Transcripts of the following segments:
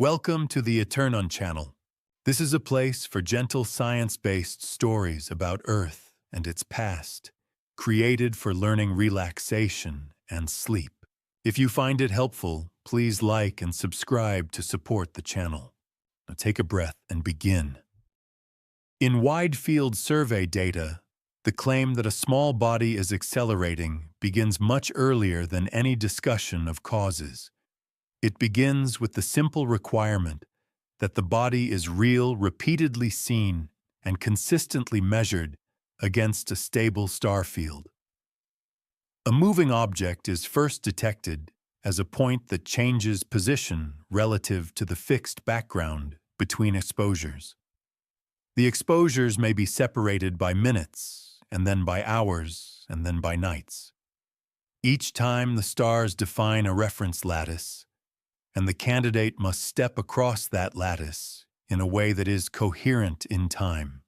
Welcome to the Eternon channel. This is a place for gentle science-based stories about Earth and its past, created for learning relaxation and sleep. If you find it helpful, please like and subscribe to support the channel. Now take a breath and begin. In wide-field survey data, the claim that a small body is accelerating begins much earlier than any discussion of causes. It begins with the simple requirement that the body is real, repeatedly seen, and consistently measured against a stable star field. A moving object is first detected as a point that changes position relative to the fixed background between exposures. The exposures may be separated by minutes, and then by hours, and then by nights. Each time the stars define a reference lattice, and the candidate must step across that lattice in a way that is coherent in time.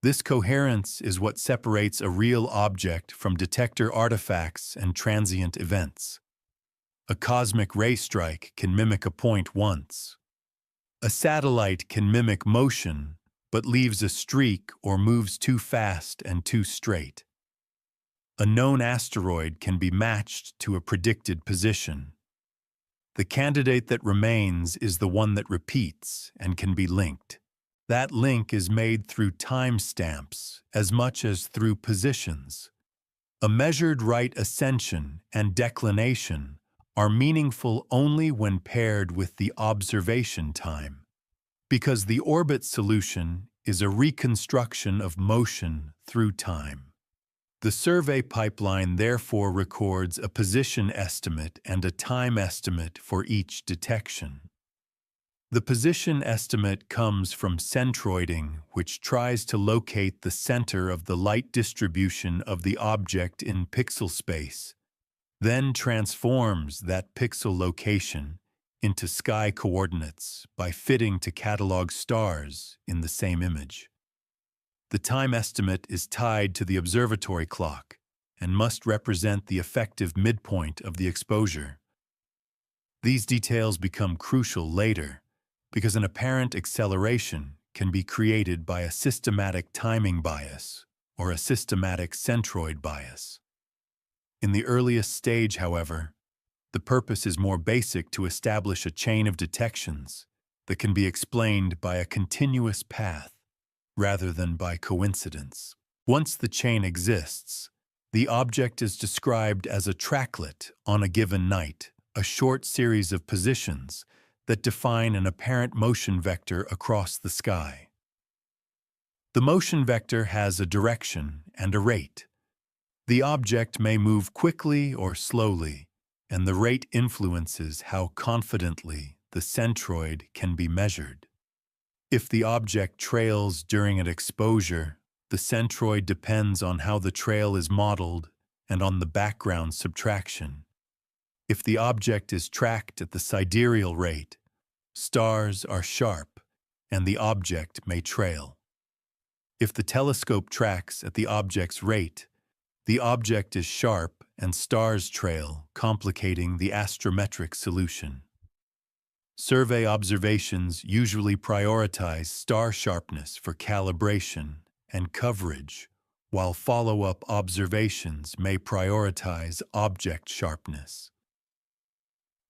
This coherence is what separates a real object from detector artifacts and transient events. A cosmic ray strike can mimic a point once. A satellite can mimic motion, but leaves a streak or moves too fast and too straight. A known asteroid can be matched to a predicted position. The candidate that remains is the one that repeats and can be linked. That link is made through timestamps as much as through positions. A measured right ascension and declination are meaningful only when paired with the observation time, because the orbit solution is a reconstruction of motion through time. The survey pipeline therefore records a position estimate and a time estimate for each detection. The position estimate comes from centroiding, which tries to locate the center of the light distribution of the object in pixel space, then transforms that pixel location into sky coordinates by fitting to catalog stars in the same image. The time estimate is tied to the observatory clock and must represent the effective midpoint of the exposure. These details become crucial later because an apparent acceleration can be created by a systematic timing bias or a systematic centroid bias. In the earliest stage, however, the purpose is more basic to establish a chain of detections that can be explained by a continuous path rather than by coincidence. Once the chain exists, the object is described as a tracklet on a given night, a short series of positions that define an apparent motion vector across the sky. The motion vector has a direction and a rate. The object may move quickly or slowly, and the rate influences how confidently the centroid can be measured. If the object trails during an exposure, the centroid depends on how the trail is modeled and on the background subtraction. If the object is tracked at the sidereal rate, stars are sharp and the object may trail. If the telescope tracks at the object's rate, the object is sharp and stars trail, complicating the astrometric solution. Survey observations usually prioritize star sharpness for calibration and coverage, while follow-up observations may prioritize object sharpness.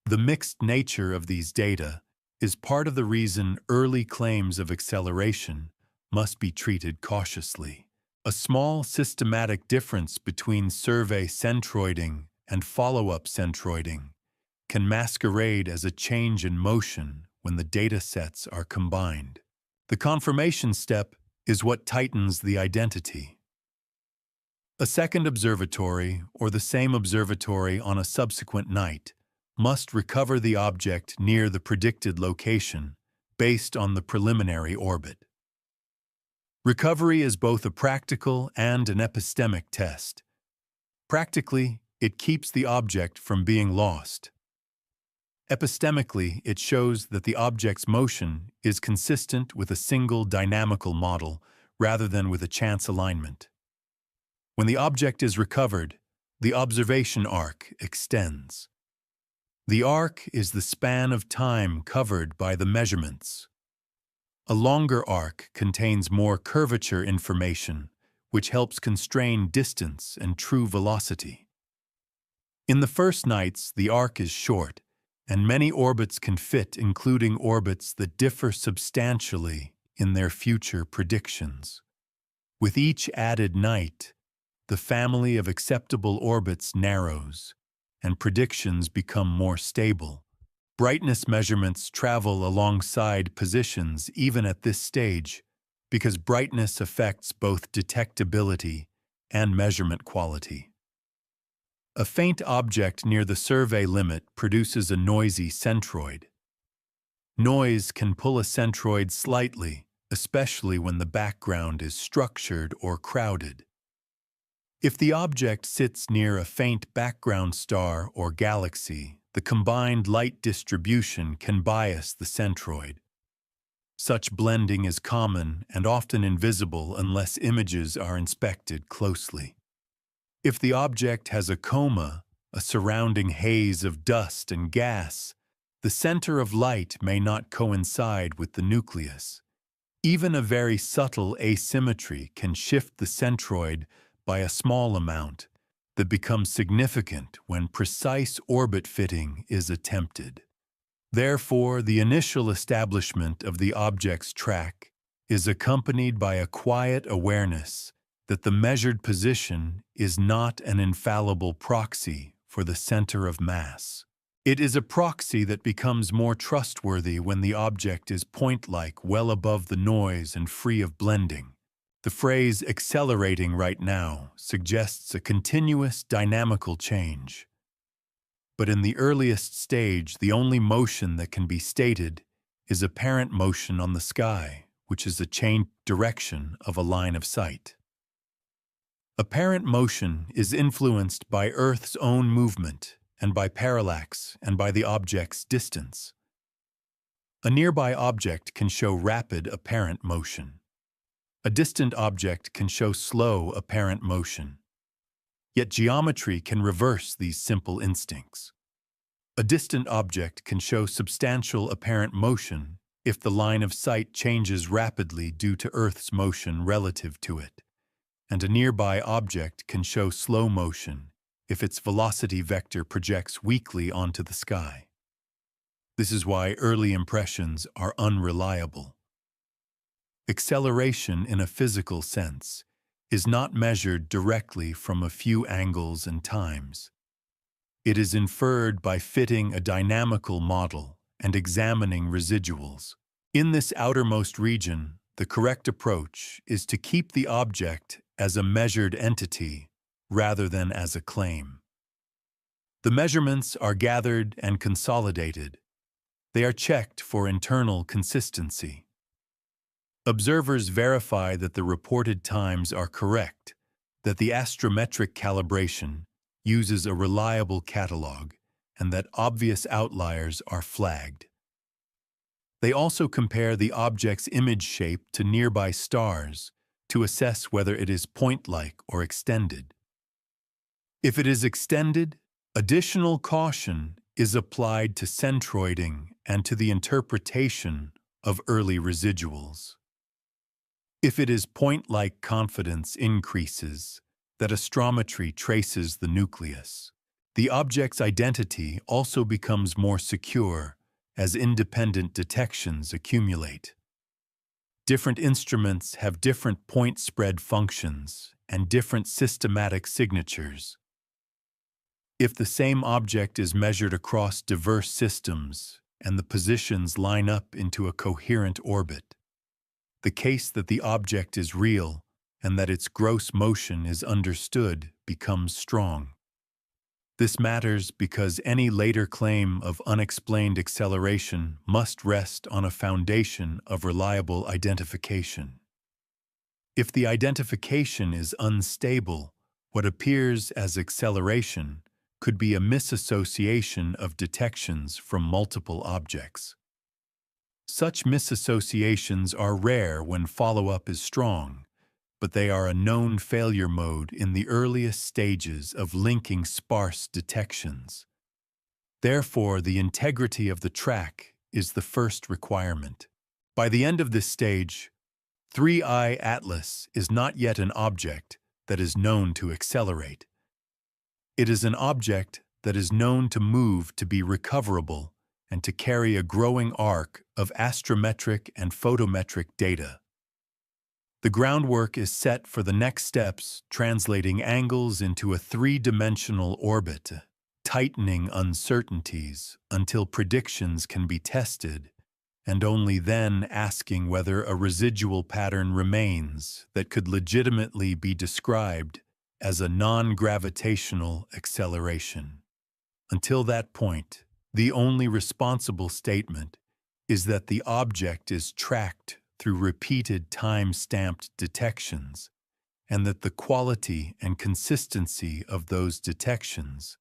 The mixed nature of these data is part of the reason early claims of acceleration must be treated cautiously. A small systematic difference between survey centroiding and follow-up centroiding can masquerade as a change in motion when the data sets are combined. The confirmation step is what tightens the identity. A second observatory, or the same observatory on a subsequent night, must recover the object near the predicted location based on the preliminary orbit. Recovery is both a practical and an epistemic test. Practically, it keeps the object from being lost. Epistemically, it shows that the object's motion is consistent with a single dynamical model rather than with a chance alignment. When the object is recovered, the observation arc extends. The arc is the span of time covered by the measurements. A longer arc contains more curvature information, which helps constrain distance and true velocity. In the first nights, the arc is short, and many orbits can fit, including orbits that differ substantially in their future predictions. With each added night, the family of acceptable orbits narrows, and predictions become more stable. Brightness measurements travel alongside positions even at this stage, because brightness affects both detectability and measurement quality. A faint object near the survey limit produces a noisy centroid. Noise can pull a centroid slightly, especially when the background is structured or crowded. If the object sits near a faint background star or galaxy, the combined light distribution can bias the centroid. Such blending is common and often invisible unless images are inspected closely. If the object has a coma, a surrounding haze of dust and gas, the center of light may not coincide with the nucleus. Even a very subtle asymmetry can shift the centroid by a small amount that becomes significant when precise orbit fitting is attempted. Therefore, the initial establishment of the object's track is accompanied by a quiet awareness that the measured position is not an infallible proxy for the center of mass. It is a proxy that becomes more trustworthy when the object is point-like, well above the noise and free of blending. The phrase "accelerating right now" suggests a continuous dynamical change. But in the earliest stage, the only motion that can be stated is apparent motion on the sky, which is a changed direction of a line of sight. Apparent motion is influenced by Earth's own movement and by parallax and by the object's distance. A nearby object can show rapid apparent motion. A distant object can show slow apparent motion. Yet geometry can reverse these simple instincts. A distant object can show substantial apparent motion if the line of sight changes rapidly due to Earth's motion relative to it, and a nearby object can show slow motion if its velocity vector projects weakly onto the sky. This is why early impressions are unreliable. Acceleration in a physical sense is not measured directly from a few angles and times. It is inferred by fitting a dynamical model and examining residuals. In this outermost region, the correct approach is to keep the object as a measured entity rather than as a claim. The measurements are gathered and consolidated. They are checked for internal consistency. Observers verify that the reported times are correct, that the astrometric calibration uses a reliable catalog, and that obvious outliers are flagged. They also compare the object's image shape to nearby stars to assess whether it is point-like or extended. If it is extended, additional caution is applied to centroiding and to the interpretation of early residuals. If it is point-like, confidence increases that astrometry traces the nucleus. The object's identity also becomes more secure as independent detections accumulate. Different instruments have different point spread functions and different systematic signatures. If the same object is measured across diverse systems and the positions line up into a coherent orbit, the case that the object is real and that its gross motion is understood becomes strong. This matters because any later claim of unexplained acceleration must rest on a foundation of reliable identification. If the identification is unstable, what appears as acceleration could be a misassociation of detections from multiple objects. Such misassociations are rare when follow-up is strong, but they are a known failure mode in the earliest stages of linking sparse detections. Therefore, the integrity of the track is the first requirement. By the end of this stage, 3I Atlas is not yet an object that is known to accelerate. It is an object that is known to move to be recoverable and to carry a growing arc of astrometric and photometric data. The groundwork is set for the next steps, translating angles into a three-dimensional orbit, tightening uncertainties until predictions can be tested, and only then asking whether a residual pattern remains that could legitimately be described as a non-gravitational acceleration. Until that point, the only responsible statement is that the object is tracked through repeated time-stamped detections, and that the quality and consistency of those detections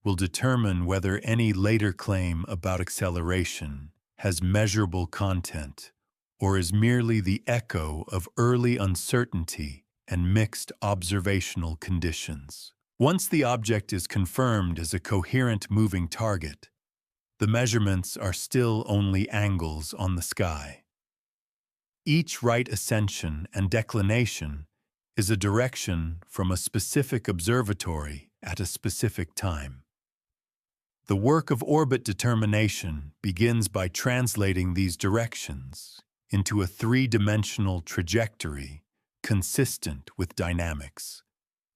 will determine whether any later claim about acceleration has measurable content or is merely the echo of early uncertainty and mixed observational conditions. Once the object is confirmed as a coherent moving target, the measurements are still only angles on the sky. Each right ascension and declination is a direction from a specific observatory at a specific time. The work of orbit determination begins by translating these directions into a three-dimensional trajectory consistent with dynamics.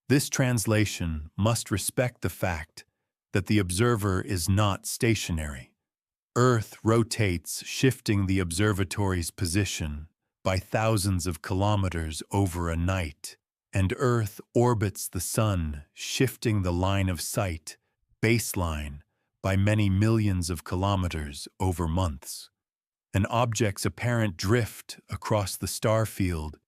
This translation must respect the fact that the observer is not stationary. Earth rotates, shifting the observatory's position by thousands of kilometers over a night, and Earth orbits the Sun, shifting the line of sight, baseline, by many millions of kilometers over months. An object's apparent drift across the star field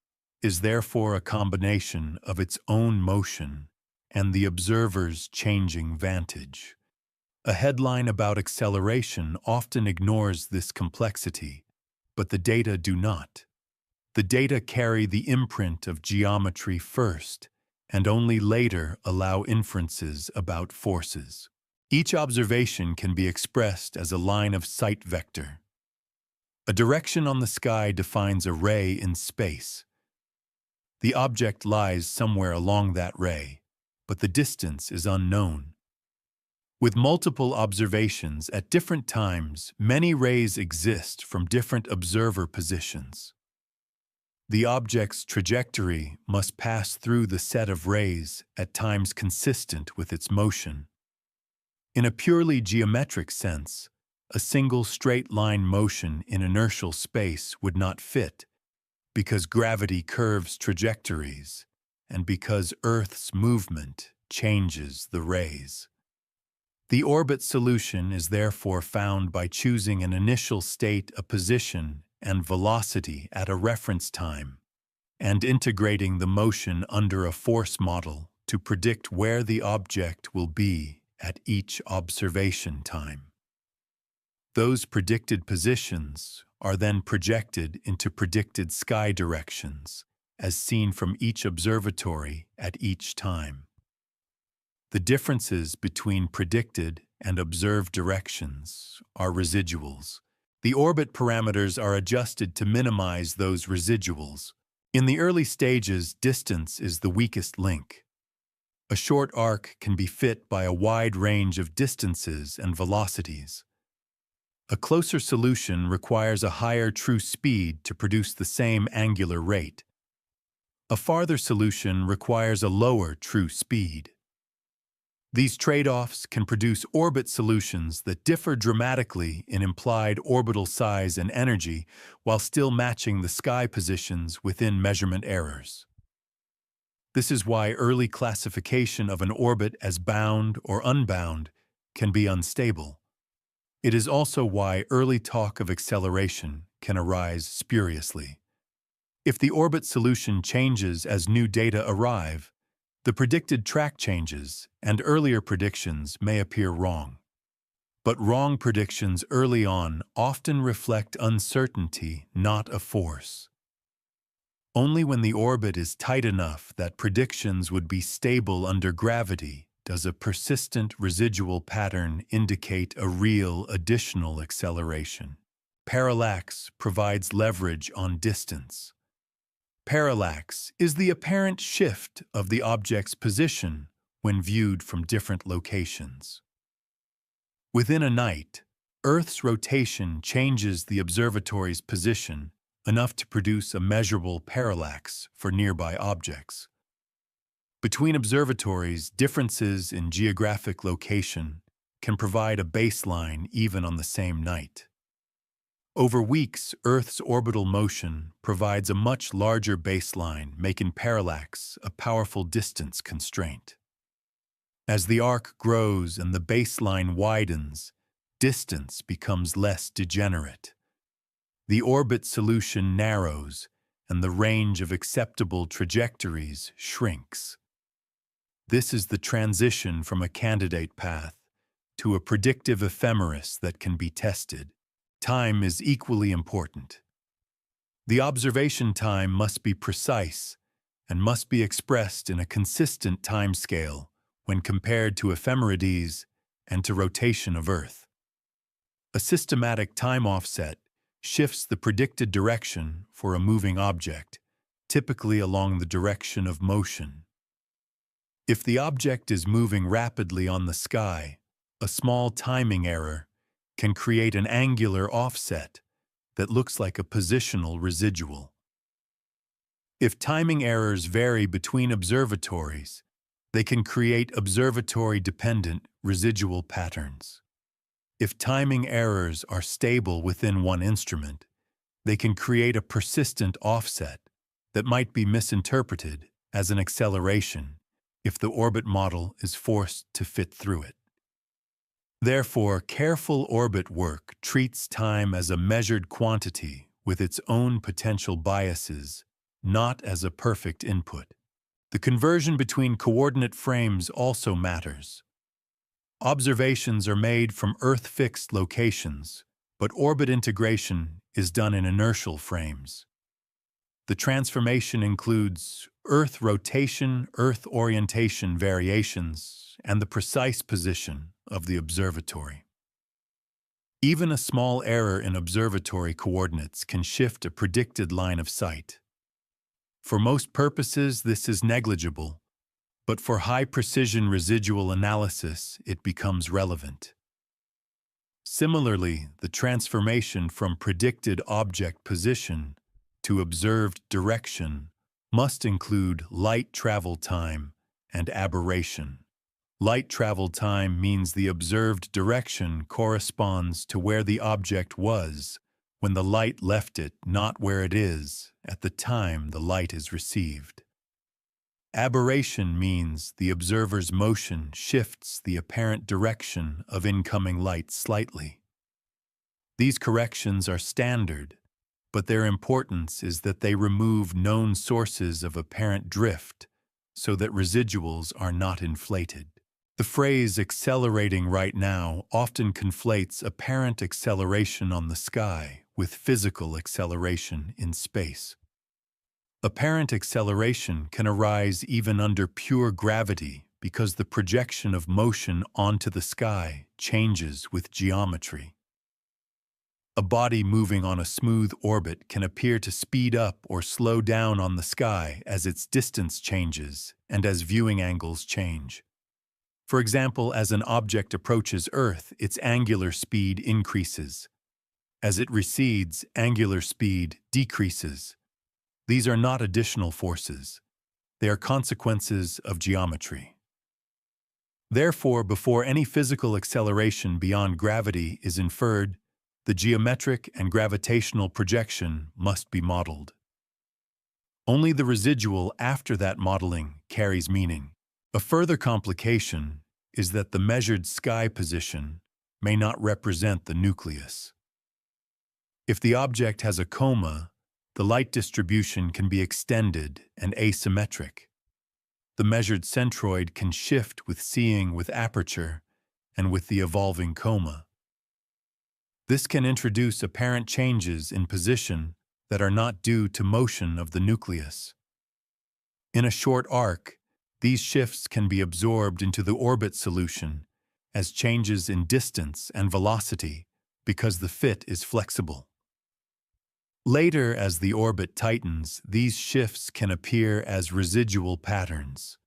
is therefore a combination of its own motion and the observer's changing vantage. A headline about acceleration often ignores this complexity, but the data do not. The data carry the imprint of geometry first, and only later allow inferences about forces. Each observation can be expressed as a line of sight vector. A direction on the sky defines a ray in space. The object lies somewhere along that ray, but the distance is unknown. With multiple observations at different times, many rays exist from different observer positions. The object's trajectory must pass through the set of rays at times consistent with its motion. In a purely geometric sense, a single straight-line motion in inertial space would not fit, because gravity curves trajectories, and because Earth's movement changes the rays. The orbit solution is therefore found by choosing an initial state, a position, and velocity at a reference time, and integrating the motion under a force model to predict where the object will be at each observation time. Those predicted positions are then projected into predicted sky directions, as seen from each observatory at each time. The differences between predicted and observed directions are residuals. The orbit parameters are adjusted to minimize those residuals. In the early stages, distance is the weakest link. A short arc can be fit by a wide range of distances and velocities. A closer solution requires a higher true speed to produce the same angular rate. A farther solution requires a lower true speed. These trade-offs can produce orbit solutions that differ dramatically in implied orbital size and energy while still matching the sky positions within measurement errors. This is why early classification of an orbit as bound or unbound can be unstable. It is also why early talk of acceleration can arise spuriously. If the orbit solution changes as new data arrive, the predicted track changes, and earlier predictions may appear wrong. But wrong predictions early on often reflect uncertainty, not a force. Only when the orbit is tight enough that predictions would be stable under gravity does a persistent residual pattern indicate a real additional acceleration. Parallax provides leverage on distance. Parallax is the apparent shift of the object's position when viewed from different locations. Within a night, Earth's rotation changes the observatory's position enough to produce a measurable parallax for nearby objects. Between observatories, differences in geographic location can provide a baseline even on the same night. Over weeks, Earth's orbital motion provides a much larger baseline, making parallax a powerful distance constraint. As the arc grows and the baseline widens, distance becomes less degenerate. The orbit solution narrows, and the range of acceptable trajectories shrinks. This is the transition from a candidate path to a predictive ephemeris that can be tested. Time is equally important. The observation time must be precise and must be expressed in a consistent timescale when compared to ephemerides and to rotation of Earth. A systematic time offset shifts the predicted direction for a moving object, typically along the direction of motion. If the object is moving rapidly on the sky, a small timing error can create an angular offset that looks like a positional residual. If timing errors vary between observatories, they can create observatory-dependent residual patterns. If timing errors are stable within one instrument, they can create a persistent offset that might be misinterpreted as an acceleration if the orbit model is forced to fit through it. Therefore, careful orbit work treats time as a measured quantity with its own potential biases, not as a perfect input. The conversion between coordinate frames also matters. Observations are made from Earth-fixed locations, but orbit integration is done in inertial frames. The transformation includes Earth rotation, Earth orientation variations, and the precise position of the observatory. Even a small error in observatory coordinates can shift a predicted line of sight. For most purposes, this is negligible, but for high-precision residual analysis, it becomes relevant. Similarly, the transformation from predicted object position to observed direction must include light travel time and aberration. Light travel time means the observed direction corresponds to where the object was when the light left it, not where it is at the time the light is received. Aberration means the observer's motion shifts the apparent direction of incoming light slightly. These corrections are standard, but their importance is that they remove known sources of apparent drift so that residuals are not inflated. The phrase "accelerating right now" often conflates apparent acceleration on the sky with physical acceleration in space. Apparent acceleration can arise even under pure gravity because the projection of motion onto the sky changes with geometry. A body moving on a smooth orbit can appear to speed up or slow down on the sky as its distance changes and as viewing angles change. For example, as an object approaches Earth, its angular speed increases. As it recedes, angular speed decreases. These are not additional forces. They are consequences of geometry. Therefore, before any physical acceleration beyond gravity is inferred, the geometric and gravitational projection must be modeled. Only the residual after that modeling carries meaning. A further complication is that the measured sky position may not represent the nucleus. If the object has a coma, the light distribution can be extended and asymmetric. The measured centroid can shift with seeing with aperture and with the evolving coma. This can introduce apparent changes in position that are not due to motion of the nucleus. In a short arc, These shifts can be absorbed into the orbit solution as changes in distance and velocity because the fit is flexible. Later, as the orbit tightens, these shifts can appear as residual patterns.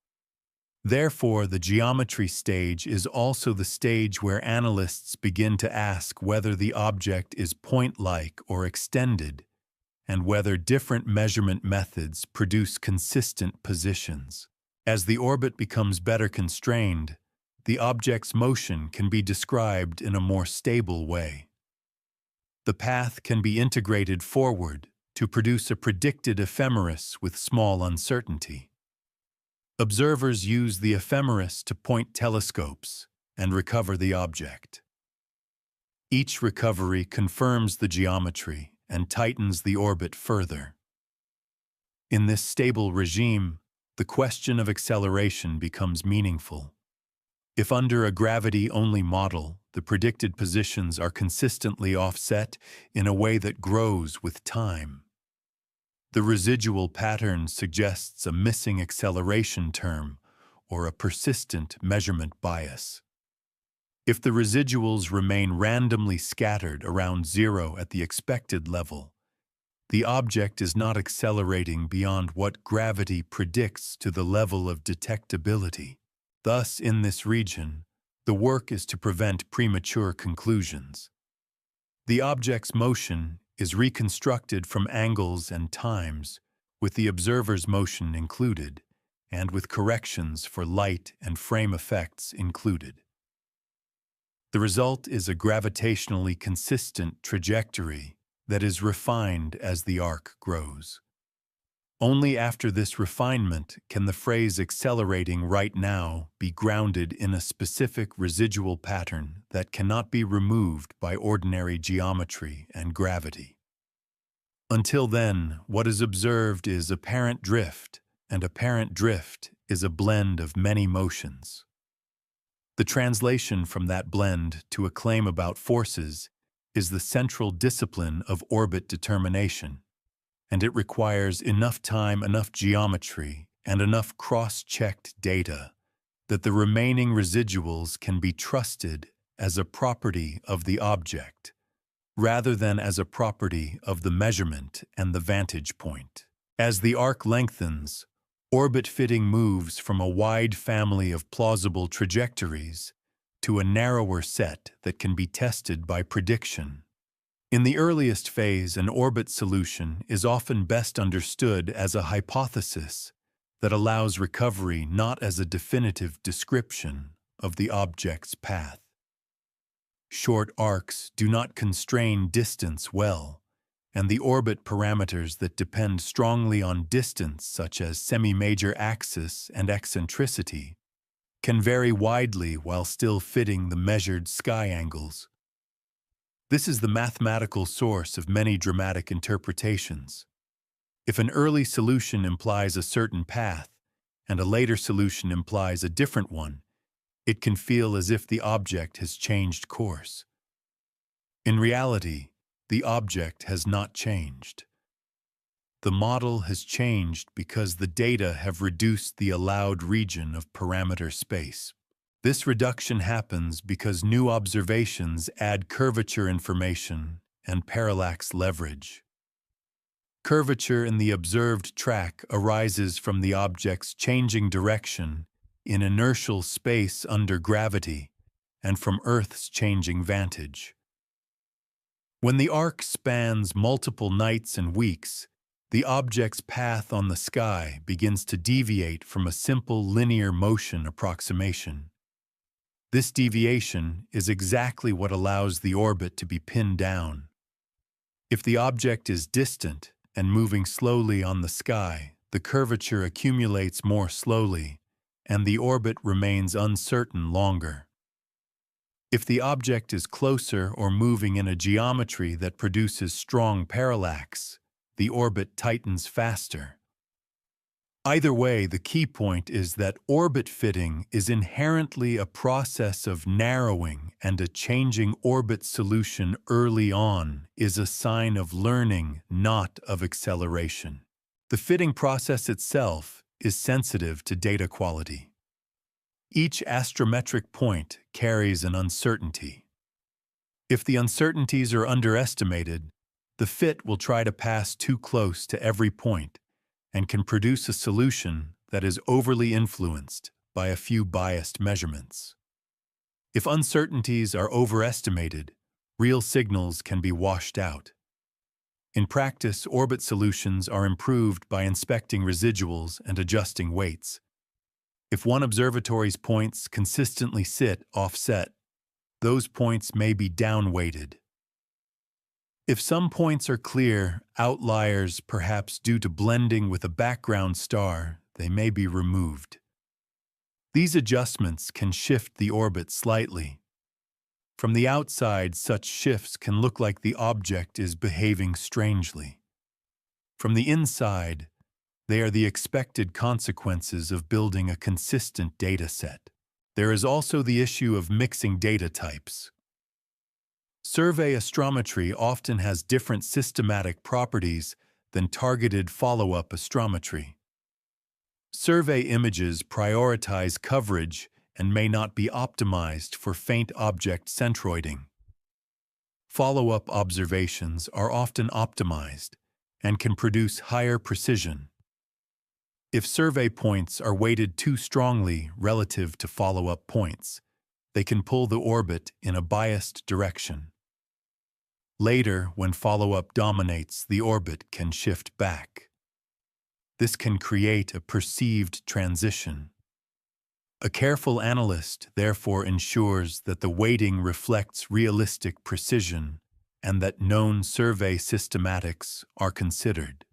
Therefore, the geometry stage is also the stage where analysts begin to ask whether the object is point-like or extended, and whether different measurement methods produce consistent positions. As the orbit becomes better constrained, the object's motion can be described in a more stable way. The path can be integrated forward to produce a predicted ephemeris with small uncertainty. Observers use the ephemeris to point telescopes and recover the object. Each recovery confirms the geometry and tightens the orbit further. In this stable regime, the question of acceleration becomes meaningful. If under a gravity-only model, the predicted positions are consistently offset in a way that grows with time, the residual pattern suggests a missing acceleration term or a persistent measurement bias. If the residuals remain randomly scattered around zero at the expected level, the object is not accelerating beyond what gravity predicts to the level of detectability. Thus, in this region, the work is to prevent premature conclusions. The object's motion is reconstructed from angles and times, with the observer's motion included, and with corrections for light and frame effects included. The result is a gravitationally consistent trajectory that is refined as the arc grows. Only after this refinement can the phrase accelerating right now be grounded in a specific residual pattern that cannot be removed by ordinary geometry and gravity. Until then, what is observed is apparent drift, and apparent drift is a blend of many motions. The translation from that blend to a claim about forces is the central discipline of orbit determination, and it requires enough time, enough geometry, and enough cross-checked data that the remaining residuals can be trusted as a property of the object, rather than as a property of the measurement and the vantage point. As the arc lengthens, orbit fitting moves from a wide family of plausible trajectories to a narrower set that can be tested by prediction. In the earliest phase, an orbit solution is often best understood as a hypothesis that allows recovery, not as a definitive description of the object's path. Short arcs do not constrain distance well, and the orbit parameters that depend strongly on distance, such as semi-major axis and eccentricity, can vary widely while still fitting the measured sky angles. This is the mathematical source of many dramatic interpretations. If an early solution implies a certain path, and a later solution implies a different one, it can feel as if the object has changed course. In reality, the object has not changed. The model has changed because the data have reduced the allowed region of parameter space. This reduction happens because new observations add curvature information and parallax leverage. Curvature in the observed track arises from the object's changing direction in inertial space under gravity and from Earth's changing vantage. When the arc spans multiple nights and weeks, the object's path on the sky begins to deviate from a simple linear motion approximation. This deviation is exactly what allows the orbit to be pinned down. If the object is distant and moving slowly on the sky, the curvature accumulates more slowly, and the orbit remains uncertain longer. If the object is closer or moving in a geometry that produces strong parallax, the orbit tightens faster. Either way, the key point is that orbit fitting is inherently a process of narrowing, and a changing orbit solution early on is a sign of learning, not of acceleration. The fitting process itself is sensitive to data quality. Each astrometric point carries an uncertainty. If the uncertainties are underestimated, the fit will try to pass too close to every point and can produce a solution that is overly influenced by a few biased measurements. If uncertainties are overestimated, real signals can be washed out. In practice, orbit solutions are improved by inspecting residuals and adjusting weights. If one observatory's points consistently sit offset, those points may be downweighted. If some points are clear, outliers, perhaps due to blending with a background star, they may be removed. These adjustments can shift the orbit slightly. From the outside, such shifts can look like the object is behaving strangely. From the inside, they are the expected consequences of building a consistent data set. There is also the issue of mixing data types. Survey astrometry often has different systematic properties than targeted follow-up astrometry. Survey images prioritize coverage and may not be optimized for faint object centroiding. Follow-up observations are often optimized and can produce higher precision. If survey points are weighted too strongly relative to follow-up points, they can pull the orbit in a biased direction. Later, when follow-up dominates, the orbit can shift back. This can create a perceived transition. A careful analyst therefore ensures that the weighting reflects realistic precision and that known survey systematics are considered.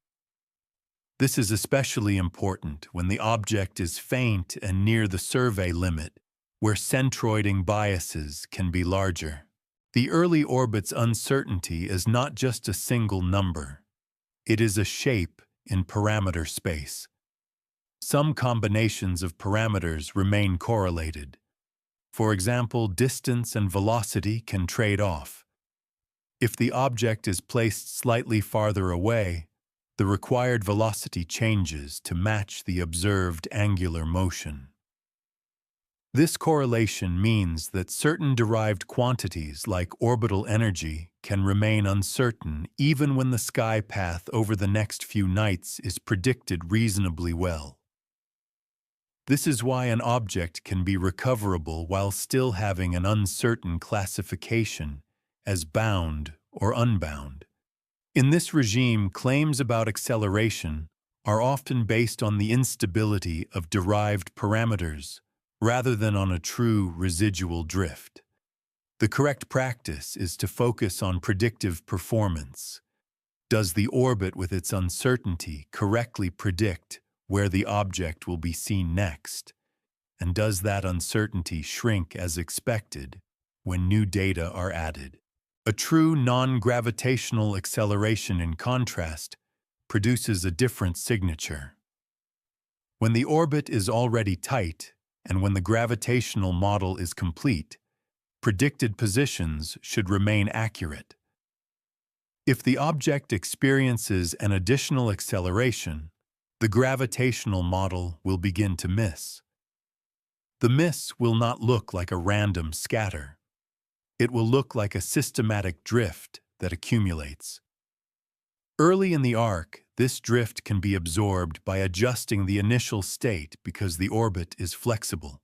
This is especially important when the object is faint and near the survey limit, where centroiding biases can be larger. The early orbit's uncertainty is not just a single number. It is a shape in parameter space. Some combinations of parameters remain correlated. For example, distance and velocity can trade off. If the object is placed slightly farther away, the required velocity changes to match the observed angular motion. This correlation means that certain derived quantities like orbital energy can remain uncertain even when the sky path over the next few nights is predicted reasonably well. This is why an object can be recoverable while still having an uncertain classification as bound or unbound. In this regime, claims about acceleration are often based on the instability of derived parameters rather than on a true residual drift. The correct practice is to focus on predictive performance. Does the orbit with its uncertainty correctly predict where the object will be seen next? And does that uncertainty shrink as expected when new data are added? A true non-gravitational acceleration, in contrast, produces a different signature. When the orbit is already tight and when the gravitational model is complete, predicted positions should remain accurate. If the object experiences an additional acceleration, the gravitational model will begin to miss. The miss will not look like a random scatter. It will look like a systematic drift that accumulates. Early in the arc, this drift can be absorbed by adjusting the initial state because the orbit is flexible.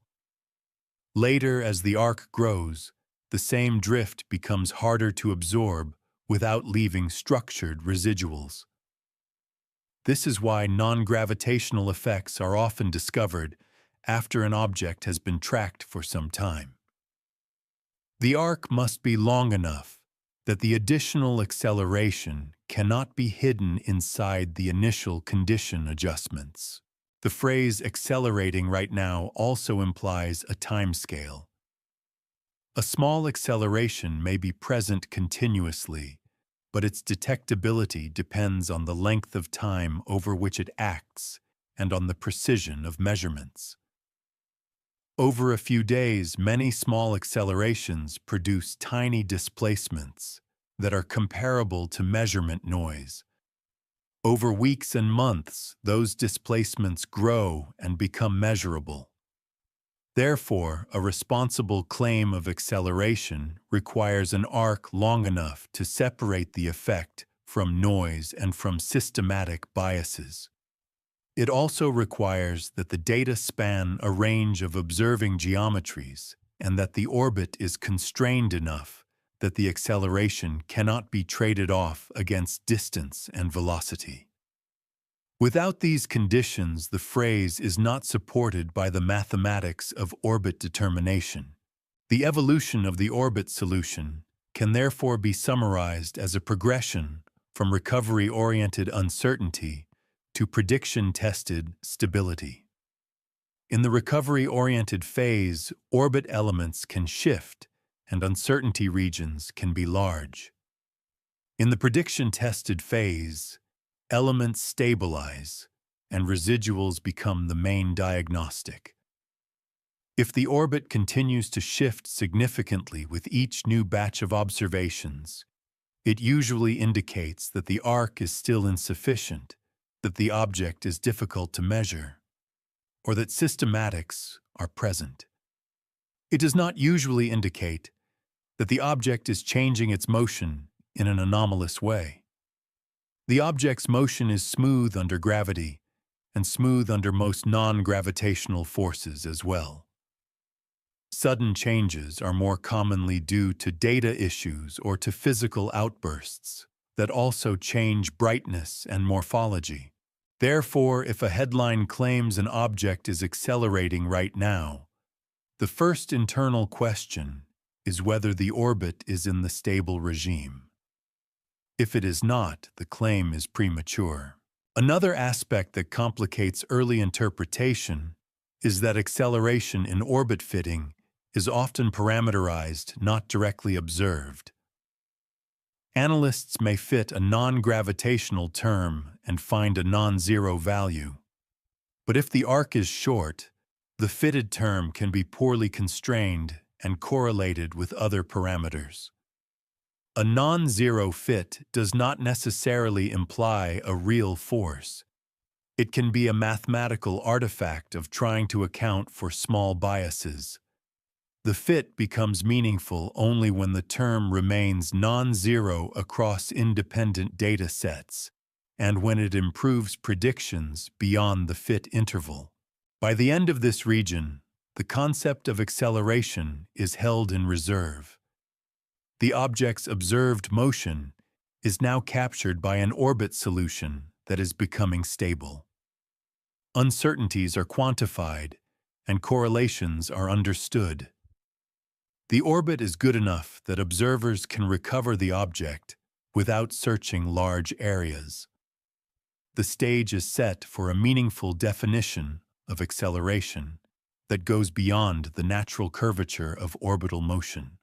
Later, as the arc grows, the same drift becomes harder to absorb without leaving structured residuals. This is why non-gravitational effects are often discovered after an object has been tracked for some time. The arc must be long enough that the additional acceleration cannot be hidden inside the initial condition adjustments. The phrase accelerating right now also implies a timescale. A small acceleration may be present continuously, but its detectability depends on the length of time over which it acts and on the precision of measurements. Over a few days, many small accelerations produce tiny displacements that are comparable to measurement noise. Over weeks and months, those displacements grow and become measurable. Therefore, a responsible claim of acceleration requires an arc long enough to separate the effect from noise and from systematic biases. It also requires that the data span a range of observing geometries and that the orbit is constrained enough that the acceleration cannot be traded off against distance and velocity. Without these conditions, the phrase is not supported by the mathematics of orbit determination. The evolution of the orbit solution can therefore be summarized as a progression from recovery-oriented uncertainty to prediction-tested stability. In the recovery-oriented phase, orbit elements can shift and uncertainty regions can be large. In the prediction-tested phase, elements stabilize and residuals become the main diagnostic. If the orbit continues to shift significantly with each new batch of observations, it usually indicates that the arc is still insufficient, that the object is difficult to measure, or that systematics are present. It does not usually indicate that the object is changing its motion in an anomalous way. The object's motion is smooth under gravity and smooth under most non-gravitational forces as well. Sudden changes are more commonly due to data issues or to physical outbursts that also change brightness and morphology. Therefore, if a headline claims an object is accelerating right now, the first internal question is whether the orbit is in the stable regime. If it is not, the claim is premature. Another aspect that complicates early interpretation is that acceleration in orbit fitting is often parameterized, not directly observed. Analysts may fit a non-gravitational term and find a non-zero value. But if the arc is short, the fitted term can be poorly constrained and correlated with other parameters. A non-zero fit does not necessarily imply a real force. It can be a mathematical artifact of trying to account for small biases. The fit becomes meaningful only when the term remains non-zero across independent data sets, and when it improves predictions beyond the fit interval. By the end of this region, the concept of acceleration is held in reserve. The object's observed motion is now captured by an orbit solution that is becoming stable. Uncertainties are quantified, and correlations are understood. The orbit is good enough that observers can recover the object without searching large areas. The stage is set for a meaningful definition of acceleration that goes beyond the natural curvature of orbital motion.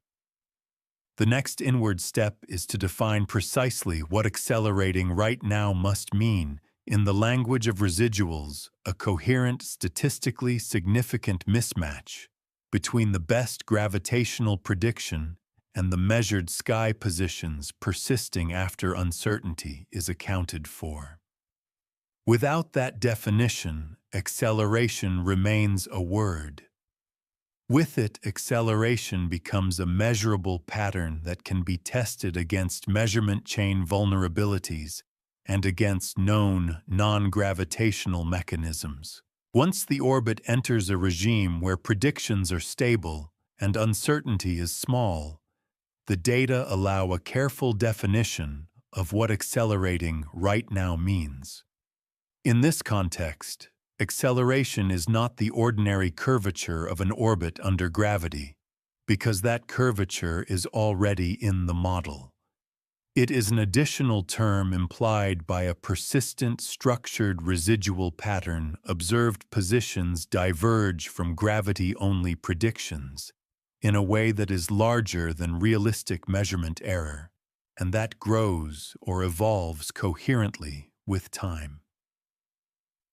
The next inward step is to define precisely what accelerating right now must mean in the language of residuals, a coherent, statistically significant mismatch between the best gravitational prediction and the measured sky positions persisting after uncertainty is accounted for. Without that definition, acceleration remains a word. With it, acceleration becomes a measurable pattern that can be tested against measurement chain vulnerabilities and against known non-gravitational mechanisms. Once the orbit enters a regime where predictions are stable and uncertainty is small, the data allow a careful definition of what accelerating right now means. In this context, acceleration is not the ordinary curvature of an orbit under gravity, because that curvature is already in the model. It is an additional term implied by a persistent, structured residual pattern. Observed positions diverge from gravity-only predictions in a way that is larger than realistic measurement error, and that grows or evolves coherently with time.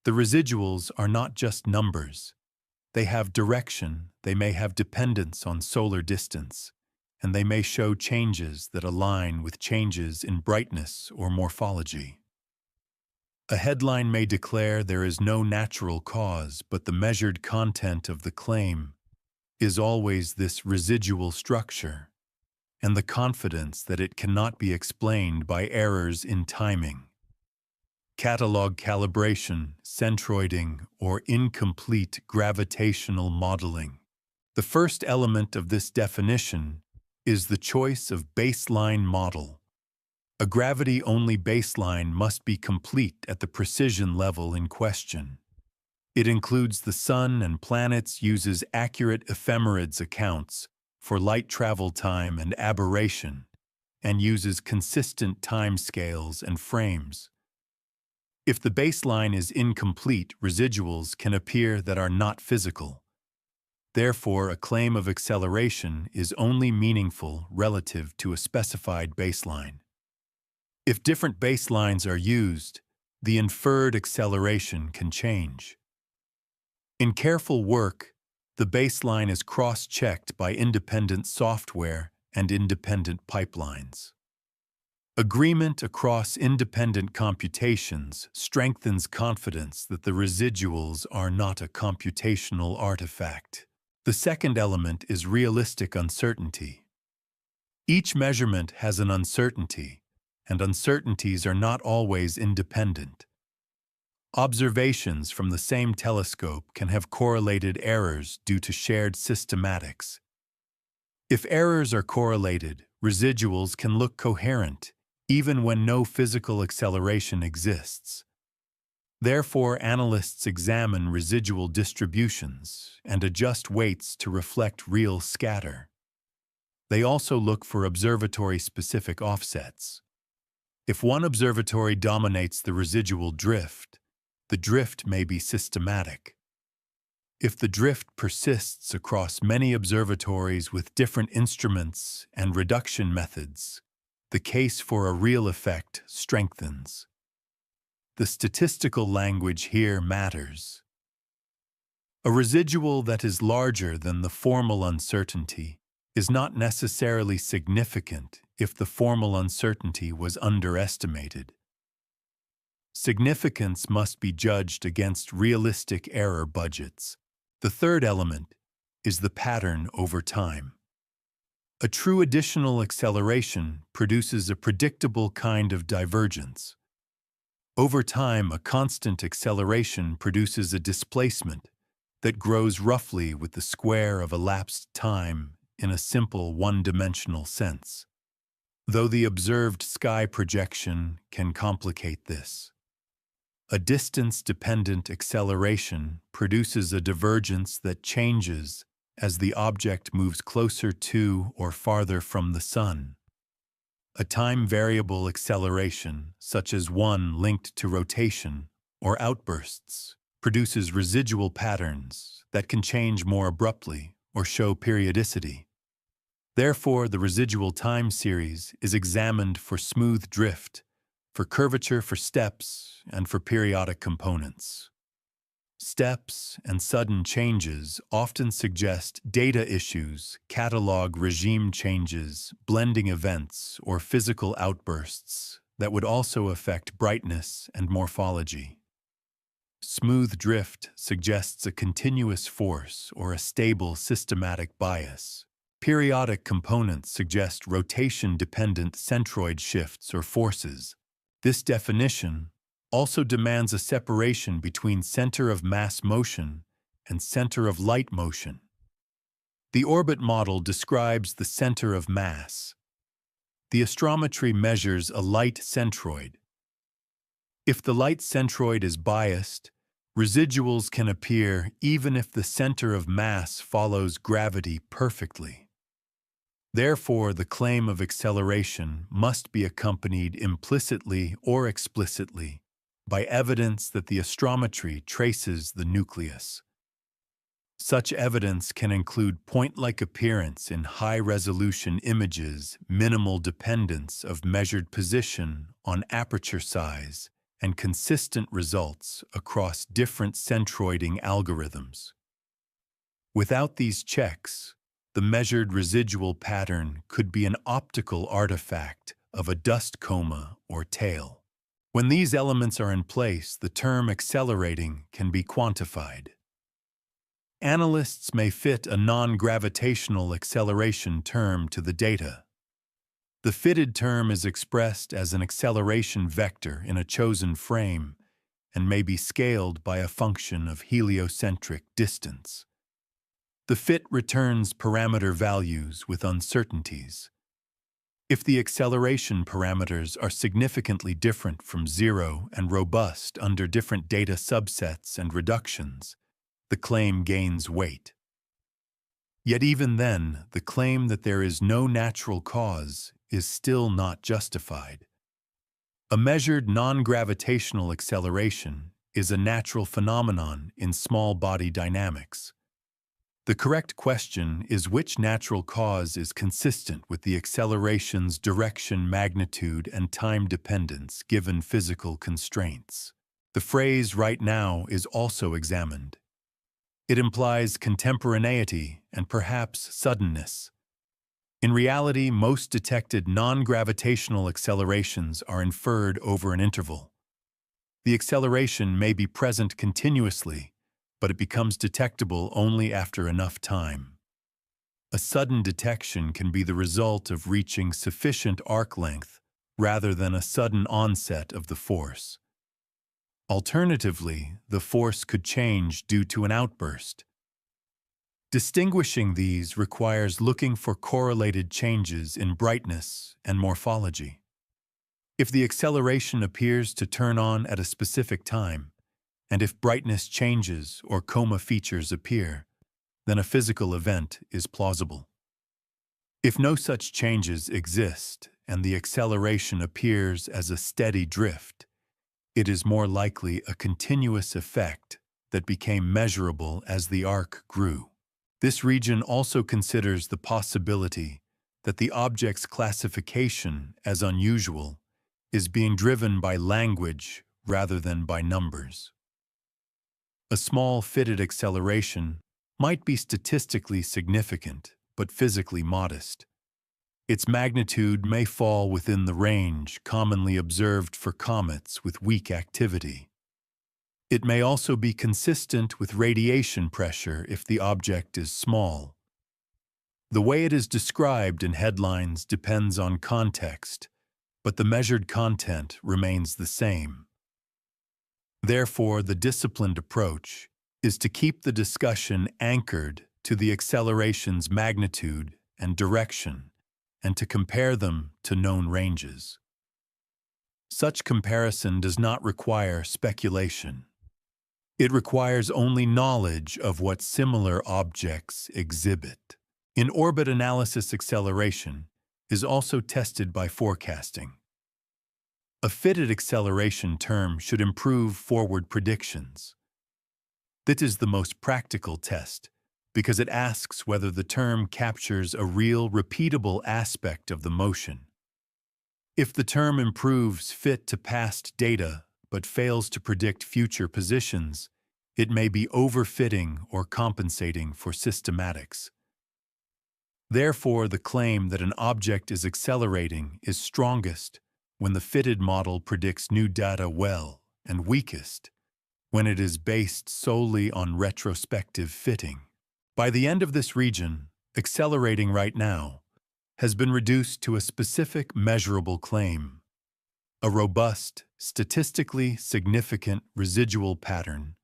The residuals are not just numbers. They have direction, they may have dependence on solar distance, and they may show changes that align with changes in brightness or morphology. A headline may declare there is no natural cause, but the measured content of the claim is always this residual structure, and the confidence that it cannot be explained by errors in timing, catalog calibration, centroiding, or incomplete gravitational modeling. The first element of this definition is the choice of baseline model. A gravity-only baseline must be complete at the precision level in question. It includes the Sun and planets, uses accurate ephemerides accounts for light travel time and aberration, and uses consistent timescales and frames. If the baseline is incomplete, residuals can appear that are not physical. Therefore, a claim of acceleration is only meaningful relative to a specified baseline. If different baselines are used, the inferred acceleration can change. In careful work, the baseline is cross-checked by independent software and independent pipelines. Agreement across independent computations strengthens confidence that the residuals are not a computational artifact. The second element is realistic uncertainty. Each measurement has an uncertainty, and uncertainties are not always independent. Observations from the same telescope can have correlated errors due to shared systematics. If errors are correlated, residuals can look coherent, even when no physical acceleration exists. Therefore, analysts examine residual distributions and adjust weights to reflect real scatter. They also look for observatory-specific offsets. If one observatory dominates the residual drift, the drift may be systematic. If the drift persists across many observatories with different instruments and reduction methods, the case for a real effect strengthens. The statistical language here matters. A residual that is larger than the formal uncertainty is not necessarily significant if the formal uncertainty was underestimated. Significance must be judged against realistic error budgets. The third element is the pattern over time. A true additional acceleration produces a predictable kind of divergence. Over time, a constant acceleration produces a displacement that grows roughly with the square of elapsed time in a simple one-dimensional sense. Though the observed sky projection can complicate this. A distance-dependent acceleration produces a divergence that changes as the object moves closer to or farther from the Sun. A time-variable acceleration, such as one linked to rotation or outbursts, produces residual patterns that can change more abruptly or show periodicity. Therefore, the residual time series is examined for smooth drift, for curvature for steps, and for periodic components. Steps and sudden changes often suggest data issues, catalog regime changes, blending events, or physical outbursts that would also affect brightness and morphology. Smooth drift suggests a continuous force or a stable systematic bias. Periodic components suggest rotation-dependent centroid shifts or forces. This definition also demands a separation between center of mass motion and center of light motion. The orbit model describes the center of mass. The astrometry measures a light centroid. If the light centroid is biased, residuals can appear even if the center of mass follows gravity perfectly. Therefore, the claim of acceleration must be accompanied implicitly or explicitly by evidence that the astrometry traces the nucleus. Such evidence can include point-like appearance in high-resolution images, minimal dependence of measured position on aperture size, and consistent results across different centroiding algorithms. Without these checks, the measured residual pattern could be an optical artifact of a dust coma or tail. When these elements are in place, the term accelerating can be quantified. Analysts may fit a non-gravitational acceleration term to the data. The fitted term is expressed as an acceleration vector in a chosen frame and may be scaled by a function of heliocentric distance. The fit returns parameter values with uncertainties. If the acceleration parameters are significantly different from zero and robust under different data subsets and reductions, the claim gains weight. Yet even then, the claim that there is no natural cause is still not justified. A measured non-gravitational acceleration is a natural phenomenon in small body dynamics. The correct question is which natural cause is consistent with the acceleration's direction, magnitude, and time dependence given physical constraints. The phrase "right now" is also examined. It implies contemporaneity and perhaps suddenness. In reality, most detected non-gravitational accelerations are inferred over an interval. The acceleration may be present continuously, but it becomes detectable only after enough time. A sudden detection can be the result of reaching sufficient arc length rather than a sudden onset of the force. Alternatively, the force could change due to an outburst. Distinguishing these requires looking for correlated changes in brightness and morphology. If the acceleration appears to turn on at a specific time, and if brightness changes or coma features appear, then a physical event is plausible. If no such changes exist and the acceleration appears as a steady drift, it is more likely a continuous effect that became measurable as the arc grew. This region also considers the possibility that the object's classification as unusual is being driven by language rather than by numbers. A small fitted acceleration might be statistically significant but physically modest. Its magnitude may fall within the range commonly observed for comets with weak activity. It may also be consistent with radiation pressure if the object is small. The way it is described in headlines depends on context, but the measured content remains the same. Therefore, the disciplined approach is to keep the discussion anchored to the acceleration's magnitude and direction, and to compare them to known ranges. Such comparison does not require speculation. It requires only knowledge of what similar objects exhibit. In-orbit analysis, acceleration is also tested by forecasting. A fitted acceleration term should improve forward predictions. This is the most practical test because it asks whether the term captures a real, repeatable aspect of the motion. If the term improves fit to past data but fails to predict future positions, it may be overfitting or compensating for systematics. Therefore, the claim that an object is accelerating is strongest when the fitted model predicts new data well, and weakest when it is based solely on retrospective fitting. By the end of this region, accelerating right now has been reduced to a specific measurable claim, a robust, statistically significant residual pattern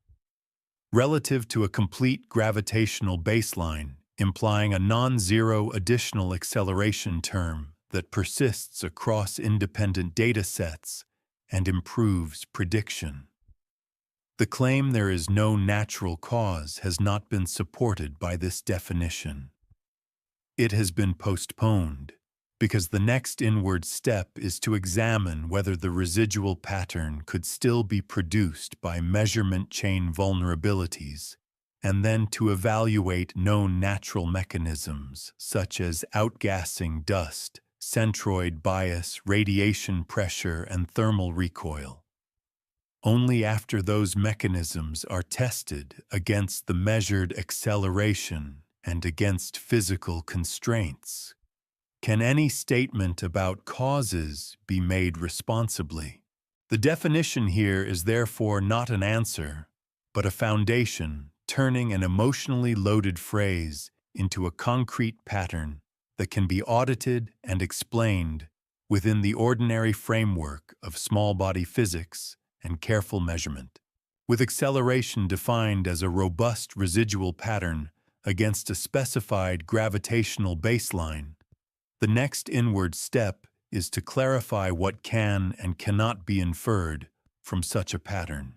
relative to a complete gravitational baseline, implying a non-zero additional acceleration term that persists across independent data sets and improves prediction. The claim there is no natural cause has not been supported by this definition. It has been postponed because the next inward step is to examine whether the residual pattern could still be produced by measurement chain vulnerabilities, and then to evaluate known natural mechanisms such as outgassing dust, centroid bias, radiation pressure, and thermal recoil. Only after those mechanisms are tested against the measured acceleration and against physical constraints can any statement about causes be made responsibly. The definition here is therefore not an answer, but a foundation, turning an emotionally loaded phrase into a concrete pattern that can be audited and explained within the ordinary framework of small-body physics and careful measurement. With acceleration defined as a robust residual pattern against a specified gravitational baseline, the next inward step is to clarify what can and cannot be inferred from such a pattern.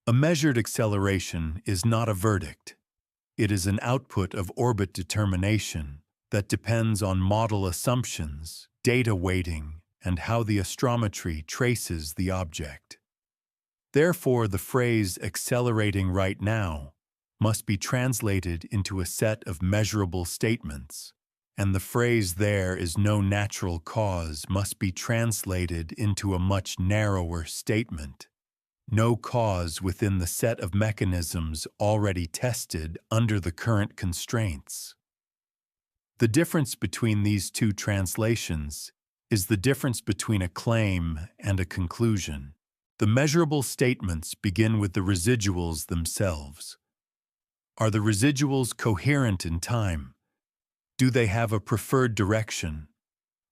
A measured acceleration is not a verdict. It is an output of orbit determination that depends on model assumptions, data weighting, and how the astrometry traces the object. Therefore, the phrase "accelerating right now" must be translated into a set of measurable statements, and the phrase "there is no natural cause" must be translated into a much narrower statement: no cause within the set of mechanisms already tested under the current constraints. The difference between these two translations is the difference between a claim and a conclusion. The measurable statements begin with the residuals themselves. Are the residuals coherent in time? Do they have a preferred direction?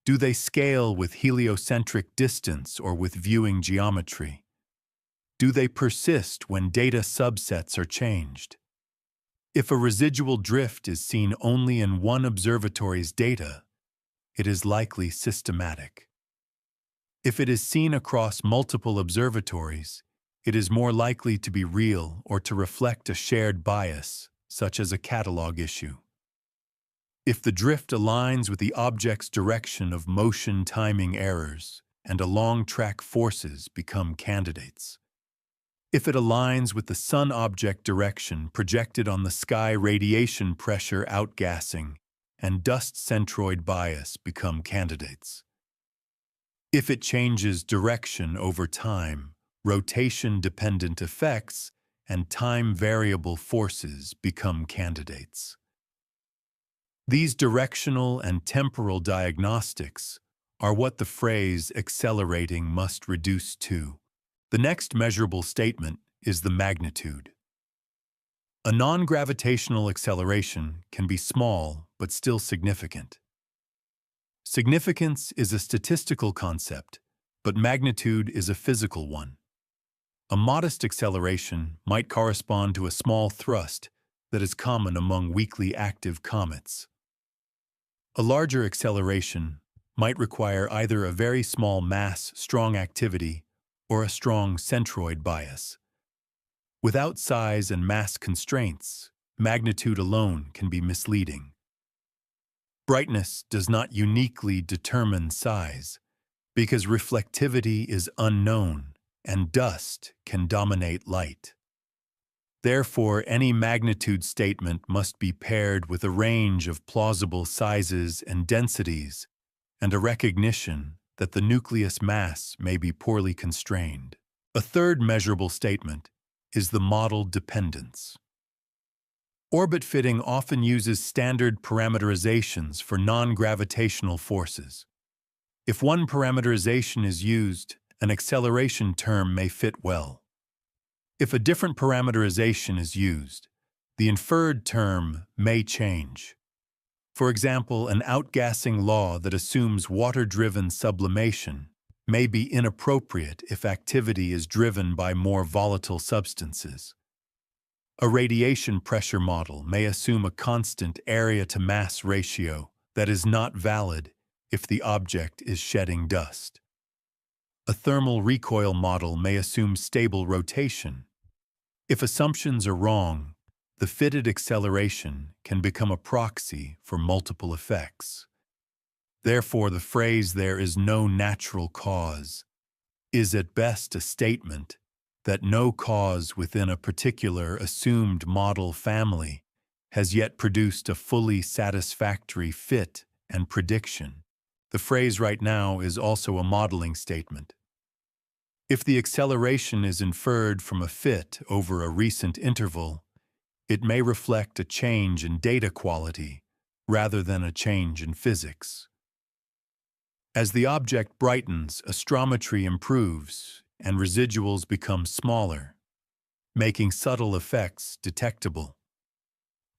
Do they scale with heliocentric distance or with viewing geometry? Do they persist when data subsets are changed? If a residual drift is seen only in one observatory's data, it is likely systematic. If it is seen across multiple observatories, it is more likely to be real or to reflect a shared bias, such as a catalog issue. If the drift aligns with the object's direction of motion, timing errors and along-track forces become candidates. If it aligns with the sun object direction projected on the sky, radiation pressure, outgassing, and dust centroid bias become candidates. If it changes direction over time, rotation-dependent effects and time-variable forces become candidates. These directional and temporal diagnostics are what the phrase "accelerating" must reduce to. The next measurable statement is the magnitude. A non-gravitational acceleration can be small but still significant. Significance is a statistical concept, but magnitude is a physical one. A modest acceleration might correspond to a small thrust that is common among weakly active comets. A larger acceleration might require either a very small mass, strong activity, or a strong centroid bias. Without size and mass constraints, magnitude alone can be misleading. Brightness does not uniquely determine size, because reflectivity is unknown and dust can dominate light. Therefore, any magnitude statement must be paired with a range of plausible sizes and densities and a recognition that the nucleus mass may be poorly constrained. A third measurable statement is the model dependence. Orbit fitting often uses standard parameterizations for non-gravitational forces. If one parameterization is used, an acceleration term may fit well. If a different parameterization is used, the inferred term may change. For example, an outgassing law that assumes water-driven sublimation may be inappropriate if activity is driven by more volatile substances. A radiation pressure model may assume a constant area-to-mass ratio that is not valid if the object is shedding dust. A thermal recoil model may assume stable rotation. If assumptions are wrong, the fitted acceleration can become a proxy for multiple effects. Therefore, the phrase "there is no natural cause" is at best a statement that no cause within a particular assumed model family has yet produced a fully satisfactory fit and prediction. The phrase "right now" is also a modeling statement. If the acceleration is inferred from a fit over a recent interval, it may reflect a change in data quality rather than a change in physics. As the object brightens, astrometry improves, and residuals become smaller, making subtle effects detectable.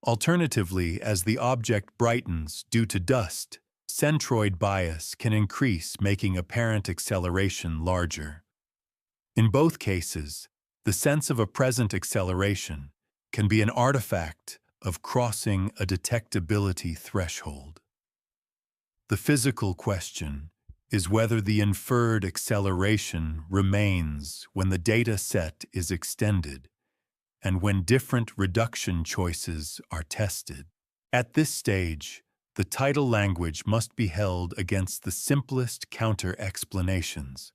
Alternatively, as the object brightens due to dust, centroid bias can increase, making apparent acceleration larger. In both cases, the sense of a present acceleration can be an artifact of crossing a detectability threshold. The physical question is whether the inferred acceleration remains when the data set is extended and when different reduction choices are tested. At this stage, the tidal language must be held against the simplest counter-explanations.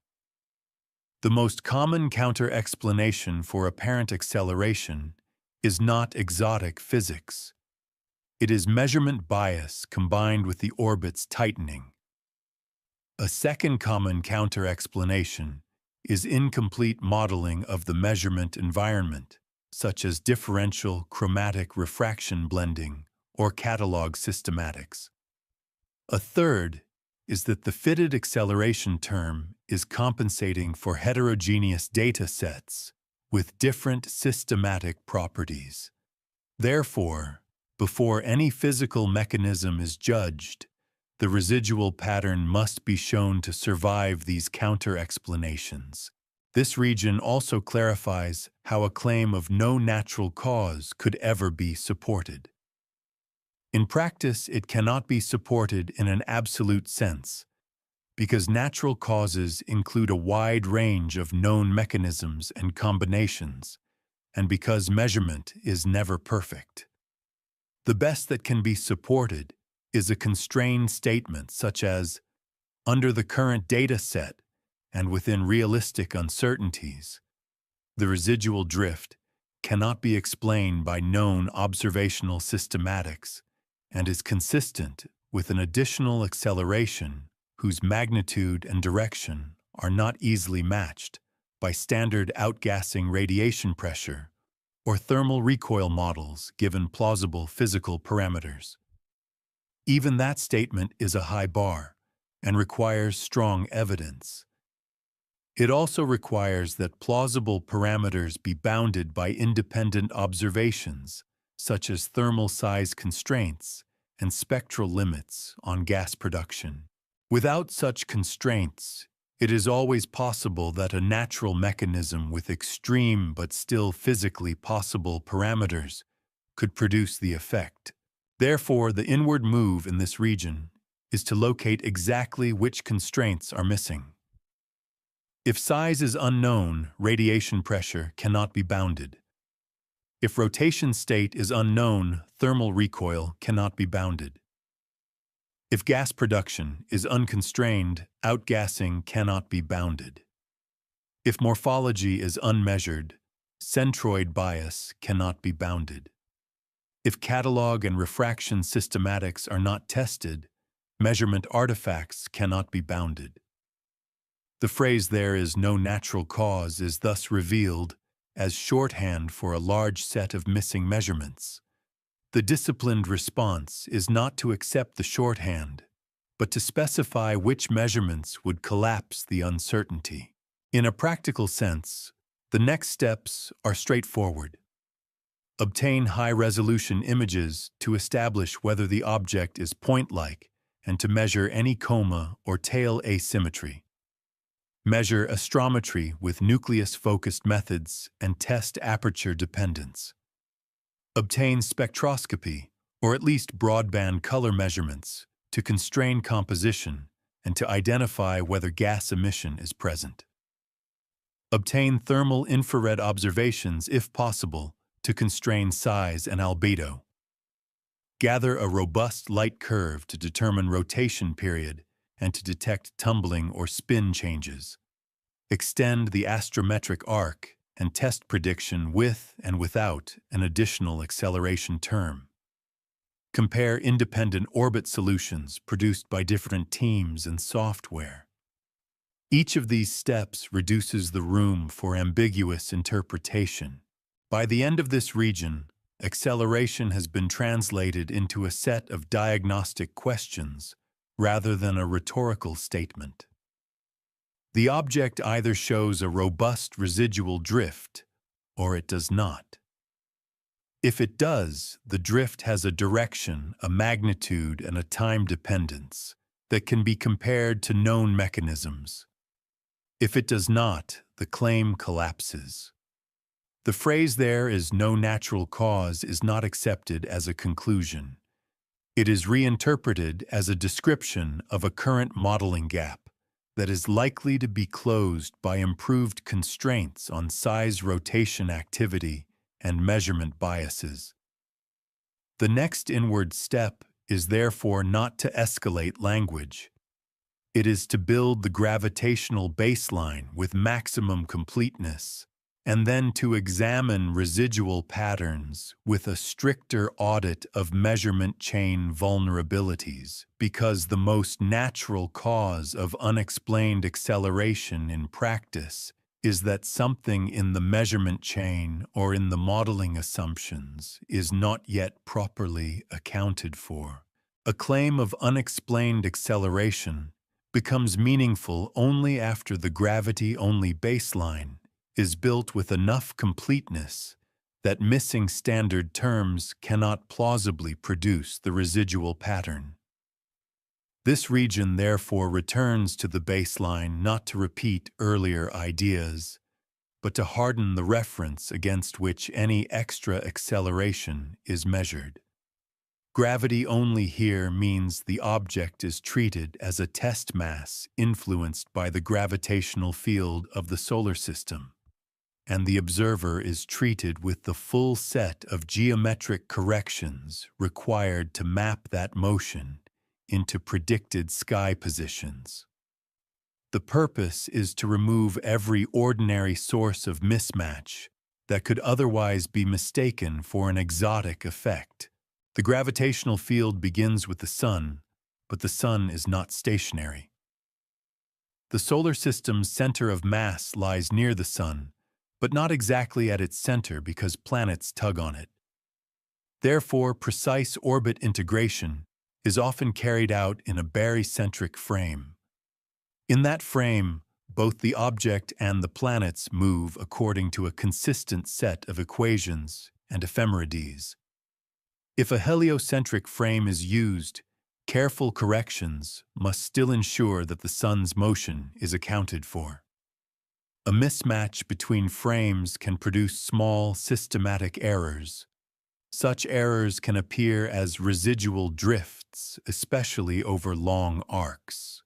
The most common counter-explanation for apparent acceleration is not exotic physics. It is measurement bias combined with the orbit's tightening. A second common counter-explanation is incomplete modeling of the measurement environment, such as differential chromatic refraction blending or catalog systematics. A third is that the fitted acceleration term is compensating for heterogeneous data sets with different systematic properties. Therefore, before any physical mechanism is judged, the residual pattern must be shown to survive these counter-explanations. This region also clarifies how a claim of no natural cause could ever be supported. In practice, it cannot be supported in an absolute sense, because natural causes include a wide range of known mechanisms and combinations, and because measurement is never perfect. The best that can be supported is a constrained statement such as, under the current data set and within realistic uncertainties, the residual drift cannot be explained by known observational systematics and is consistent with an additional acceleration whose magnitude and direction are not easily matched by standard outgassing radiation pressure or thermal recoil models given plausible physical parameters. Even that statement is a high bar and requires strong evidence. It also requires that plausible parameters be bounded by independent observations, such as thermal size constraints and spectral limits on gas production. Without such constraints, it is always possible that a natural mechanism with extreme but still physically possible parameters could produce the effect. Therefore, the inward move in this region is to locate exactly which constraints are missing. If size is unknown, radiation pressure cannot be bounded. If rotation state is unknown, thermal recoil cannot be bounded. If gas production is unconstrained, outgassing cannot be bounded. If morphology is unmeasured, centroid bias cannot be bounded. If catalog and refraction systematics are not tested, measurement artifacts cannot be bounded. The phrase "there is no natural cause" is thus revealed as shorthand for a large set of missing measurements. The disciplined response is not to accept the shorthand, but to specify which measurements would collapse the uncertainty. In a practical sense, the next steps are straightforward. Obtain high-resolution images to establish whether the object is point-like and to measure any coma or tail asymmetry. Measure astrometry with nucleus-focused methods and test aperture dependence. Obtain spectroscopy, or at least broadband color measurements, to constrain composition and to identify whether gas emission is present. Obtain thermal infrared observations, if possible, to constrain size and albedo. Gather a robust light curve to determine rotation period and to detect tumbling or spin changes. Extend the astrometric arc and test prediction with and without an additional acceleration term. Compare independent orbit solutions produced by different teams and software. Each of these steps reduces the room for ambiguous interpretation. By the end of this region, acceleration has been translated into a set of diagnostic questions rather than a rhetorical statement. The object either shows a robust residual drift or it does not. If it does, the drift has a direction, a magnitude, and a time dependence that can be compared to known mechanisms. If it does not, the claim collapses. The phrase there is "no natural cause" is not accepted as a conclusion. It is reinterpreted as a description of a current modeling gap that is likely to be closed by improved constraints on size rotation activity and measurement biases. The next inward step is therefore not to escalate language. It is to build the gravitational baseline with maximum completeness, and then to examine residual patterns with a stricter audit of measurement chain vulnerabilities, because the most natural cause of unexplained acceleration in practice is that something in the measurement chain or in the modeling assumptions is not yet properly accounted for. A claim of unexplained acceleration becomes meaningful only after the gravity-only baseline is built with enough completeness that missing standard terms cannot plausibly produce the residual pattern. This region therefore returns to the baseline not to repeat earlier ideas, but to harden the reference against which any extra acceleration is measured. Gravity only here means the object is treated as a test mass influenced by the gravitational field of the solar system, and the observer is treated with the full set of geometric corrections required to map that motion into predicted sky positions. The purpose is to remove every ordinary source of mismatch that could otherwise be mistaken for an exotic effect. The gravitational field begins with the Sun, but the Sun is not stationary. The solar system's center of mass lies near the Sun, but not exactly at its center because planets tug on it. Therefore, precise orbit integration is often carried out in a barycentric frame. In that frame, both the object and the planets move according to a consistent set of equations and ephemerides. If a heliocentric frame is used, careful corrections must still ensure that the Sun's motion is accounted for. A mismatch between frames can produce small systematic errors. Such errors can appear as residual drifts, especially over long arcs.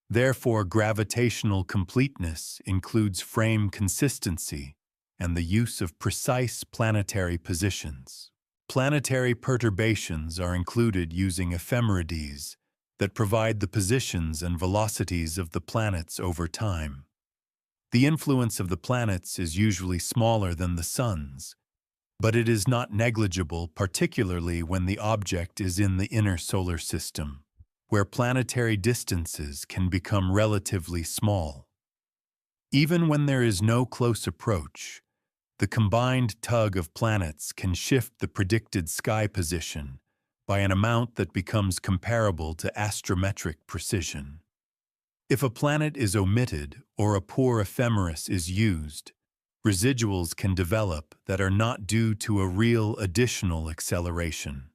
Therefore, gravitational completeness includes frame consistency and the use of precise planetary positions. Planetary perturbations are included using ephemerides that provide the positions and velocities of the planets over time. The influence of the planets is usually smaller than the Sun's, but it is not negligible, particularly when the object is in the inner solar system, where planetary distances can become relatively small. Even when there is no close approach, the combined tug of planets can shift the predicted sky position by an amount that becomes comparable to astrometric precision. If a planet is omitted or a poor ephemeris is used, residuals can develop that are not due to a real additional acceleration.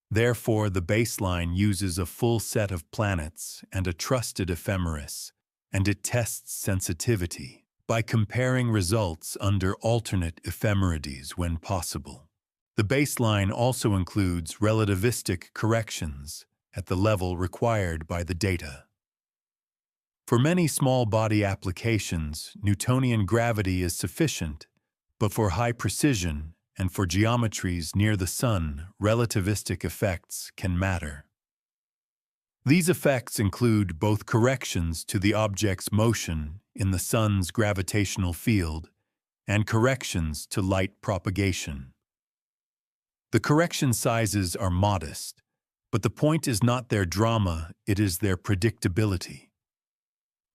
Therefore, the baseline uses a full set of planets and a trusted ephemeris, and it tests sensitivity by comparing results under alternate ephemerides when possible. The baseline also includes relativistic corrections at the level required by the data. For many small body applications, Newtonian gravity is sufficient, but for high precision and for geometries near the Sun, relativistic effects can matter. These effects include both corrections to the object's motion in the Sun's gravitational field and corrections to light propagation. The correction sizes are modest, but the point is not their drama, it is their predictability.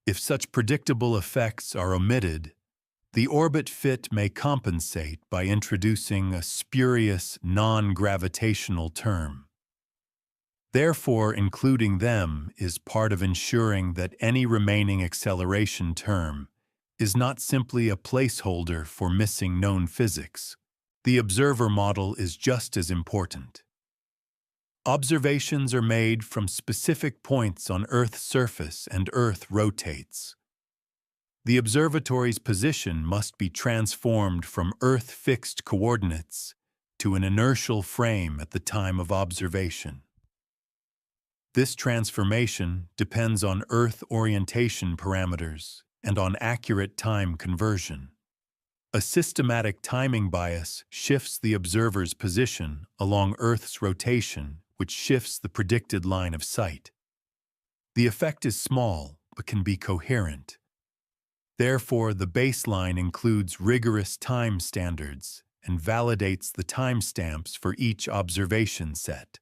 If such predictable effects are omitted, the orbit fit may compensate by introducing a spurious non-gravitational term. Therefore, including them is part of ensuring that any remaining acceleration term is not simply a placeholder for missing known physics. The observer model is just as important. Observations are made from specific points on Earth's surface and Earth rotates. The observatory's position must be transformed from Earth-fixed coordinates to an inertial frame at the time of observation. This transformation depends on Earth orientation parameters and on accurate time conversion. A systematic timing bias shifts the observer's position along Earth's rotation, which shifts the predicted line of sight. The effect is small, but can be coherent. Therefore, the baseline includes rigorous time standards and validates the timestamps for each observation set.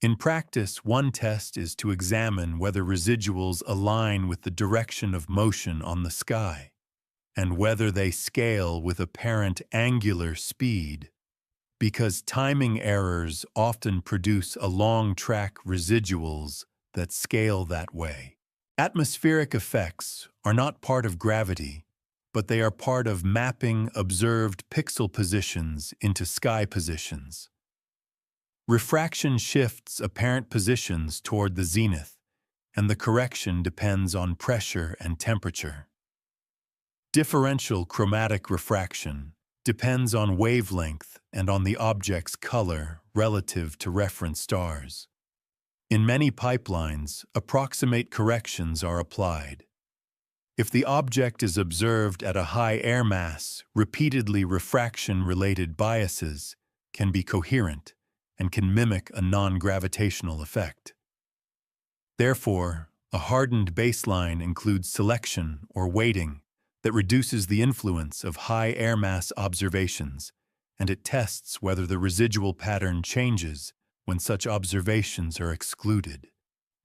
In practice, one test is to examine whether residuals align with the direction of motion on the sky, and whether they scale with apparent angular speed, because timing errors often produce along-track residuals that scale that way. Atmospheric effects are not part of gravity, but they are part of mapping observed pixel positions into sky positions. Refraction shifts apparent positions toward the zenith, and the correction depends on pressure and temperature. Differential chromatic refraction depends on wavelength and on the object's color relative to reference stars. In many pipelines, approximate corrections are applied. If the object is observed at a high air mass, repeatedly refraction-related biases can be coherent and can mimic a non-gravitational effect. Therefore, a hardened baseline includes selection or weighting that reduces the influence of high air mass observations, and it tests whether the residual pattern changes when such observations are excluded.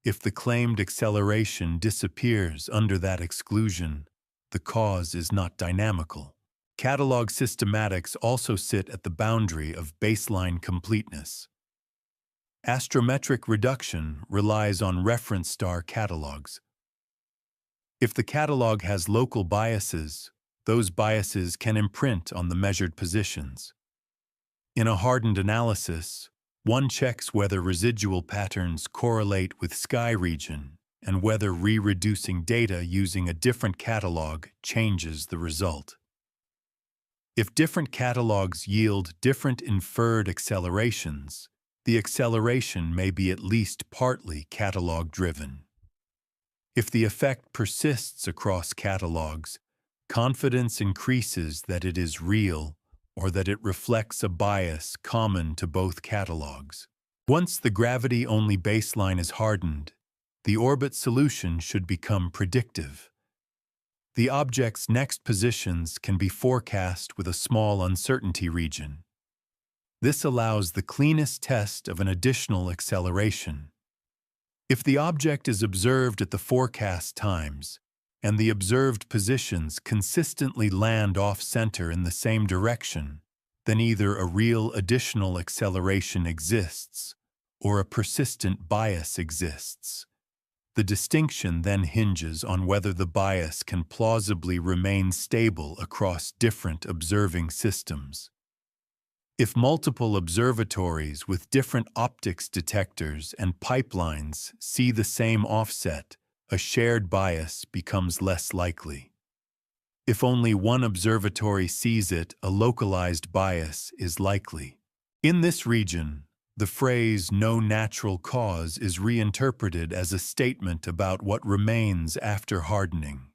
If the claimed acceleration disappears under that exclusion, the cause is not dynamical. Catalog systematics also sit at the boundary of baseline completeness. Astrometric reduction relies on reference star catalogs. If the catalog has local biases, those biases can imprint on the measured positions. In a hardened analysis, one checks whether residual patterns correlate with sky region and whether re-reducing data using a different catalog changes the result. If different catalogs yield different inferred accelerations, the acceleration may be at least partly catalog-driven. If the effect persists across catalogs, confidence increases that it is real or that it reflects a bias common to both catalogs. Once the gravity-only baseline is hardened, the orbit solution should become predictive. The object's next positions can be forecast with a small uncertainty region. This allows the cleanest test of an additional acceleration. If the object is observed at the forecast times, and the observed positions consistently land off-center in the same direction, then either a real additional acceleration exists, or a persistent bias exists. The distinction then hinges on whether the bias can plausibly remain stable across different observing systems. If multiple observatories with different optics detectors and pipelines see the same offset, a shared bias becomes less likely. If only one observatory sees it, a localized bias is likely. In this region, the phrase "no natural cause" is reinterpreted as a statement about what remains after hardening.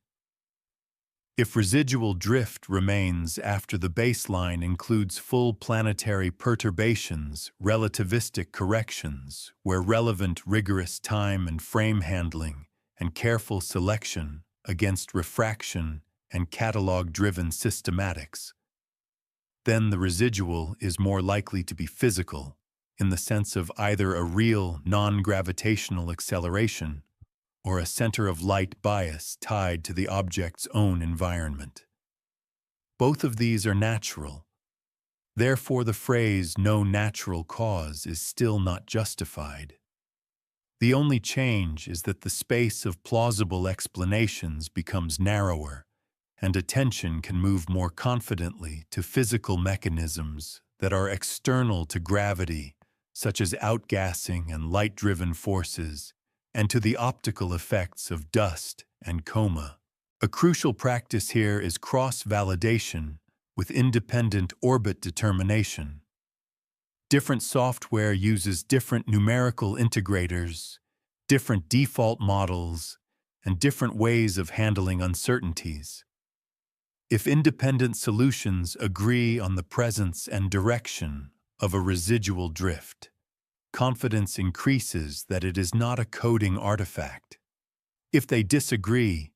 If residual drift remains after the baseline includes full planetary perturbations, relativistic corrections, where relevant rigorous time and frame handling and careful selection against refraction and catalog-driven systematics, then the residual is more likely to be physical, in the sense of either a real non-gravitational acceleration or a center-of-light bias tied to the object's own environment. Both of these are natural. Therefore, the phrase "no natural cause" is still not justified. The only change is that the space of plausible explanations becomes narrower, and attention can move more confidently to physical mechanisms that are external to gravity, such as outgassing and light-driven forces, and to the optical effects of dust and coma. A crucial practice here is cross-validation with independent orbit determination. Different software uses different numerical integrators, different default models, and different ways of handling uncertainties. If independent solutions agree on the presence and direction of a residual drift, confidence increases that it is not a coding artifact. If they disagree,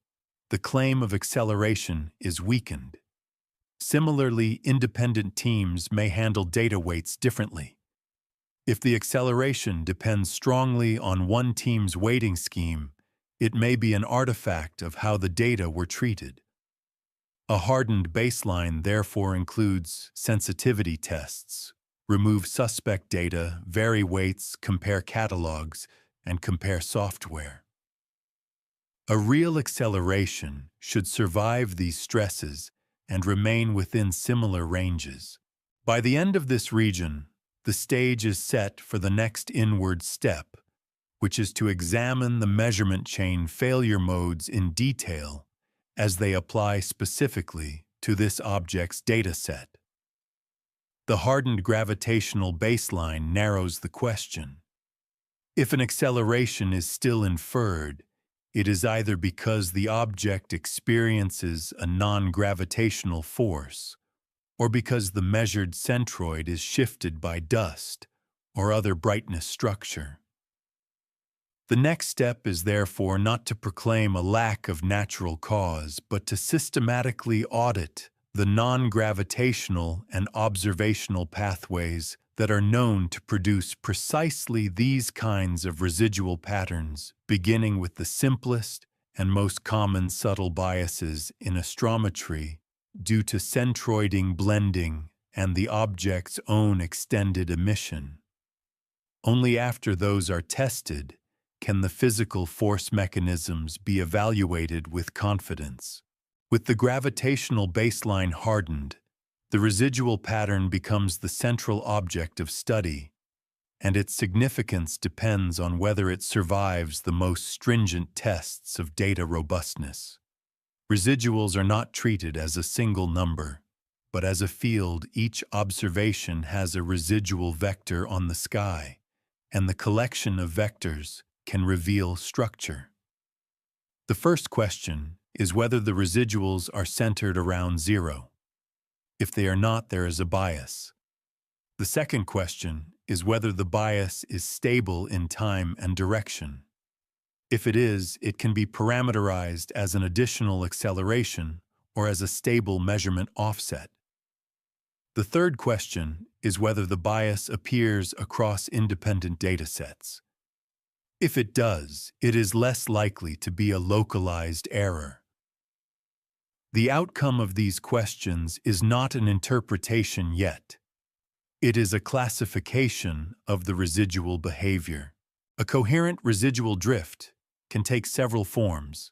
the claim of acceleration is weakened. Similarly, independent teams may handle data weights differently. If the acceleration depends strongly on one team's weighting scheme, it may be an artifact of how the data were treated. A hardened baseline therefore includes sensitivity tests, remove suspect data, vary weights, compare catalogs, and compare software. A real acceleration should survive these stresses and remain within similar ranges. By the end of this region, the stage is set for the next inward step, which is to examine the measurement chain failure modes in detail as they apply specifically to this object's dataset. The hardened gravitational baseline narrows the question. If an acceleration is still inferred, it is either because the object experiences a non-gravitational force, or because the measured centroid is shifted by dust or other brightness structure. The next step is therefore not to proclaim a lack of natural cause, but to systematically audit the non-gravitational and observational pathways that are known to produce precisely these kinds of residual patterns, beginning with the simplest and most common subtle biases in astrometry due to centroiding blending and the object's own extended emission. Only after those are tested can the physical force mechanisms be evaluated with confidence. With the gravitational baseline hardened, the residual pattern becomes the central object of study, and its significance depends on whether it survives the most stringent tests of data robustness. Residuals are not treated as a single number, but as a field. Each observation has a residual vector on the sky, and the collection of vectors can reveal structure. The first question is whether the residuals are centered around zero. If they are not, there is a bias. The second question is whether the bias is stable in time and direction. If it is, it can be parameterized as an additional acceleration or as a stable measurement offset. The third question is whether the bias appears across independent datasets. If it does, it is less likely to be a localized error. The outcome of these questions is not an interpretation yet. It is a classification of the residual behavior. A coherent residual drift can take several forms.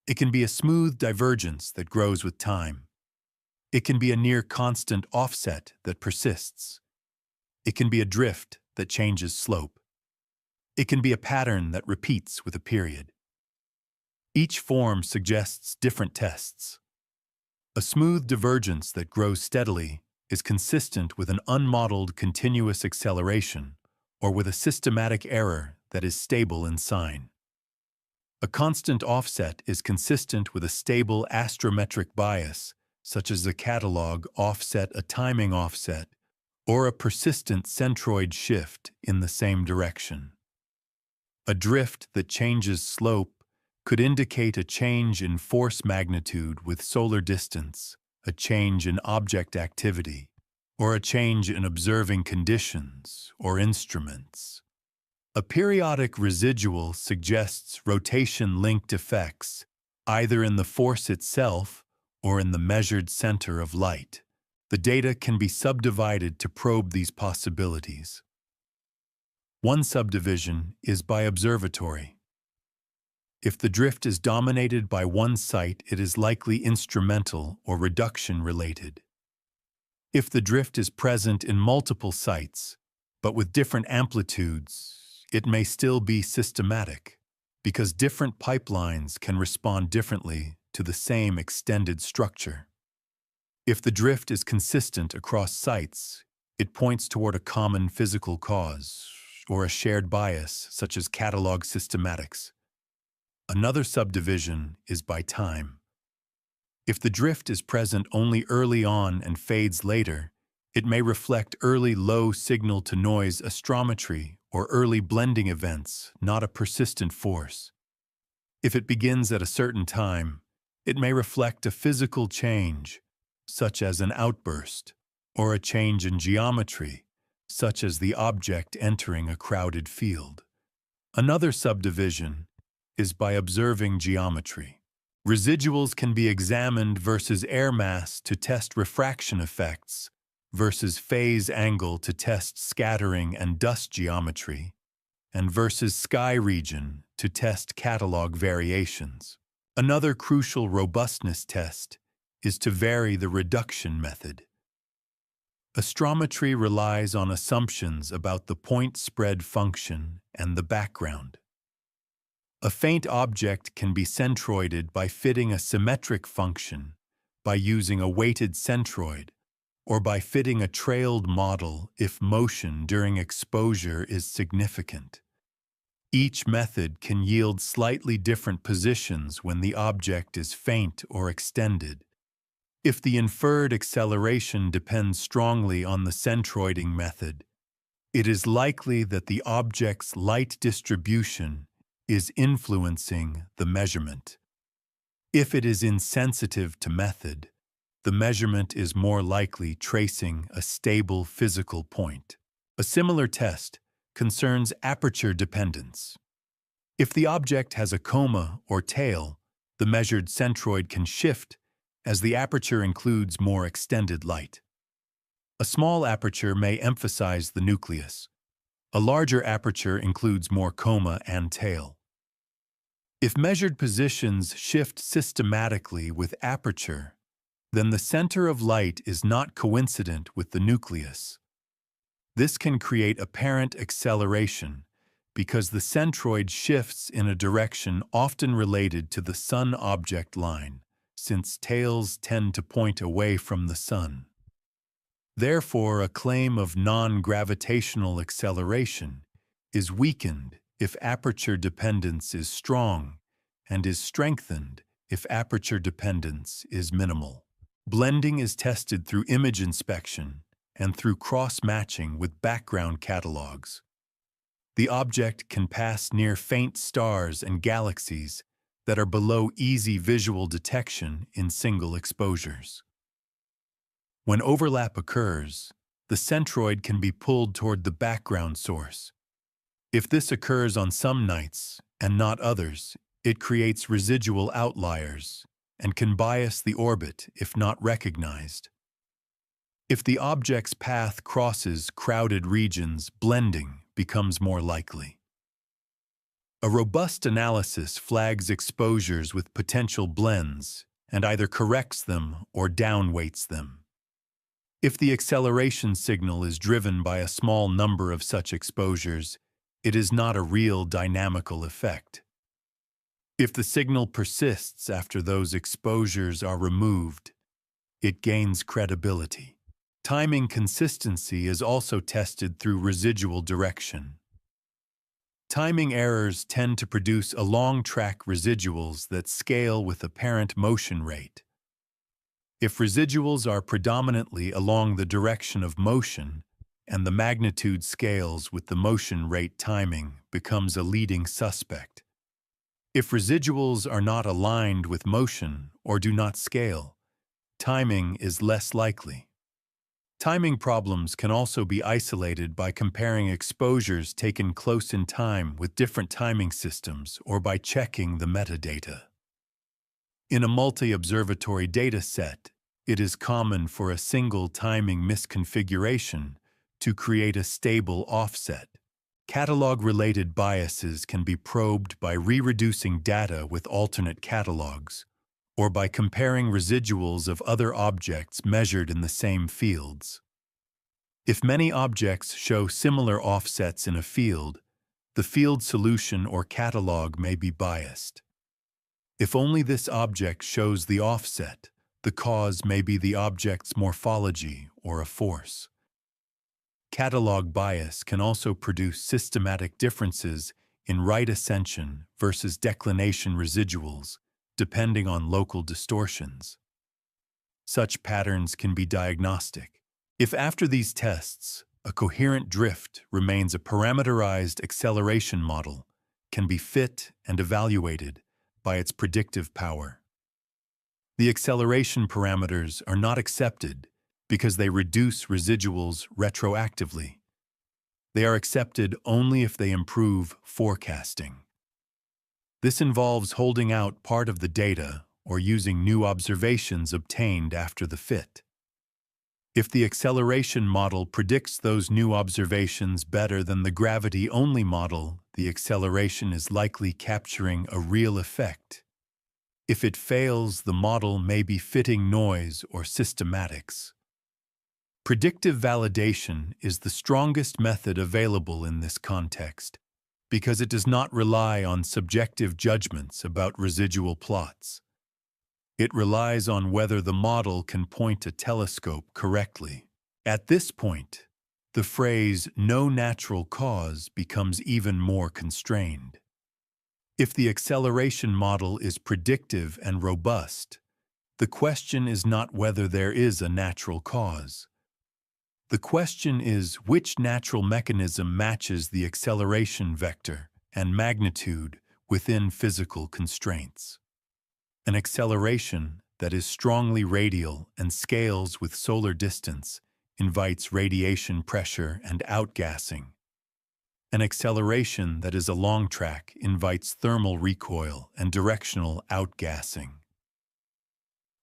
It can be a smooth divergence that grows with time. It can be a near-constant offset that persists. It can be a drift that changes slope. It can be a pattern that repeats with a period. Each form suggests different tests. A smooth divergence that grows steadily is consistent with an unmodeled continuous acceleration or with a systematic error that is stable in sign. A constant offset is consistent with a stable astrometric bias, such as a catalog offset, a timing offset, or a persistent centroid shift in the same direction. A drift that changes slope could indicate a change in force magnitude with solar distance, a change in object activity, or a change in observing conditions or instruments. A periodic residual suggests rotation-linked effects, either in the force itself or in the measured center of light. The data can be subdivided to probe these possibilities. One subdivision is by observatory. If the drift is dominated by one site, it is likely instrumental or reduction-related. If the drift is present in multiple sites, but with different amplitudes, it may still be systematic, because different pipelines can respond differently to the same extended structure. If the drift is consistent across sites, it points toward a common physical cause or a shared bias, such as catalog systematics. Another subdivision is by time. If the drift is present only early on and fades later, it may reflect early low signal-to-noise astrometry or early blending events, not a persistent force. If it begins at a certain time, it may reflect a physical change, such as an outburst, or a change in geometry, such as the object entering a crowded field. Another subdivision is by observing geometry. Residuals can be examined versus air mass to test refraction effects, versus phase angle to test scattering and dust geometry, and versus sky region to test catalog variations. Another crucial robustness test is to vary the reduction method. Astrometry relies on assumptions about the point spread function and the background. A faint object can be centroided by fitting a symmetric function, by using a weighted centroid, or by fitting a trailed model if motion during exposure is significant. Each method can yield slightly different positions when the object is faint or extended. If the inferred acceleration depends strongly on the centroiding method, it is likely that the object's light distribution is influencing the measurement. If it is insensitive to method, the measurement is more likely tracing a stable physical point. A similar test concerns aperture dependence. If the object has a coma or tail, the measured centroid can shift as the aperture includes more extended light. A small aperture may emphasize the nucleus. A larger aperture includes more coma and tail. If measured positions shift systematically with aperture, then the center of light is not coincident with the nucleus. This can create apparent acceleration because the centroid shifts in a direction often related to the sun object line, since tails tend to point away from the sun. Therefore, a claim of non-gravitational acceleration is weakened if aperture dependence is strong and is strengthened if aperture dependence is minimal. Blending is tested through image inspection and through cross-matching with background catalogs. The object can pass near faint stars and galaxies that are below easy visual detection in single exposures. When overlap occurs, the centroid can be pulled toward the background source. If this occurs on some nights and not others, it creates residual outliers and can bias the orbit if not recognized. If the object's path crosses crowded regions, blending becomes more likely. A robust analysis flags exposures with potential blends and either corrects them or downweights them. If the acceleration signal is driven by a small number of such exposures, it is not a real dynamical effect. If the signal persists after those exposures are removed, it gains credibility. Timing consistency is also tested through residual direction. Timing errors tend to produce along-track residuals that scale with apparent motion rate. If residuals are predominantly along the direction of motion, and the magnitude scales with the motion rate, timing becomes a leading suspect. If residuals are not aligned with motion or do not scale, timing is less likely. Timing problems can also be isolated by comparing exposures taken close in time with different timing systems or by checking the metadata. In a multi-observatory data set, it is common for a single timing misconfiguration to create a stable offset. Catalog-related biases can be probed by re-reducing data with alternate catalogs, or by comparing residuals of other objects measured in the same fields. If many objects show similar offsets in a field, the field solution or catalog may be biased. If only this object shows the offset, the cause may be the object's morphology or a force. Catalog bias can also produce systematic differences in right ascension versus declination residuals, depending on local distortions. Such patterns can be diagnostic. If after these tests, a coherent drift remains a parameterized acceleration model, can be fit and evaluated by its predictive power. The acceleration parameters are not accepted because they reduce residuals retroactively. They are accepted only if they improve forecasting. This involves holding out part of the data or using new observations obtained after the fit. If the acceleration model predicts those new observations better than the gravity-only model, the acceleration is likely capturing a real effect. If it fails, the model may be fitting noise or systematics. Predictive validation is the strongest method available in this context because it does not rely on subjective judgments about residual plots. It relies on whether the model can point a telescope correctly. At this point, the phrase "no natural cause" becomes even more constrained. If the acceleration model is predictive and robust, the question is not whether there is a natural cause. The question is which natural mechanism matches the acceleration vector and magnitude within physical constraints. An acceleration that is strongly radial and scales with solar distance invites radiation pressure and outgassing. An acceleration that is a long track invites thermal recoil and directional outgassing.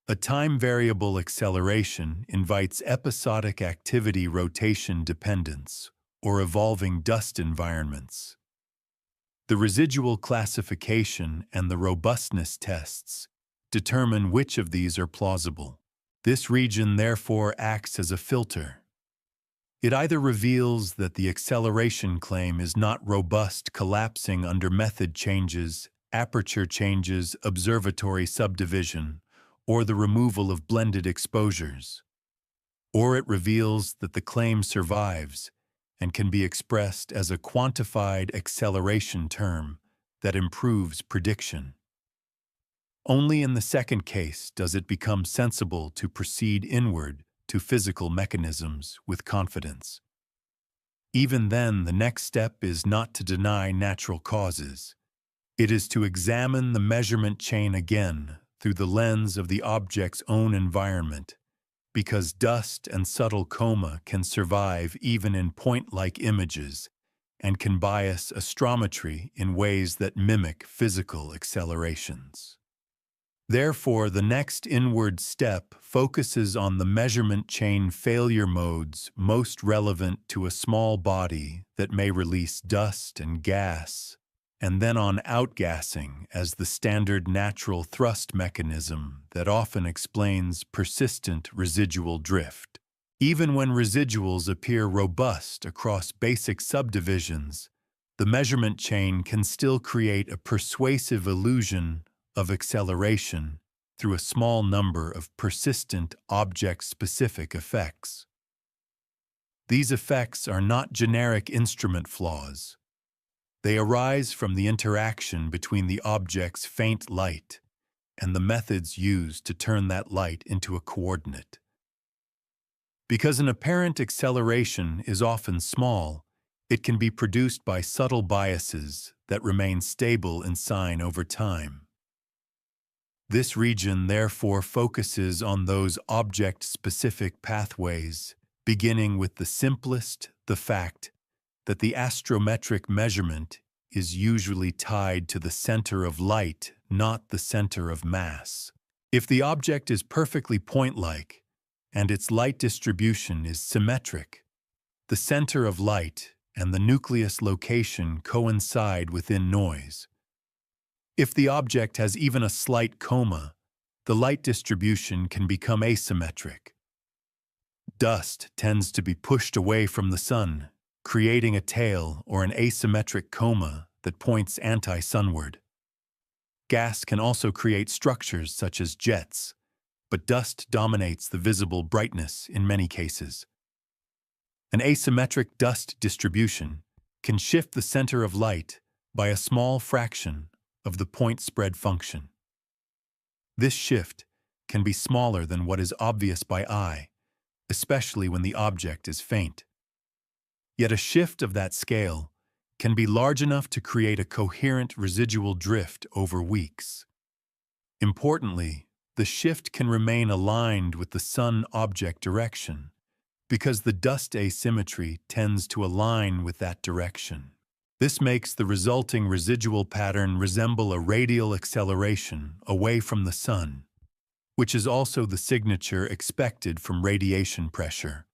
A time-variable acceleration invites episodic activity rotation dependence or evolving dust environments. The residual classification and the robustness tests determine which of these are plausible. This region therefore acts as a filter. It either reveals that the acceleration claim is not robust, collapsing under method changes, aperture changes, observatory subdivision, or the removal of blended exposures. Or it reveals that the claim survives and can be expressed as a quantified acceleration term that improves prediction. Only in the second case does it become sensible to proceed inward to physical mechanisms with confidence. Even then, the next step is not to deny natural causes. It is to examine the measurement chain again through the lens of the object's own environment, because dust and subtle coma can survive even in point-like images and can bias astrometry in ways that mimic physical accelerations. Therefore, the next inward step focuses on the measurement chain failure modes most relevant to a small body that may release dust and gas, and then on outgassing as the standard natural thrust mechanism that often explains persistent residual drift. Even when residuals appear robust across basic subdivisions, the measurement chain can still create a persuasive illusion of acceleration through a small number of persistent object-specific effects. These effects are not generic instrument flaws. They arise from the interaction between the object's faint light and the methods used to turn that light into a coordinate. Because an apparent acceleration is often small, it can be produced by subtle biases that remain stable in sign over time. This region therefore focuses on those object-specific pathways, beginning with the simplest, the fact that the astrometric measurement is usually tied to the center of light, not the center of mass. If the object is perfectly point-like, and its light distribution is symmetric, the center of light and the nucleus location coincide within noise. If the object has even a slight coma, the light distribution can become asymmetric. Dust tends to be pushed away from the sun, creating a tail or an asymmetric coma that points anti-sunward. Gas can also create structures such as jets, but dust dominates the visible brightness in many cases. An asymmetric dust distribution can shift the center of light by a small fraction of the point spread function. This shift can be smaller than what is obvious by eye, especially when the object is faint. Yet a shift of that scale can be large enough to create a coherent residual drift over weeks. Importantly, the shift can remain aligned with the sun object direction, because the dust asymmetry tends to align with that direction. This makes the resulting residual pattern resemble a radial acceleration away from the sun, which is also the signature expected from radiation pressure,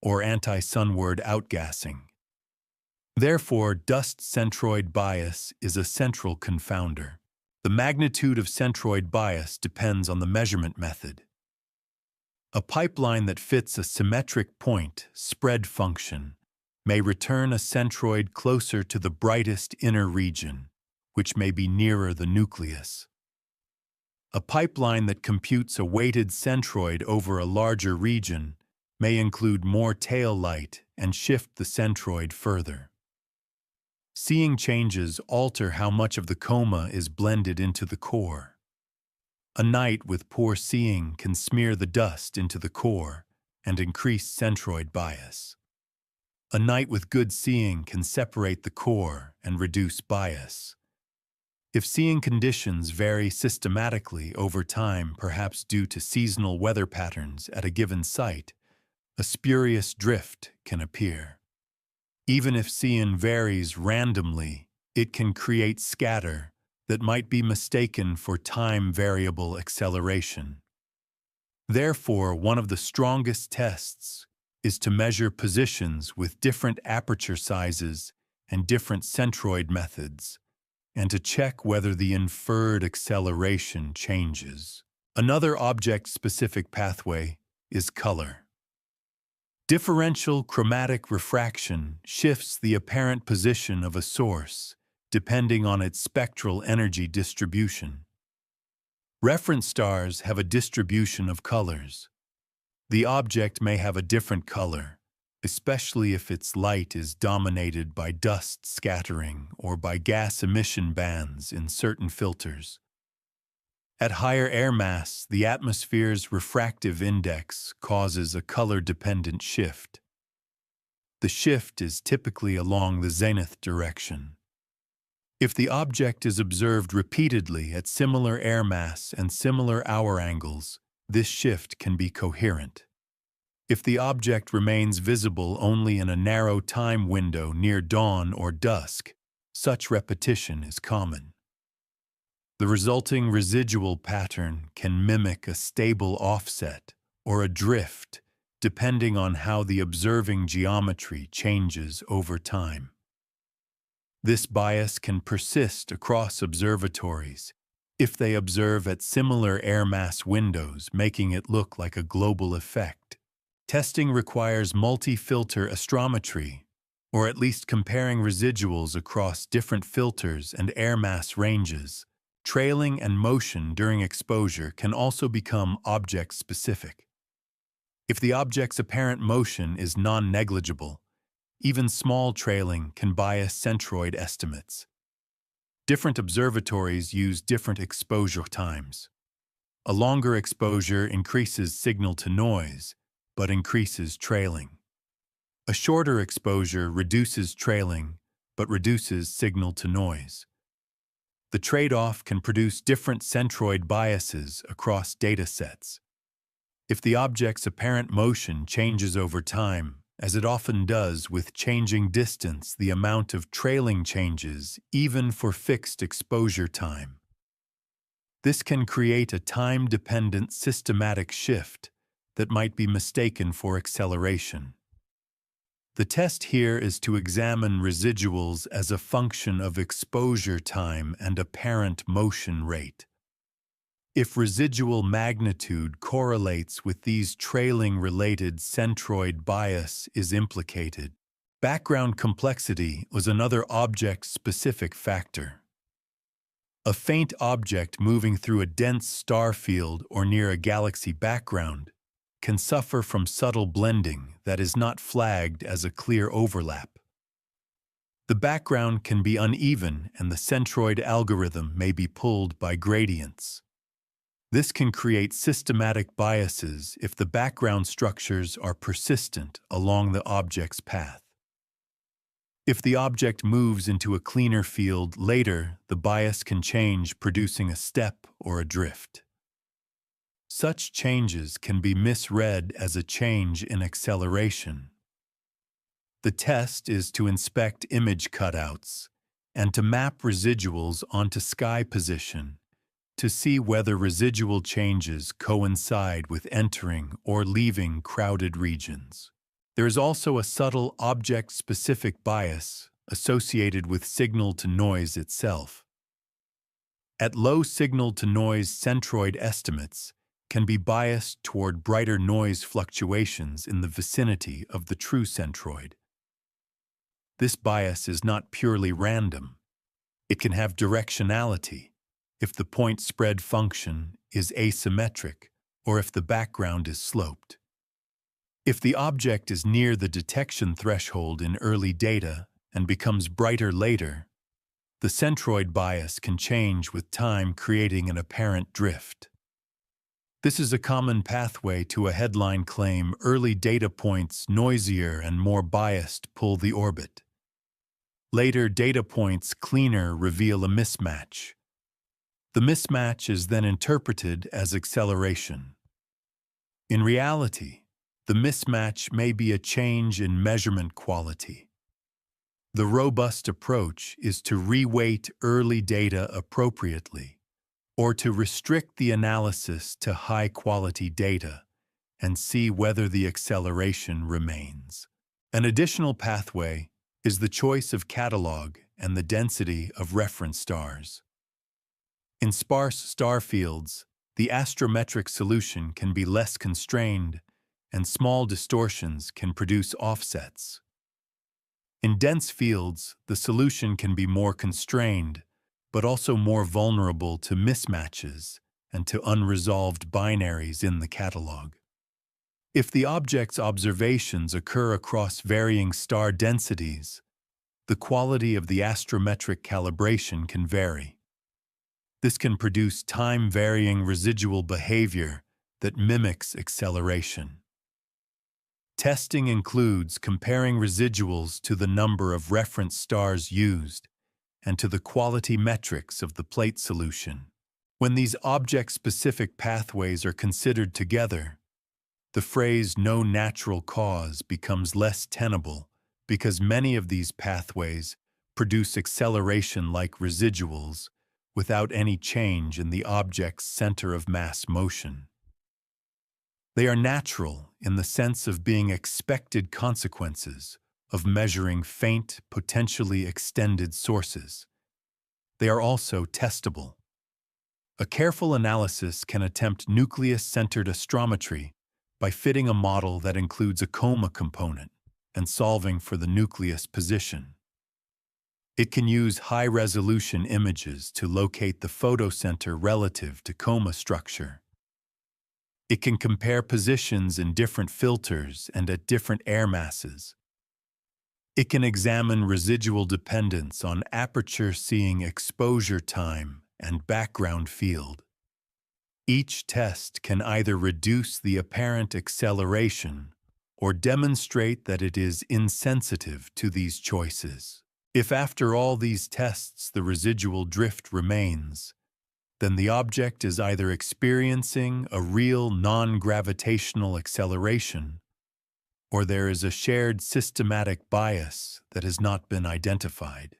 or anti-sunward outgassing. Therefore, dust centroid bias is a central confounder. The magnitude of centroid bias depends on the measurement method. A pipeline that fits a symmetric point spread function may return a centroid closer to the brightest inner region, which may be nearer the nucleus. A pipeline that computes a weighted centroid over a larger region may include more tail light and shift the centroid further. Seeing changes alter how much of the coma is blended into the core. A night with poor seeing can smear the dust into the core and increase centroid bias. A night with good seeing can separate the core and reduce bias. If seeing conditions vary systematically over time, perhaps due to seasonal weather patterns at a given site, a spurious drift can appear. Even if seeing varies randomly, it can create scatter that might be mistaken for time-variable acceleration. Therefore, one of the strongest tests is to measure positions with different aperture sizes and different centroid methods, and to check whether the inferred acceleration changes. Another object-specific pathway is color. Differential chromatic refraction shifts the apparent position of a source depending on its spectral energy distribution. Reference stars have a distribution of colors. The object may have a different color, especially if its light is dominated by dust scattering or by gas emission bands in certain filters. At higher air mass, the atmosphere's refractive index causes a color-dependent shift. The shift is typically along the zenith direction. If the object is observed repeatedly at similar air mass and similar hour angles, this shift can be coherent. If the object remains visible only in a narrow time window near dawn or dusk, such repetition is common. The resulting residual pattern can mimic a stable offset or a drift, depending on how the observing geometry changes over time. This bias can persist across observatories if they observe at similar air mass windows, making it look like a global effect. Testing requires multi-filter astrometry, or at least comparing residuals across different filters and air mass ranges. Trailing and motion during exposure can also become object-specific. If the object's apparent motion is non-negligible, even small trailing can bias centroid estimates. Different observatories use different exposure times. A longer exposure increases signal-to-noise, but increases trailing. A shorter exposure reduces trailing, but reduces signal-to-noise. The trade-off can produce different centroid biases across data sets. If the object's apparent motion changes over time, as it often does with changing distance, the amount of trailing changes even for fixed exposure time. This can create a time-dependent systematic shift that might be mistaken for acceleration. The test here is to examine residuals as a function of exposure time and apparent motion rate. If residual magnitude correlates with these trailing related centroid bias is implicated. Background complexity was another object-specific factor. A faint object moving through a dense star field or near a galaxy background can suffer from subtle blending that is not flagged as a clear overlap. The background can be uneven and the centroid algorithm may be pulled by gradients. This can create systematic biases if the background structures are persistent along the object's path. If the object moves into a cleaner field later, the bias can change, producing a step or a drift. Such changes can be misread as a change in acceleration. The test is to inspect image cutouts and to map residuals onto sky position to see whether residual changes coincide with entering or leaving crowded regions. There is also a subtle object-specific bias associated with signal-to-noise itself. At low signal-to-noise centroid estimates can be biased toward brighter noise fluctuations in the vicinity of the true centroid. This bias is not purely random. It can have directionality if the point spread function is asymmetric or if the background is sloped. If the object is near the detection threshold in early data and becomes brighter later, the centroid bias can change with time, creating an apparent drift. This is a common pathway to a headline claim: early data points, noisier and more biased, pull the orbit. Later data points, cleaner, reveal a mismatch. The mismatch is then interpreted as acceleration. In reality, the mismatch may be a change in measurement quality. The robust approach is to reweight early data appropriately, or to restrict the analysis to high-quality data and see whether the acceleration remains. An additional pathway is the choice of catalog and the density of reference stars. In sparse star fields, the astrometric solution can be less constrained, and small distortions can produce offsets. In dense fields, the solution can be more constrained, but also more vulnerable to mismatches and to unresolved binaries in the catalog. If the object's observations occur across varying star densities, the quality of the astrometric calibration can vary. This can produce time-varying residual behavior that mimics acceleration. Testing includes comparing residuals to the number of reference stars used and to the quality metrics of the plate solution. When these object-specific pathways are considered together, the phrase "no natural cause" becomes less tenable because many of these pathways produce acceleration-like residuals without any change in the object's center of mass motion. They are natural in the sense of being expected consequences of measuring faint, potentially extended sources. They are also testable. A careful analysis can attempt nucleus-centered astrometry by fitting a model that includes a coma component and solving for the nucleus position. It can use high-resolution images to locate the photocenter relative to coma structure. It can compare positions in different filters and at different air masses. It can examine residual dependence on aperture seeing exposure time and background field. Each test can either reduce the apparent acceleration or demonstrate that it is insensitive to these choices. If after all these tests the residual drift remains, then the object is either experiencing a real non-gravitational acceleration, or there is a shared systematic bias that has not been identified.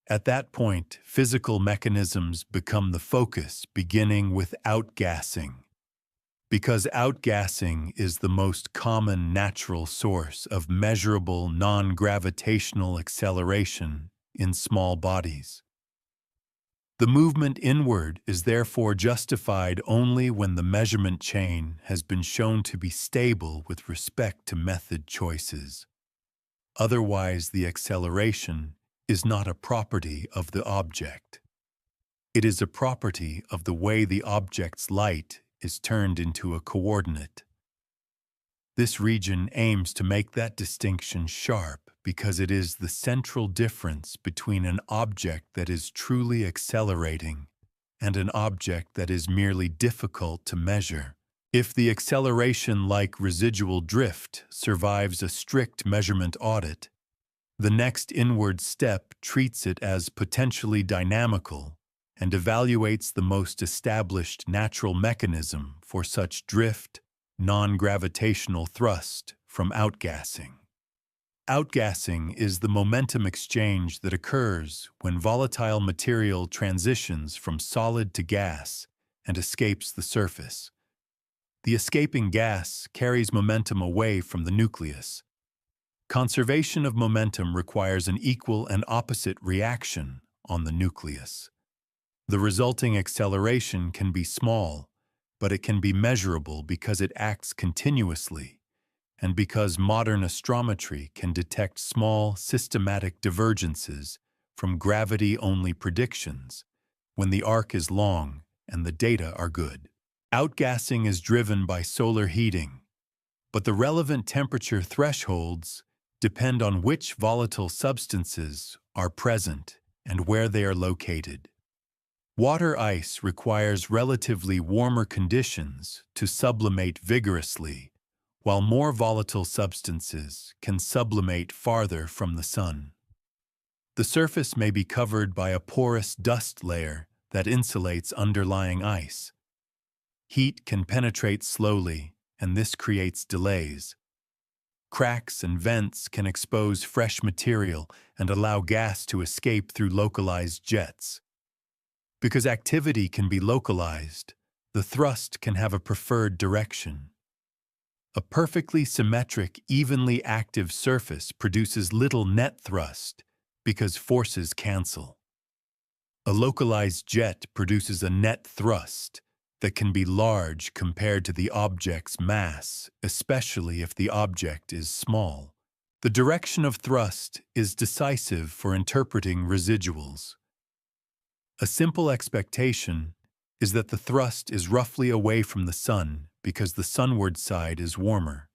At that point, physical mechanisms become the focus, beginning with outgassing. Because outgassing is the most common natural source of measurable non-gravitational acceleration in small bodies. The movement inward is therefore justified only when the measurement chain has been shown to be stable with respect to method choices. Otherwise, the acceleration is not a property of the object. It is a property of the way the object's light is turned into a coordinate. This region aims to make that distinction sharp because it is the central difference between an object that is truly accelerating and an object that is merely difficult to measure. If the acceleration, like residual drift, survives a strict measurement audit, the next inward step treats it as potentially dynamical and evaluates the most established natural mechanism for such drift, non-gravitational thrust from outgassing. Outgassing is the momentum exchange that occurs when volatile material transitions from solid to gas and escapes the surface. The escaping gas carries momentum away from the nucleus. Conservation of momentum requires an equal and opposite reaction on the nucleus. The resulting acceleration can be small, but it can be measurable because it acts continuously, and because modern astrometry can detect small, systematic divergences from gravity-only predictions when the arc is long and the data are good. Outgassing is driven by solar heating, but the relevant temperature thresholds depend on which volatile substances are present and where they are located. Water ice requires relatively warmer conditions to sublimate vigorously, while more volatile substances can sublimate farther from the sun. The surface may be covered by a porous dust layer that insulates underlying ice. Heat can penetrate slowly, and this creates delays. Cracks and vents can expose fresh material and allow gas to escape through localized jets. Because activity can be localized, the thrust can have a preferred direction. A perfectly symmetric, evenly active surface produces little net thrust because forces cancel. A localized jet produces a net thrust that can be large compared to the object's mass, especially if the object is small. The direction of thrust is decisive for interpreting residuals. A simple expectation is that the thrust is roughly away from the sun because the sunward side is warmer.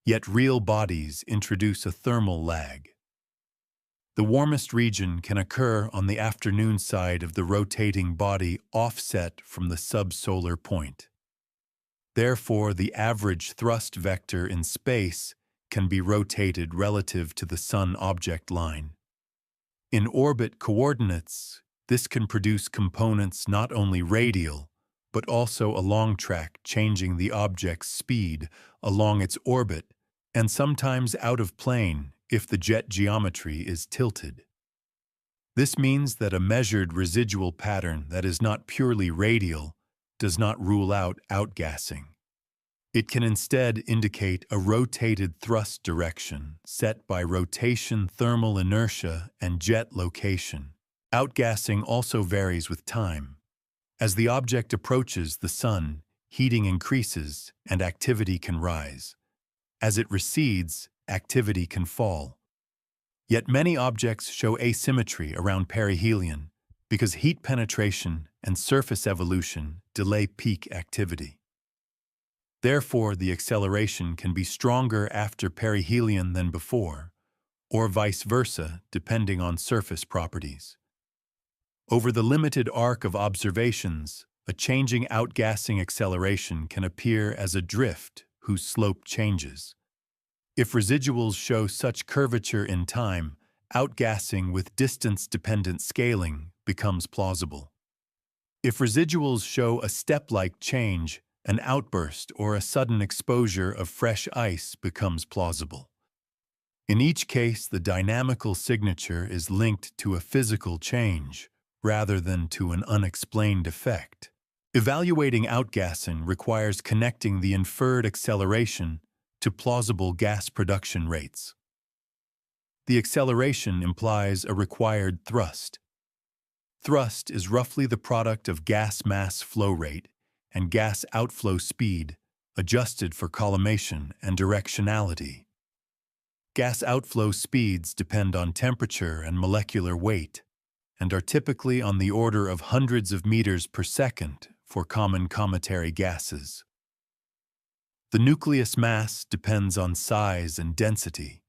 Yet real bodies introduce a thermal lag. The warmest region can occur on the afternoon side of the rotating body offset from the subsolar point. Therefore, the average thrust vector in space can be rotated relative to the sun object line. In orbit coordinates, this can produce components not only radial, but also along track, changing the object's speed along its orbit and sometimes out of plane if the jet geometry is tilted. This means that a measured residual pattern that is not purely radial does not rule out outgassing. It can instead indicate a rotated thrust direction set by rotation, thermal inertia, and jet location. Outgassing also varies with time. As the object approaches the sun, heating increases and activity can rise. As it recedes, activity can fall. Yet many objects show asymmetry around perihelion because heat penetration and surface evolution delay peak activity. Therefore, the acceleration can be stronger after perihelion than before, or vice versa, depending on surface properties. Over the limited arc of observations, a changing outgassing acceleration can appear as a drift whose slope changes. If residuals show such curvature in time, outgassing with distance-dependent scaling becomes plausible. If residuals show a step-like change, an outburst or a sudden exposure of fresh ice becomes plausible. In each case, the dynamical signature is linked to a physical change, rather than to an unexplained effect. Evaluating outgassing requires connecting the inferred acceleration to plausible gas production rates. The acceleration implies a required thrust. Thrust is roughly the product of gas mass flow rate and gas outflow speed, adjusted for collimation and directionality. Gas outflow speeds depend on temperature and molecular weight, and are typically on the order of hundreds of meters per second for common cometary gases. The nucleus mass depends on size and density.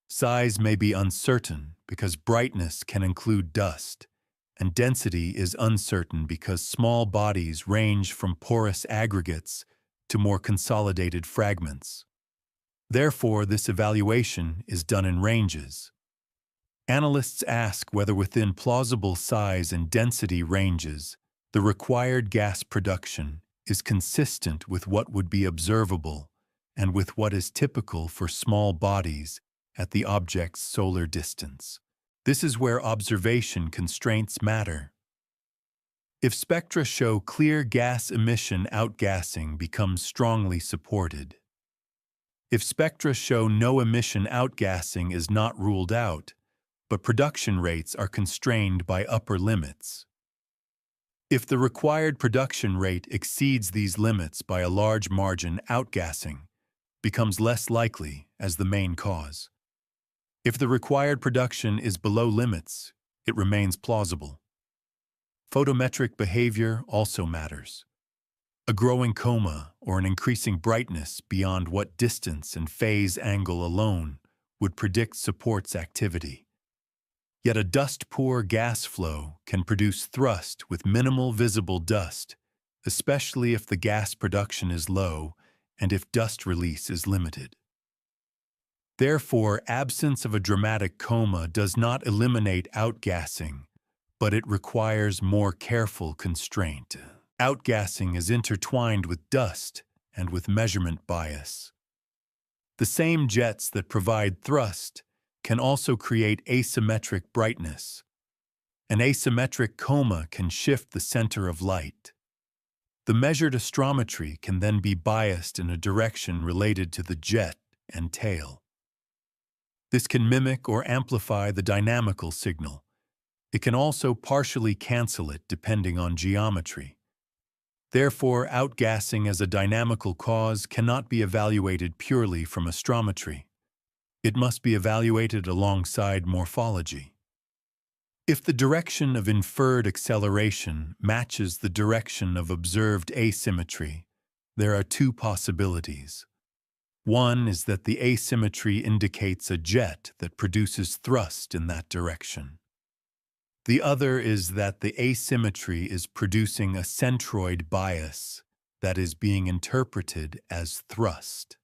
Size may be uncertain because brightness can include dust, and density is uncertain because small bodies range from porous aggregates to more consolidated fragments. Therefore, this evaluation is done in ranges. Analysts ask whether within plausible size and density ranges, the required gas production is consistent with what would be observable and with what is typical for small bodies at the object's solar distance. This is where observation constraints matter. If spectra show clear gas emission, outgassing becomes strongly supported. If spectra show no emission, outgassing is not ruled out, but production rates are constrained by upper limits. If the required production rate exceeds these limits by a large margin, outgassing becomes less likely as the main cause. If the required production is below limits, it remains plausible. Photometric behavior also matters. A growing coma or an increasing brightness beyond what distance and phase angle alone would predict supports activity. Yet a dust-poor gas flow can produce thrust with minimal visible dust, especially if the gas production is low and if dust release is limited. Therefore, absence of a dramatic coma does not eliminate outgassing, but it requires more careful constraint. Outgassing is intertwined with dust and with measurement bias. The same jets that provide thrust can also create asymmetric brightness. An asymmetric coma can shift the center of light. The measured astrometry can then be biased in a direction related to the jet and tail. This can mimic or amplify the dynamical signal. It can also partially cancel it depending on geometry. Therefore, outgassing as a dynamical cause cannot be evaluated purely from astrometry. It must be evaluated alongside morphology. If the direction of inferred acceleration matches the direction of observed asymmetry, there are two possibilities. One is that the asymmetry indicates a jet that produces thrust in that direction. The other is that the asymmetry is producing a centroid bias that is being interpreted as thrust.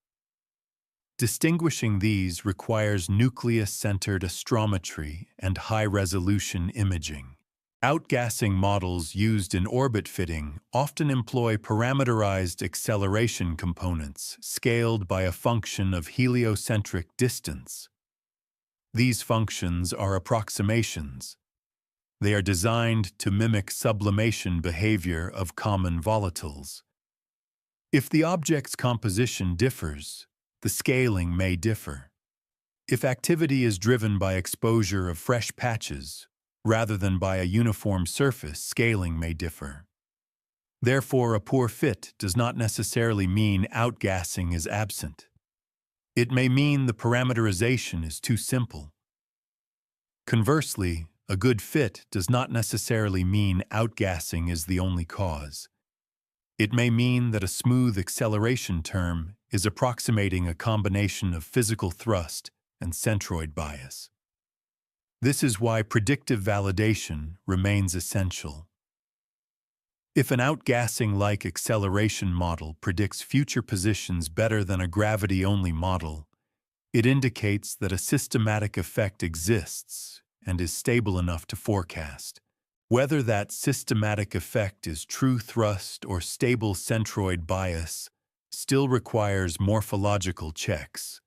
Distinguishing these requires nucleus-centered astrometry and high-resolution imaging. Outgassing models used in orbit fitting often employ parameterized acceleration components scaled by a function of heliocentric distance. These functions are approximations. They are designed to mimic sublimation behavior of common volatiles. If the object's composition differs, the scaling may differ. If activity is driven by exposure of fresh patches, rather than by a uniform surface, scaling may differ. Therefore, a poor fit does not necessarily mean outgassing is absent. It may mean the parameterization is too simple. Conversely, a good fit does not necessarily mean outgassing is the only cause. It may mean that a smooth acceleration term is approximating a combination of physical thrust and centroid bias. This is why predictive validation remains essential. If an outgassing-like acceleration model predicts future positions better than a gravity-only model, it indicates that a systematic effect exists and is stable enough to forecast. Whether that systematic effect is true thrust or stable centroid bias still requires morphological checks.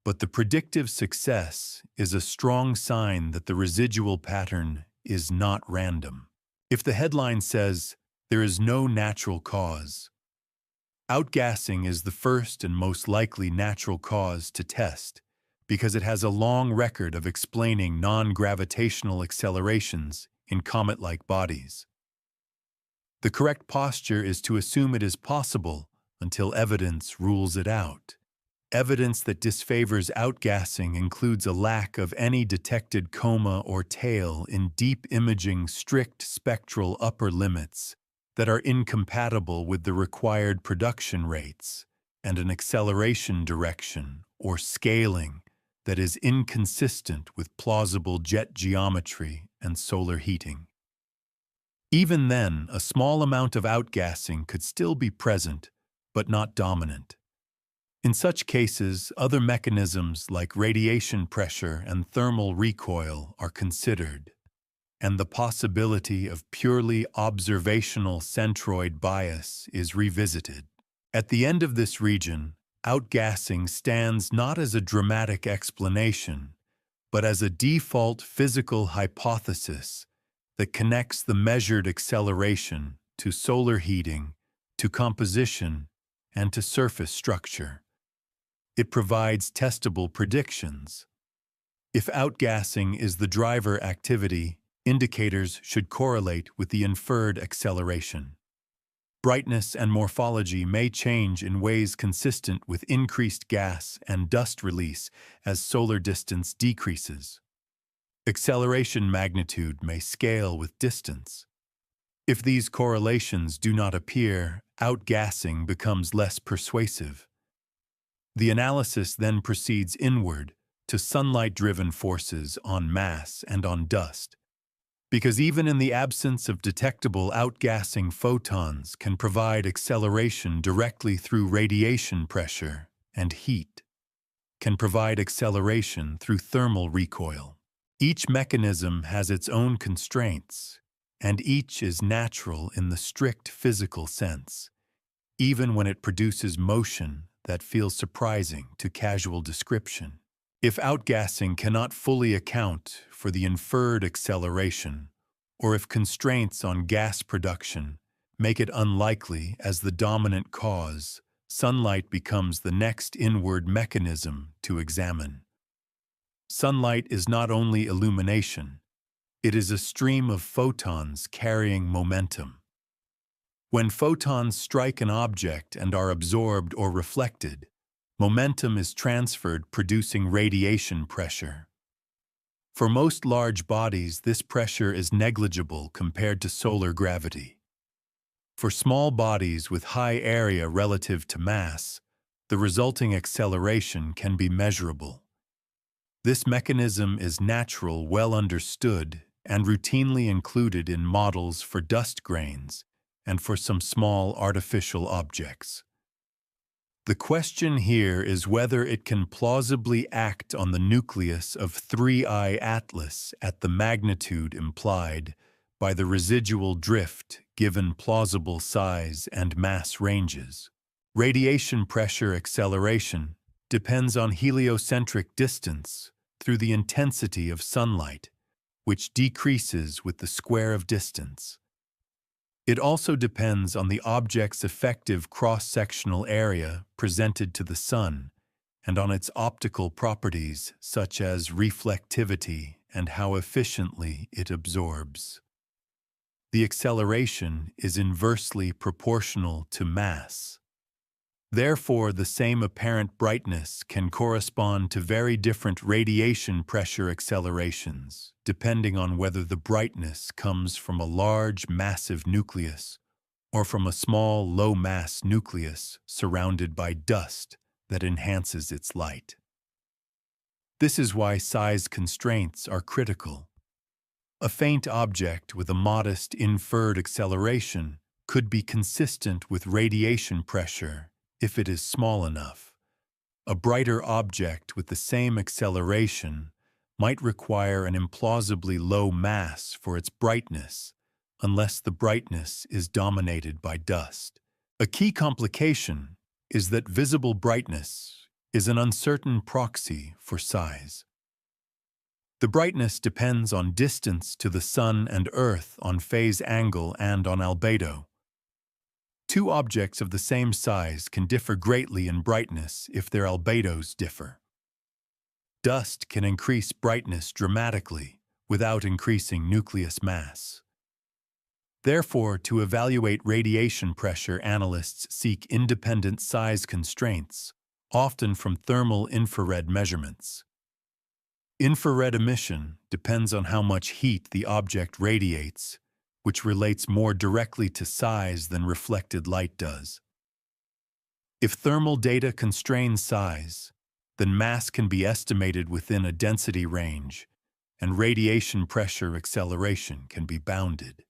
But the predictive success is a strong sign that the residual pattern is not random. If the headline says, There is no natural cause. Outgassing is the first and most likely natural cause to test because it has a long record of explaining non-gravitational accelerations in comet-like bodies. The correct posture is to assume it is possible until evidence rules it out. Evidence that disfavors outgassing includes a lack of any detected coma or tail in deep imaging strict spectral upper limits that are incompatible with the required production rates, and an acceleration direction or scaling that is inconsistent with plausible jet geometry and solar heating. Even then, a small amount of outgassing could still be present, but not dominant. In such cases, other mechanisms like radiation pressure and thermal recoil are considered, and the possibility of purely observational centroid bias is revisited. At the end of this region, outgassing stands not as a dramatic explanation, but as a default physical hypothesis that connects the measured acceleration to solar heating, to composition, and to surface structure. It provides testable predictions. If outgassing is the driver activity, indicators should correlate with the inferred acceleration. Brightness and morphology may change in ways consistent with increased gas and dust release as solar distance decreases. Acceleration magnitude may scale with distance. If these correlations do not appear, outgassing becomes less persuasive. The analysis then proceeds inward to sunlight-driven forces on mass and on dust, because even in the absence of detectable outgassing, photons can provide acceleration directly through radiation pressure, and heat can provide acceleration through thermal recoil. Each mechanism has its own constraints, and each is natural in the strict physical sense, even when it produces motion that feels surprising to casual description. If outgassing cannot fully account for the inferred acceleration, or if constraints on gas production make it unlikely as the dominant cause, sunlight becomes the next inward mechanism to examine. Sunlight is not only illumination, it is a stream of photons carrying momentum. When photons strike an object and are absorbed or reflected, momentum is transferred, producing radiation pressure. For most large bodies, this pressure is negligible compared to solar gravity. For small bodies with high area relative to mass, the resulting acceleration can be measurable. This mechanism is natural, well understood, and routinely included in models for dust grains and for some small artificial objects. The question here is whether it can plausibly act on the nucleus of 3I Atlas at the magnitude implied by the residual drift given plausible size and mass ranges. Radiation pressure acceleration depends on heliocentric distance through the intensity of sunlight, which decreases with the square of distance. It also depends on the object's effective cross-sectional area presented to the sun and on its optical properties such as reflectivity and how efficiently it absorbs. The acceleration is inversely proportional to mass. Therefore, the same apparent brightness can correspond to very different radiation pressure accelerations, depending on whether the brightness comes from a large, massive nucleus or from a small, low-mass nucleus surrounded by dust that enhances its light. This is why size constraints are critical. A faint object with a modest inferred acceleration could be consistent with radiation pressure if it is small enough. A brighter object with the same acceleration might require an implausibly low mass for its brightness, unless the brightness is dominated by dust. A key complication is that visible brightness is an uncertain proxy for size. The brightness depends on distance to the Sun and Earth, on phase angle, and on albedo. Two objects of the same size can differ greatly in brightness if their albedos differ. Dust can increase brightness dramatically without increasing nucleus mass. Therefore, to evaluate radiation pressure, analysts seek independent size constraints, often from thermal infrared measurements. Infrared emission depends on how much heat the object radiates, which relates more directly to size than reflected light does. If thermal data constrains size, then mass can be estimated within a density range, and radiation pressure acceleration can be bounded.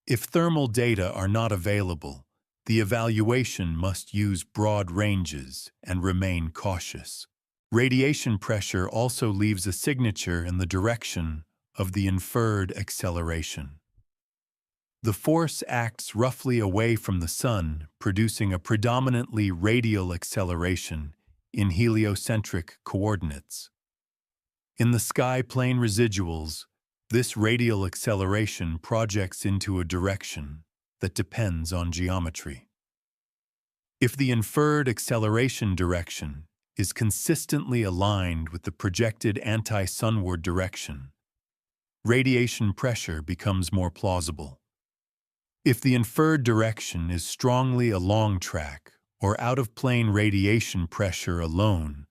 If thermal data are not available, the evaluation must use broad ranges and remain cautious. Radiation pressure also leaves a signature in the direction of the inferred acceleration. The force acts roughly away from the Sun, producing a predominantly radial acceleration in heliocentric coordinates. In the sky plane residuals, this radial acceleration projects into a direction that depends on geometry. If the inferred acceleration direction is consistently aligned with the projected anti-sunward direction, radiation pressure becomes more plausible. If the inferred direction is strongly along track or out-of-plane, radiation pressure alone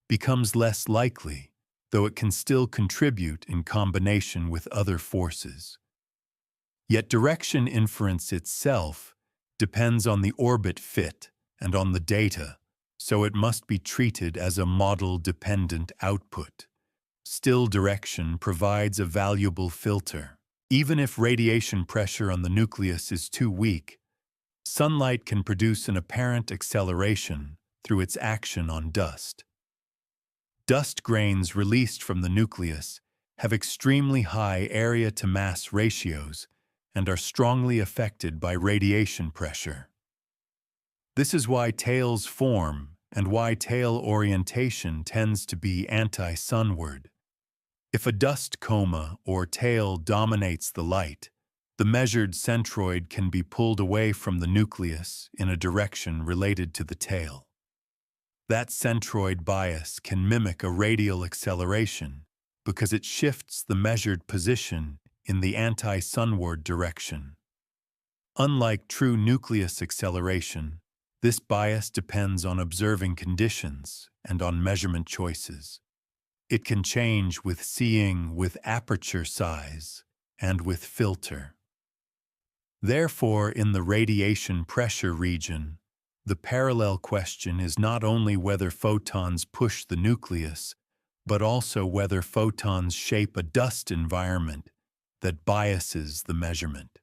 becomes less likely, though it can still contribute in combination with other forces. Yet direction inference itself depends on the orbit fit and on the data, so it must be treated as a model-dependent output. Still, direction provides a valuable filter. Even if radiation pressure on the nucleus is too weak, sunlight can produce an apparent acceleration through its action on dust. Dust grains released from the nucleus have extremely high area-to-mass ratios and are strongly affected by radiation pressure. This is why tails form and why tail orientation tends to be anti-sunward. If a dust coma or tail dominates the light, the measured centroid can be pulled away from the nucleus in a direction related to the tail. That centroid bias can mimic a radial acceleration because it shifts the measured position in the anti-sunward direction. Unlike true nucleus acceleration, this bias depends on observing conditions and on measurement choices. It can change with seeing, with aperture size, and with filter. Therefore, in the radiation pressure region, the parallel question is not only whether photons push the nucleus, but also whether photons shape a dust environment that biases the measurement.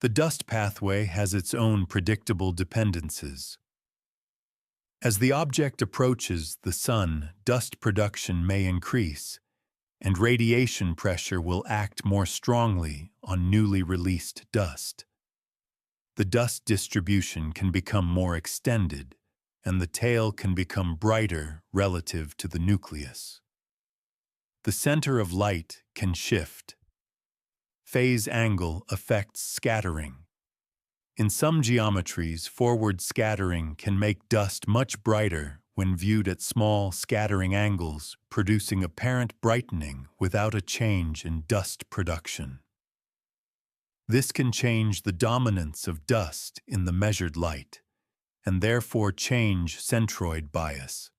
The dust pathway has its own predictable dependencies. As the object approaches the Sun, dust production may increase, and radiation pressure will act more strongly on newly released dust. The dust distribution can become more extended, and the tail can become brighter relative to the nucleus. The center of light can shift. Phase angle affects scattering. In some geometries, forward scattering can make dust much brighter when viewed at small scattering angles, producing apparent brightening without a change in dust production. This can change the dominance of dust in the measured light, and therefore change centroid bias.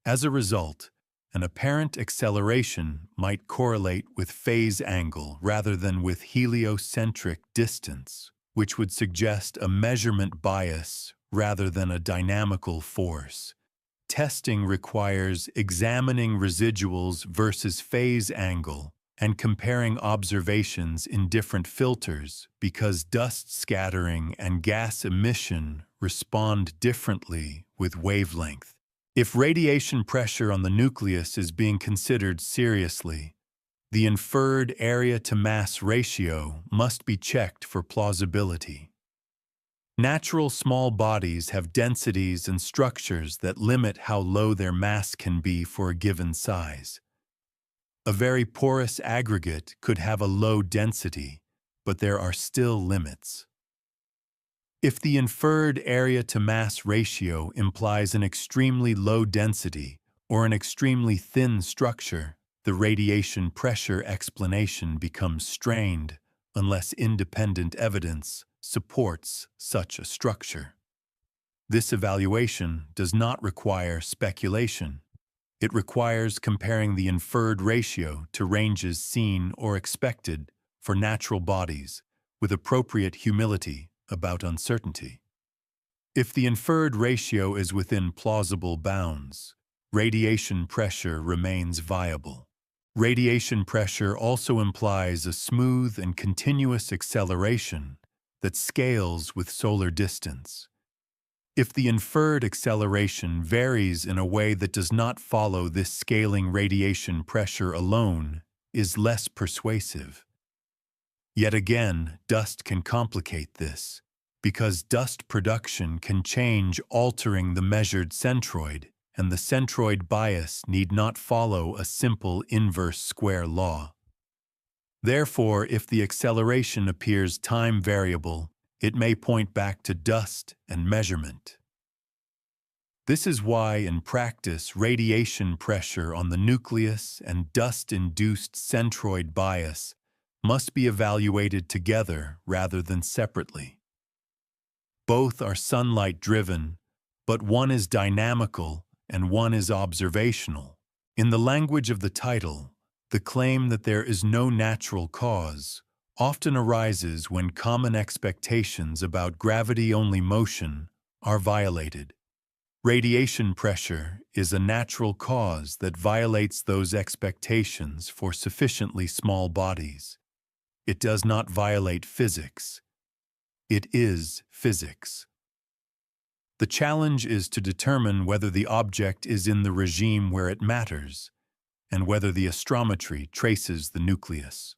As a result, an apparent acceleration might correlate with phase angle rather than with heliocentric distance, which would suggest a measurement bias rather than a dynamical force. Testing requires examining residuals versus phase angle and comparing observations in different filters because dust scattering and gas emission respond differently with wavelength. If radiation pressure on the nucleus is being considered seriously, the inferred area-to-mass ratio must be checked for plausibility. Natural small bodies have densities and structures that limit how low their mass can be for a given size. A very porous aggregate could have a low density, but there are still limits. If the inferred area-to-mass ratio implies an extremely low density or an extremely thin structure, the radiation pressure explanation becomes strained unless independent evidence supports such a structure. This evaluation does not require speculation. It requires comparing the inferred ratio to ranges seen or expected for natural bodies with appropriate humility about uncertainty. If the inferred ratio is within plausible bounds, radiation pressure remains viable. Radiation pressure also implies a smooth and continuous acceleration that scales with solar distance. If the inferred acceleration varies in a way that does not follow this scaling, radiation pressure alone is less persuasive. Yet again, dust can complicate this, because dust production can change, altering the measured centroid, and the centroid bias need not follow a simple inverse square law. Therefore, if the acceleration appears time variable, it may point back to dust and measurement. This is why, in practice, radiation pressure on the nucleus and dust-induced centroid bias must be evaluated together rather than separately. Both are sunlight-driven, but one is dynamical and one is observational. In the language of the title, the claim that there is no natural cause often arises when common expectations about gravity-only motion are violated. Radiation pressure is a natural cause that violates those expectations for sufficiently small bodies. It does not violate physics. It is physics. The challenge is to determine whether the object is in the regime where it matters, and whether the astrometry traces the nucleus.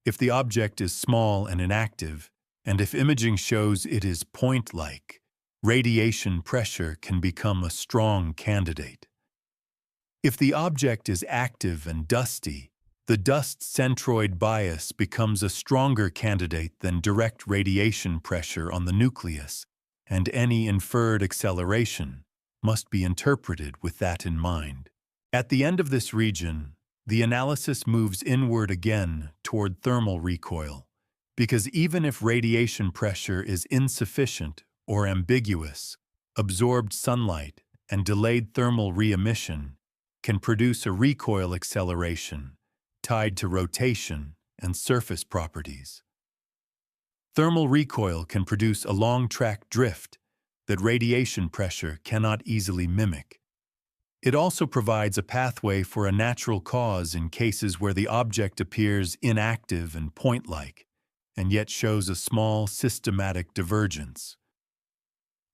If the object is small and inactive, and if imaging shows it is point-like, radiation pressure can become a strong candidate. If the object is active and dusty, the dust centroid bias becomes a stronger candidate than direct radiation pressure on the nucleus, and any inferred acceleration must be interpreted with that in mind. At the end of this region, the analysis moves inward again toward thermal recoil, because even if radiation pressure is insufficient or ambiguous, absorbed sunlight and delayed thermal re-emission can produce a recoil acceleration tied to rotation and surface properties. Thermal recoil can produce a long-track drift that radiation pressure cannot easily mimic. It also provides a pathway for a natural cause in cases where the object appears inactive and point-like, and yet shows a small systematic divergence.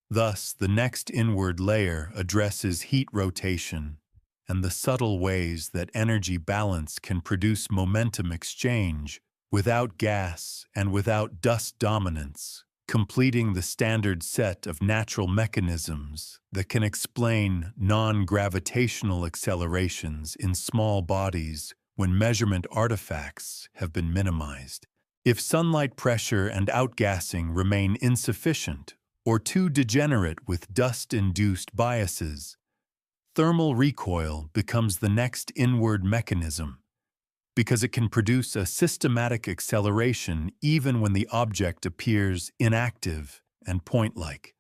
Thus, the next inward layer addresses heat rotation and the subtle ways that energy balance can produce momentum exchange without gas and without dust dominance, completing the standard set of natural mechanisms that can explain non-gravitational accelerations in small bodies when measurement artifacts have been minimized. If sunlight pressure and outgassing remain insufficient or too degenerate with dust-induced biases, thermal recoil becomes the next inward mechanism, because it can produce a systematic acceleration even when the object appears inactive and point-like.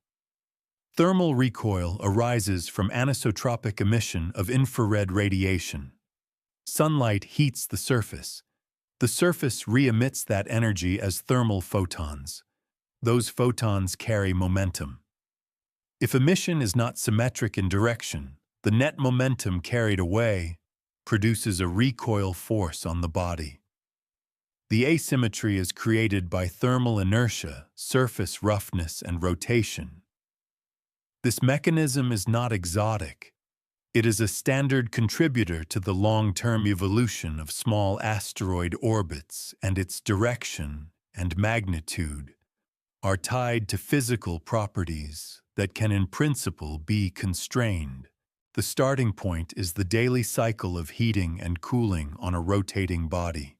Thermal recoil arises from anisotropic emission of infrared radiation. Sunlight heats the surface. The surface re-emits that energy as thermal photons. Those photons carry momentum. If emission is not symmetric in direction, the net momentum carried away produces a recoil force on the body. The asymmetry is created by thermal inertia, surface roughness, and rotation. This mechanism is not exotic. It is a standard contributor to the long-term evolution of small asteroid orbits, and its direction and magnitude are tied to physical properties that can in principle be constrained. The starting point is the daily cycle of heating and cooling on a rotating body.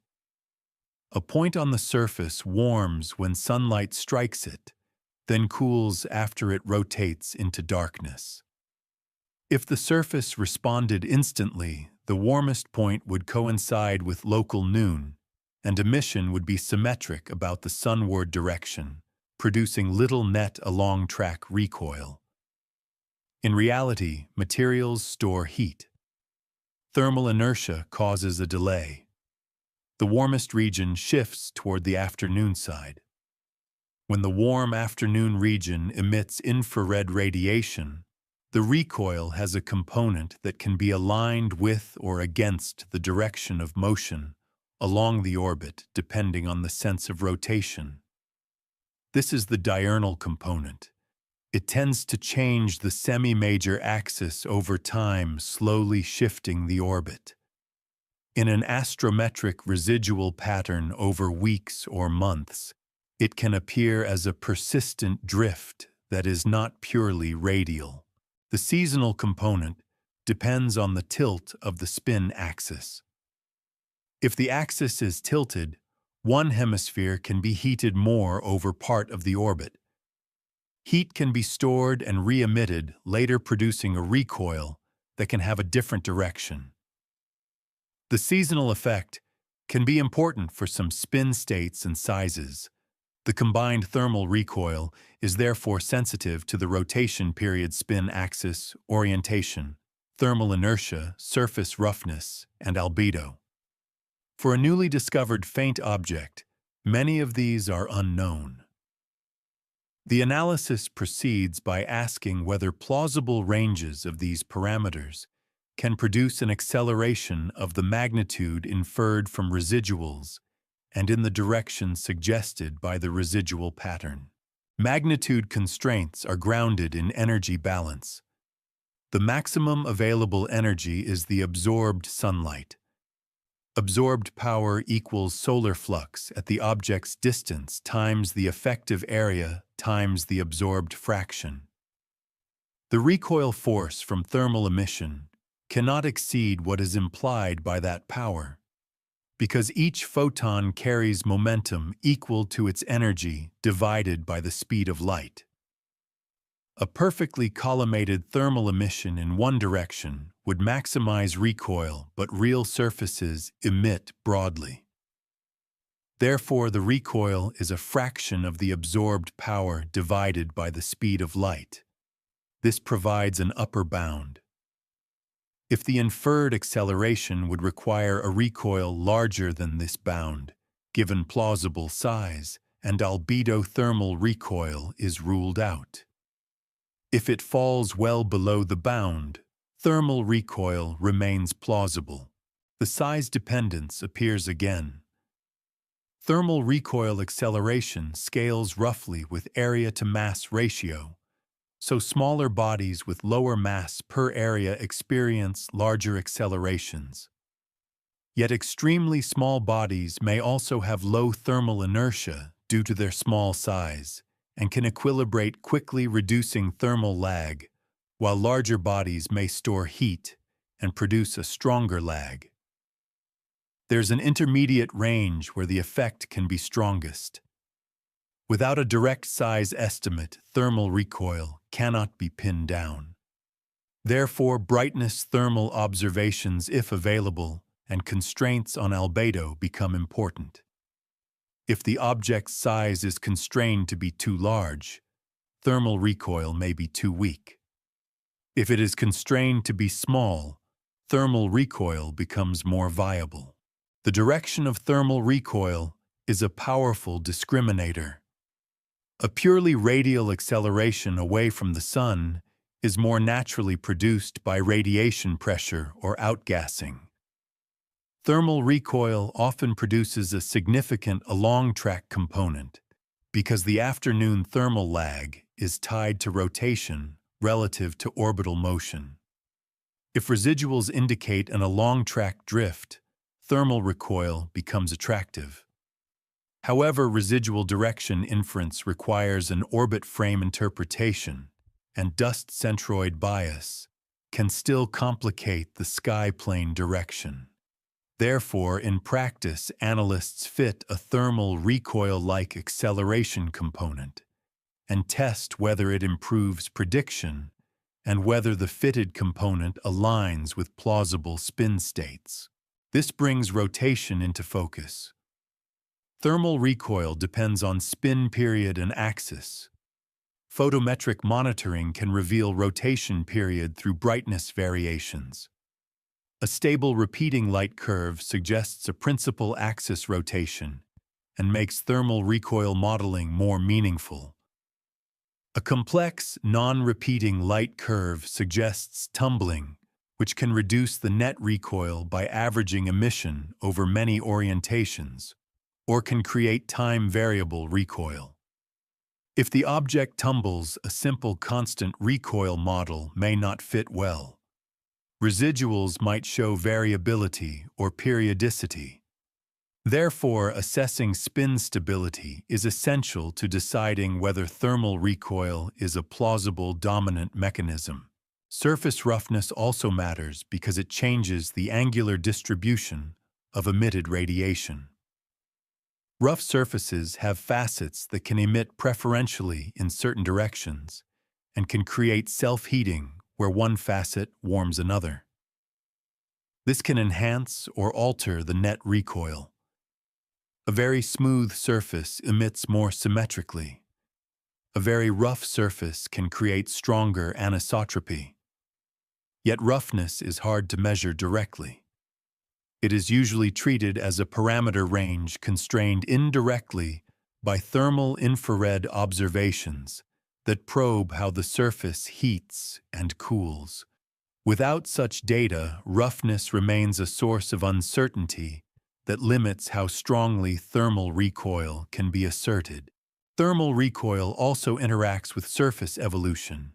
A point on the surface warms when sunlight strikes it, then cools after it rotates into darkness. If the surface responded instantly, the warmest point would coincide with local noon, and emission would be symmetric about the sunward direction, producing little net along-track recoil. In reality, materials store heat. Thermal inertia causes a delay. The warmest region shifts toward the afternoon side. When the warm afternoon region emits infrared radiation, the recoil has a component that can be aligned with or against the direction of motion along the orbit depending on the sense of rotation. This is the diurnal component. It tends to change the semi-major axis over time, slowly shifting the orbit. In an astrometric residual pattern over weeks or months, it can appear as a persistent drift that is not purely radial. The seasonal component depends on the tilt of the spin axis. If the axis is tilted, one hemisphere can be heated more over part of the orbit. Heat can be stored and re-emitted, later producing a recoil that can have a different direction. The seasonal effect can be important for some spin states and sizes. The combined thermal recoil is therefore sensitive to the rotation period, spin axis, orientation, thermal inertia, surface roughness, and albedo. For a newly discovered faint object, many of these are unknown. The analysis proceeds by asking whether plausible ranges of these parameters can produce an acceleration of the magnitude inferred from residuals and in the direction suggested by the residual pattern. Magnitude constraints are grounded in energy balance. The maximum available energy is the absorbed sunlight. Absorbed power equals solar flux at the object's distance times the effective area times the absorbed fraction. The recoil force from thermal emission cannot exceed what is implied by that power, because each photon carries momentum equal to its energy divided by the speed of light. A perfectly collimated thermal emission in one direction would maximize recoil, but real surfaces emit broadly. Therefore, the recoil is a fraction of the absorbed power divided by the speed of light. This provides an upper bound. If the inferred acceleration would require a recoil larger than this bound, given plausible size, and albedo, thermal recoil is ruled out. If it falls well below the bound, thermal recoil remains plausible. The size dependence appears again. Thermal recoil acceleration scales roughly with area-to-mass ratio, so smaller bodies with lower mass per area experience larger accelerations. Yet extremely small bodies may also have low thermal inertia due to their small size and can equilibrate quickly, reducing thermal lag, while larger bodies may store heat and produce a stronger lag. There's an intermediate range where the effect can be strongest. Without a direct size estimate, thermal recoil cannot be pinned down. Therefore, brightness thermal observations, if available, and constraints on albedo become important. If the object's size is constrained to be too large, thermal recoil may be too weak. If it is constrained to be small, thermal recoil becomes more viable. The direction of thermal recoil is a powerful discriminator. A purely radial acceleration away from the sun is more naturally produced by radiation pressure or outgassing. Thermal recoil often produces a significant along-track component because the afternoon thermal lag is tied to rotation relative to orbital motion. If residuals indicate an along-track drift, thermal recoil becomes attractive. However, residual direction inference requires an orbit frame interpretation, and dust centroid bias can still complicate the sky plane direction. Therefore, in practice, analysts fit a thermal recoil-like acceleration component, and test whether it improves prediction and whether the fitted component aligns with plausible spin states. This brings rotation into focus. Thermal recoil depends on spin period and axis. Photometric monitoring can reveal rotation period through brightness variations. A stable repeating light curve suggests a principal axis rotation and makes thermal recoil modeling more meaningful. A complex, non-repeating light curve suggests tumbling, which can reduce the net recoil by averaging emission over many orientations, or can create time-variable recoil. If the object tumbles, a simple constant recoil model may not fit well. Residuals might show variability or periodicity. Therefore, assessing spin stability is essential to deciding whether thermal recoil is a plausible dominant mechanism. Surface roughness also matters because it changes the angular distribution of emitted radiation. Rough surfaces have facets that can emit preferentially in certain directions and can create self-heating where one facet warms another. This can enhance or alter the net recoil. A very smooth surface emits more symmetrically. A very rough surface can create stronger anisotropy. Yet roughness is hard to measure directly. It is usually treated as a parameter range constrained indirectly by thermal infrared observations that probe how the surface heats and cools. Without such data, roughness remains a source of uncertainty that limits how strongly thermal recoil can be asserted. Thermal recoil also interacts with surface evolution.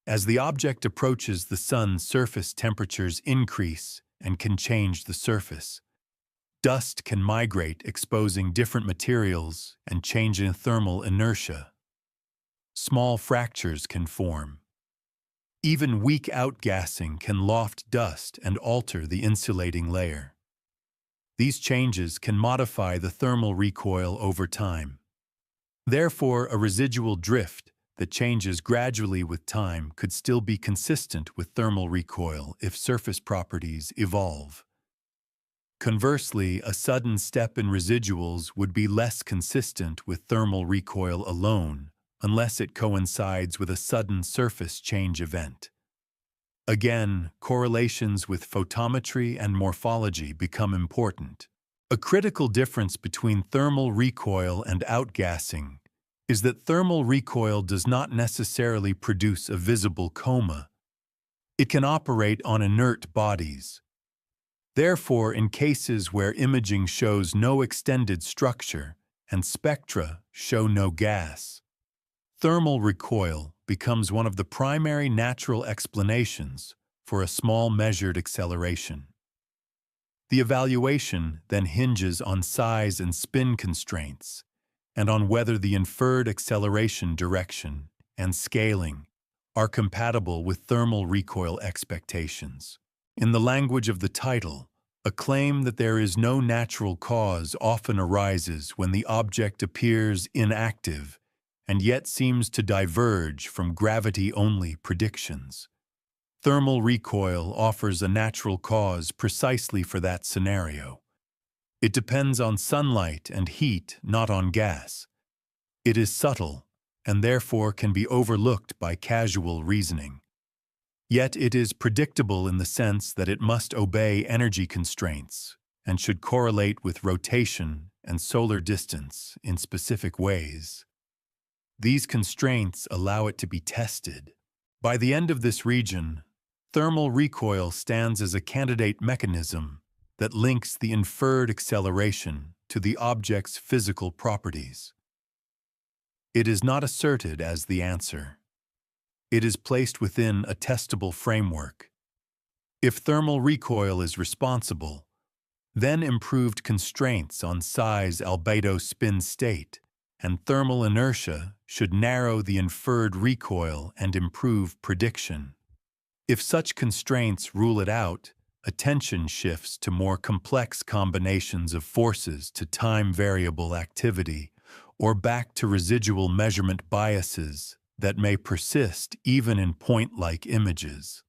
As the object approaches the sun, surface temperatures increase and can change the surface. Dust can migrate, exposing different materials and changing thermal inertia. Small fractures can form. Even weak outgassing can loft dust and alter the insulating layer. These changes can modify the thermal recoil over time. Therefore, a residual drift that changes gradually with time could still be consistent with thermal recoil if surface properties evolve. Conversely, a sudden step in residuals would be less consistent with thermal recoil alone, unless it coincides with a sudden surface change event. Again, correlations with photometry and morphology become important. A critical difference between thermal recoil and outgassing is that thermal recoil does not necessarily produce a visible coma. It can operate on inert bodies. Therefore, in cases where imaging shows no extended structure and spectra show no gas, thermal recoil becomes one of the primary natural explanations for a small measured acceleration. The evaluation then hinges on size and spin constraints, and on whether the inferred acceleration direction and scaling are compatible with thermal recoil expectations. In the language of the title, a claim that there is no natural cause often arises when the object appears inactive and yet seems to diverge from gravity-only predictions. Thermal recoil offers a natural cause precisely for that scenario. It depends on sunlight and heat, not on gas. It is subtle, and therefore can be overlooked by casual reasoning. Yet it is predictable in the sense that it must obey energy constraints and should correlate with rotation and solar distance in specific ways. These constraints allow it to be tested. By the end of this region, thermal recoil stands as a candidate mechanism that links the inferred acceleration to the object's physical properties. It is not asserted as the answer. It is placed within a testable framework. If thermal recoil is responsible, then improved constraints on size, albedo, spin state, and thermal inertia should narrow the inferred recoil and improve prediction. If such constraints rule it out, attention shifts to more complex combinations of forces to time-variable activity or back to residual measurement biases that may persist even in point-like images.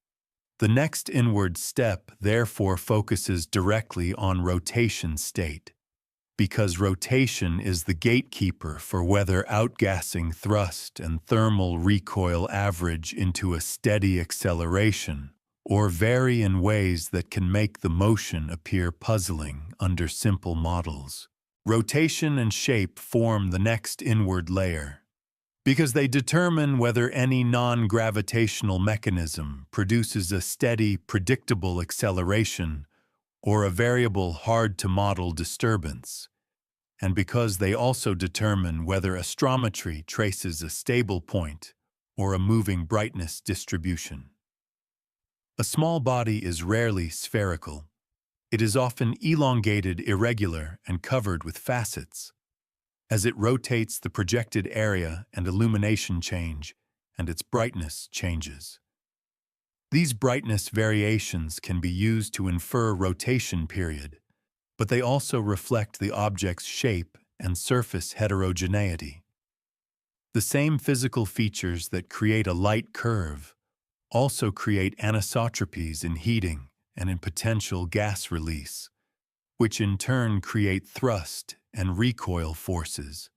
The next inward step therefore focuses directly on rotation state, because rotation is the gatekeeper for whether outgassing thrust and thermal recoil average into a steady acceleration or vary in ways that can make the motion appear puzzling under simple models. Rotation and shape form the next inward layer, because they determine whether any non-gravitational mechanism produces a steady, predictable acceleration or a variable, hard-to-model disturbance, and because they also determine whether astrometry traces a stable point or a moving brightness distribution. A small body is rarely spherical. It is often elongated, irregular, and covered with facets. As it rotates, the projected area and illumination change, and its brightness changes. These brightness variations can be used to infer rotation period, but they also reflect the object's shape and surface heterogeneity. The same physical features that create a light curve also create anisotropies in heating and in potential gas release, which in turn create thrust and recoil forces.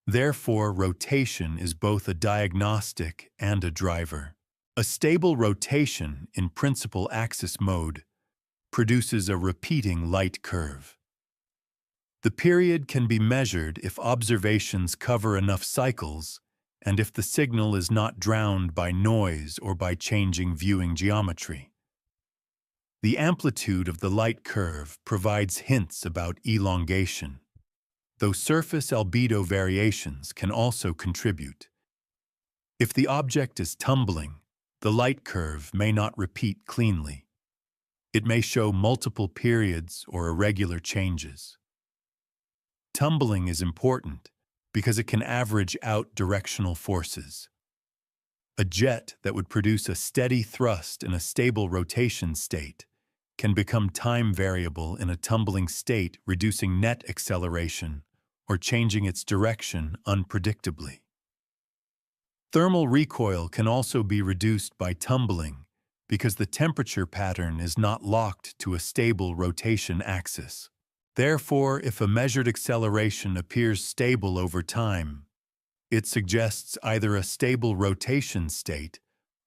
Therefore, rotation is both a diagnostic and a driver. A stable rotation in principal axis mode produces a repeating light curve. The period can be measured if observations cover enough cycles and if the signal is not drowned by noise or by changing viewing geometry. The amplitude of the light curve provides hints about elongation, though surface albedo variations can also contribute. If the object is tumbling, the light curve may not repeat cleanly. It may show multiple periods or irregular changes. Tumbling is important because it can average out directional forces. A jet that would produce a steady thrust in a stable rotation state can become time variable in a tumbling state, reducing net acceleration or changing its direction unpredictably. Thermal recoil can also be reduced by tumbling because the temperature pattern is not locked to a stable rotation axis. Therefore, if a measured acceleration appears stable over time, it suggests either a stable rotation state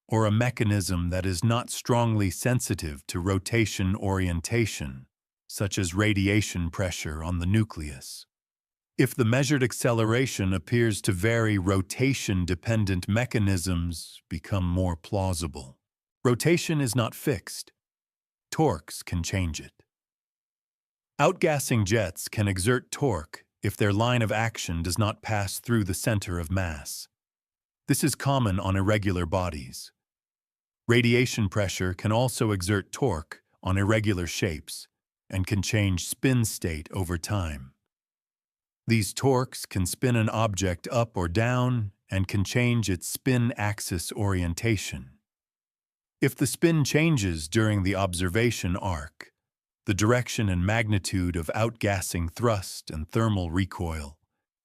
or a mechanism that is not strongly sensitive to rotation orientation, such as radiation pressure on the nucleus. If the measured acceleration appears to vary, rotation-dependent mechanisms become more plausible. Rotation is not fixed. Torques can change it. Outgassing jets can exert torque if their line of action does not pass through the center of mass. This is common on irregular bodies. Radiation pressure can also exert torque on irregular shapes and can change spin state over time. These torques can spin an object up or down and can change its spin axis orientation. If the spin changes during the observation arc, the direction and magnitude of outgassing thrust and thermal recoil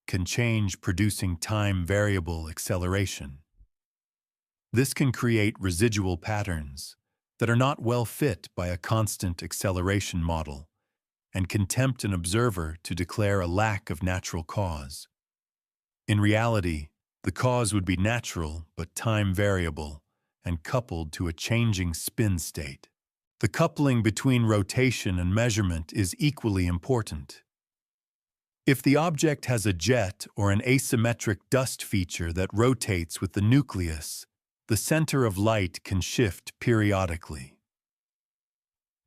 can change, producing time-variable acceleration. This can create residual patterns that are not well fit by a constant acceleration model and can tempt an observer to declare a lack of natural cause. In reality, the cause would be natural but time-variable and coupled to a changing spin state. The coupling between rotation and measurement is equally important. If the object has a jet or an asymmetric dust feature that rotates with the nucleus, the center of light can shift periodically.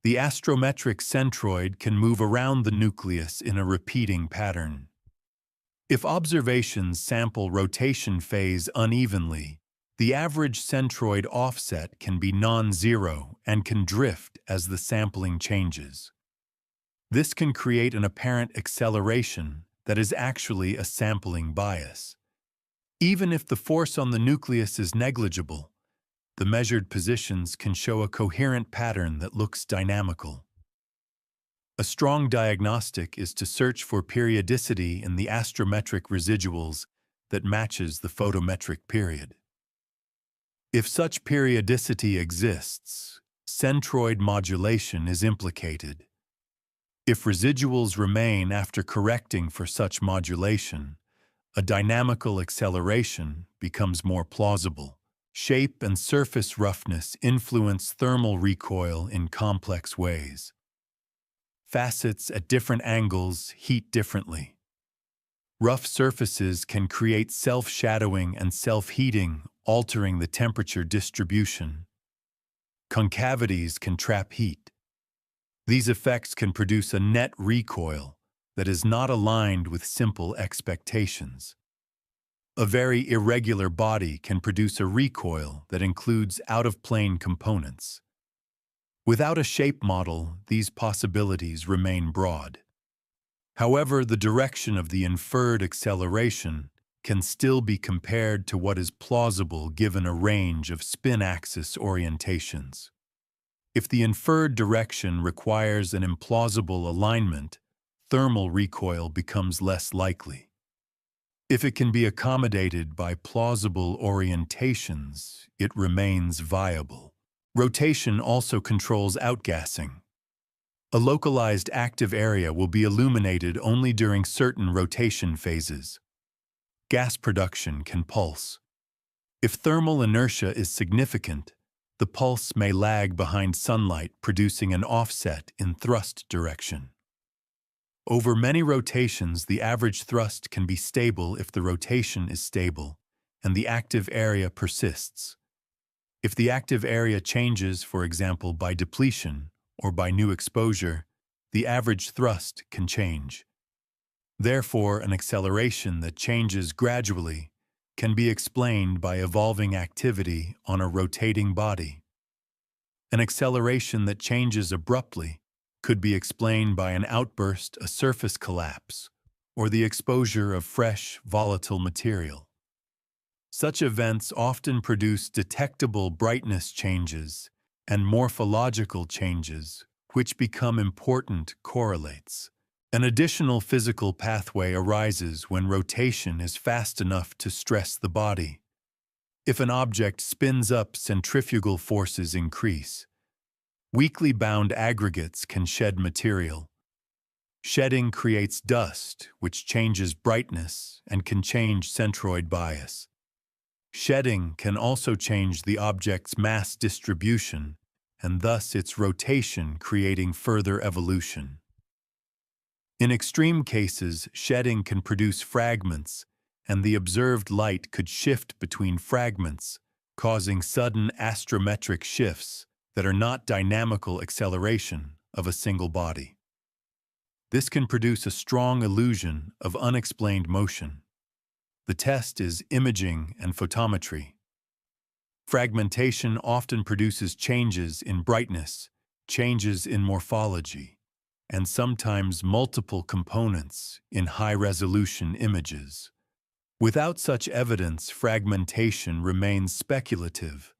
The astrometric centroid can move around the nucleus in a repeating pattern. If observations sample rotation phase unevenly, the average centroid offset can be non-zero and can drift as the sampling changes. This can create an apparent acceleration that is actually a sampling bias. Even if the force on the nucleus is negligible, the measured positions can show a coherent pattern that looks dynamical. A strong diagnostic is to search for periodicity in the astrometric residuals that matches the photometric period. If such periodicity exists, centroid modulation is implicated. If residuals remain after correcting for such modulation, a dynamical acceleration becomes more plausible. Shape and surface roughness influence thermal recoil in complex ways. Facets at different angles heat differently. Rough surfaces can create self-shadowing and self-heating, altering the temperature distribution. Concavities can trap heat. These effects can produce a net recoil that is not aligned with simple expectations. A very irregular body can produce a recoil that includes out-of-plane components. Without a shape model, these possibilities remain broad. However, the direction of the inferred acceleration can still be compared to what is plausible given a range of spin axis orientations. If the inferred direction requires an implausible alignment, thermal recoil becomes less likely. If it can be accommodated by plausible orientations, it remains viable. Rotation also controls outgassing. A localized active area will be illuminated only during certain rotation phases. Gas production can pulse. If thermal inertia is significant, the pulse may lag behind sunlight, producing an offset in thrust direction. Over many rotations, the average thrust can be stable if the rotation is stable and the active area persists. If the active area changes, for example, by depletion or by new exposure, the average thrust can change. Therefore, an acceleration that changes gradually can be explained by evolving activity on a rotating body. An acceleration that changes abruptly could be explained by an outburst, a surface collapse, or the exposure of fresh, volatile material. Such events often produce detectable brightness changes and morphological changes, which become important correlates. An additional physical pathway arises when rotation is fast enough to stress the body. If an object spins up, centrifugal forces increase. Weakly bound aggregates can shed material. Shedding creates dust, which changes brightness and can change centroid bias. Shedding can also change the object's mass distribution and thus its rotation, creating further evolution. In extreme cases, shedding can produce fragments, and the observed light could shift between fragments, causing sudden astrometric shifts that are not dynamical acceleration of a single body. This can produce a strong illusion of unexplained motion. The test is imaging and photometry. Fragmentation often produces changes in brightness, changes in morphology, and sometimes multiple components in high-resolution images. Without such evidence, fragmentation remains speculative,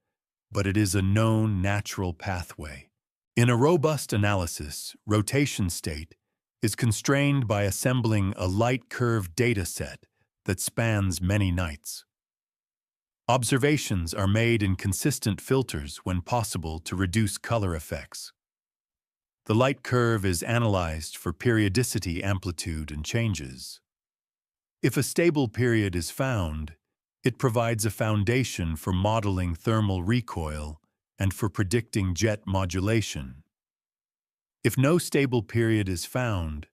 but it is a known natural pathway. In a robust analysis, rotation state is constrained by assembling a light-curve dataset that spans many nights. Observations are made in consistent filters when possible to reduce color effects. The light curve is analyzed for periodicity, amplitude, and changes. If a stable period is found, it provides a foundation for modeling thermal recoil and for predicting jet modulation. If no stable period is found,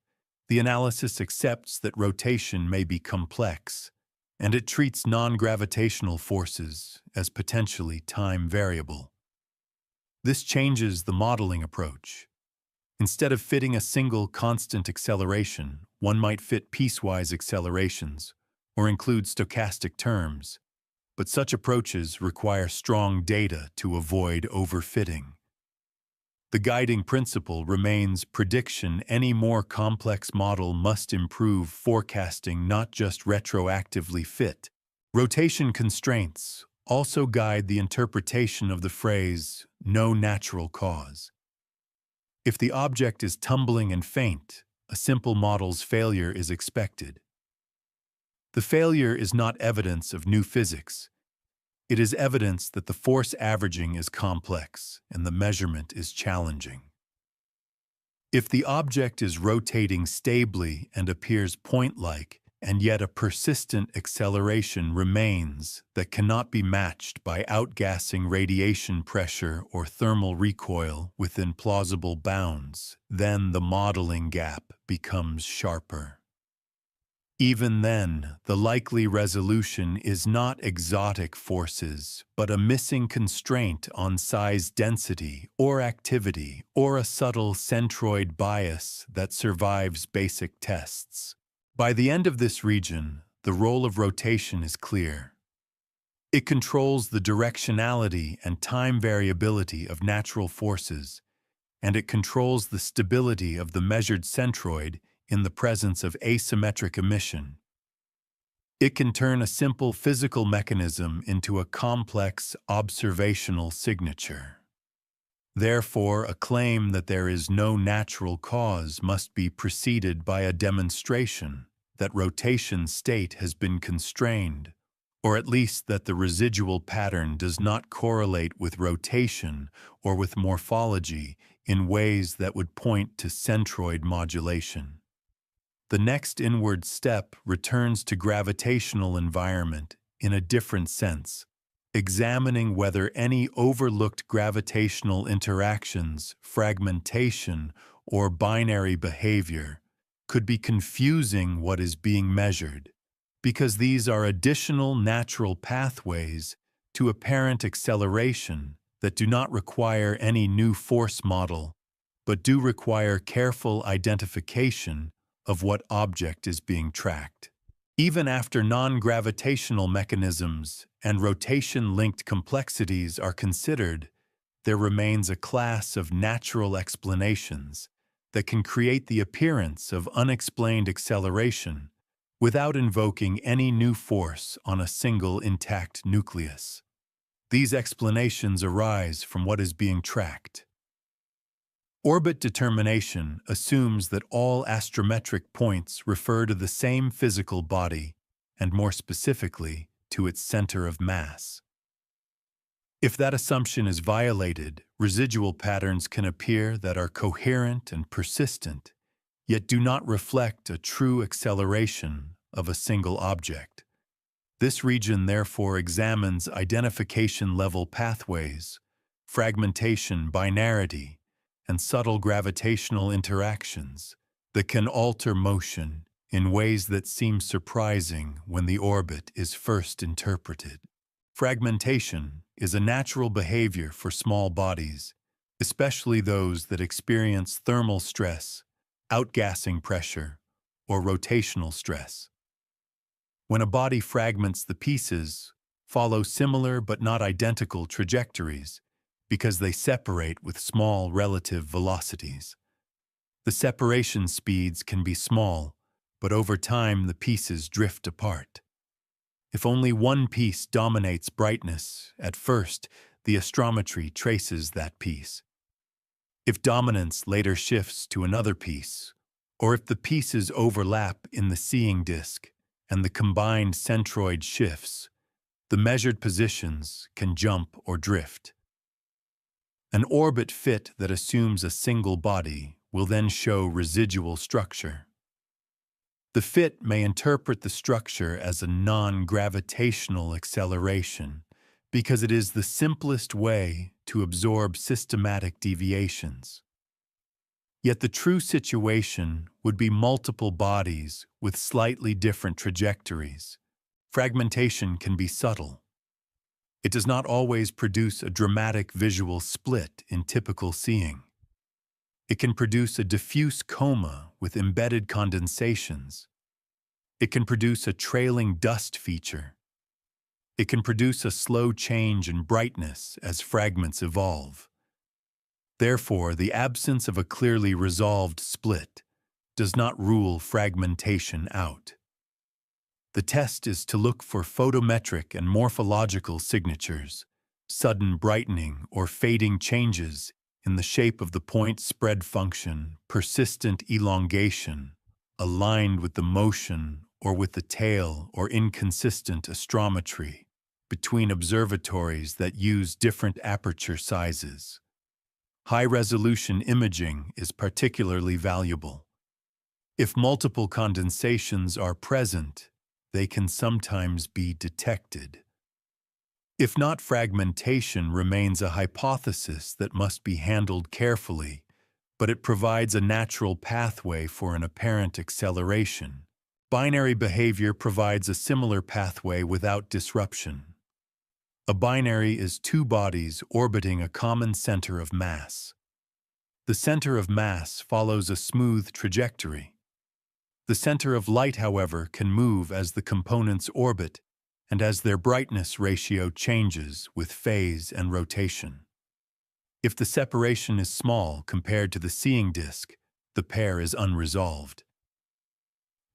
the analysis accepts that rotation may be complex, and it treats non-gravitational forces as potentially time variable. This changes the modeling approach. Instead of fitting a single constant acceleration, one might fit piecewise accelerations or include stochastic terms, but such approaches require strong data to avoid overfitting. The guiding principle remains prediction. Any more complex model must improve forecasting, not just retroactively fit. Rotation constraints also guide the interpretation of the phrase, "no natural cause." If the object is tumbling and faint, a simple model's failure is expected. The failure is not evidence of new physics. It is evidence that the force averaging is complex and the measurement is challenging. If the object is rotating stably and appears point-like, and yet a persistent acceleration remains that cannot be matched by outgassing radiation pressure or thermal recoil within plausible bounds, then the modeling gap becomes sharper. Even then, the likely resolution is not exotic forces, but a missing constraint on size density or activity or a subtle centroid bias that survives basic tests. By the end of this region, the role of rotation is clear. It controls the directionality and time variability of natural forces, and it controls the stability of the measured centroid in the presence of asymmetric emission. It can turn a simple physical mechanism into a complex observational signature. Therefore, a claim that there is no natural cause must be preceded by a demonstration that rotation's state has been constrained, or at least that the residual pattern does not correlate with rotation or with morphology in ways that would point to centroid modulation. The next inward step returns to gravitational environment in a different sense, examining whether any overlooked gravitational interactions, fragmentation, or binary behavior could be confusing what is being measured, because these are additional natural pathways to apparent acceleration that do not require any new force model, but do require careful identification of what object is being tracked. Even after non-gravitational mechanisms and rotation-linked complexities are considered, there remains a class of natural explanations that can create the appearance of unexplained acceleration without invoking any new force on a single intact nucleus. These explanations arise from what is being tracked. Orbit determination assumes that all astrometric points refer to the same physical body, and more specifically, to its center of mass. If that assumption is violated, residual patterns can appear that are coherent and persistent, yet do not reflect a true acceleration of a single object. This region therefore examines identification-level pathways, fragmentation, binarity, and subtle gravitational interactions that can alter motion in ways that seem surprising when the orbit is first interpreted. Fragmentation is a natural behavior for small bodies, especially those that experience thermal stress, outgassing pressure, or rotational stress. When a body fragments, the pieces follow similar but not identical trajectories because they separate with small relative velocities. The separation speeds can be small, but over time the pieces drift apart. If only one piece dominates brightness, at first the astrometry traces that piece. If dominance later shifts to another piece, or if the pieces overlap in the seeing disk and the combined centroid shifts, the measured positions can jump or drift. An orbit fit that assumes a single body will then show residual structure. The fit may interpret the structure as a non-gravitational acceleration because it is the simplest way to absorb systematic deviations. Yet the true situation would be multiple bodies with slightly different trajectories. Fragmentation can be subtle. It does not always produce a dramatic visual split in typical seeing. It can produce a diffuse coma with embedded condensations. It can produce a trailing dust feature. It can produce a slow change in brightness as fragments evolve. Therefore, the absence of a clearly resolved split does not rule fragmentation out. The test is to look for photometric and morphological signatures, sudden brightening or fading changes in the shape of the point spread function, persistent elongation, aligned with the motion or with the tail, or inconsistent astrometry between observatories that use different aperture sizes. High-resolution imaging is particularly valuable. If multiple condensations are present, they can sometimes be detected. If not, fragmentation remains a hypothesis that must be handled carefully, but it provides a natural pathway for an apparent acceleration. Binary behavior provides a similar pathway without disruption. A binary is two bodies orbiting a common center of mass. The center of mass follows a smooth trajectory. The center of light, however, can move as the components orbit and as their brightness ratio changes with phase and rotation. If the separation is small compared to the seeing disk, the pair is unresolved.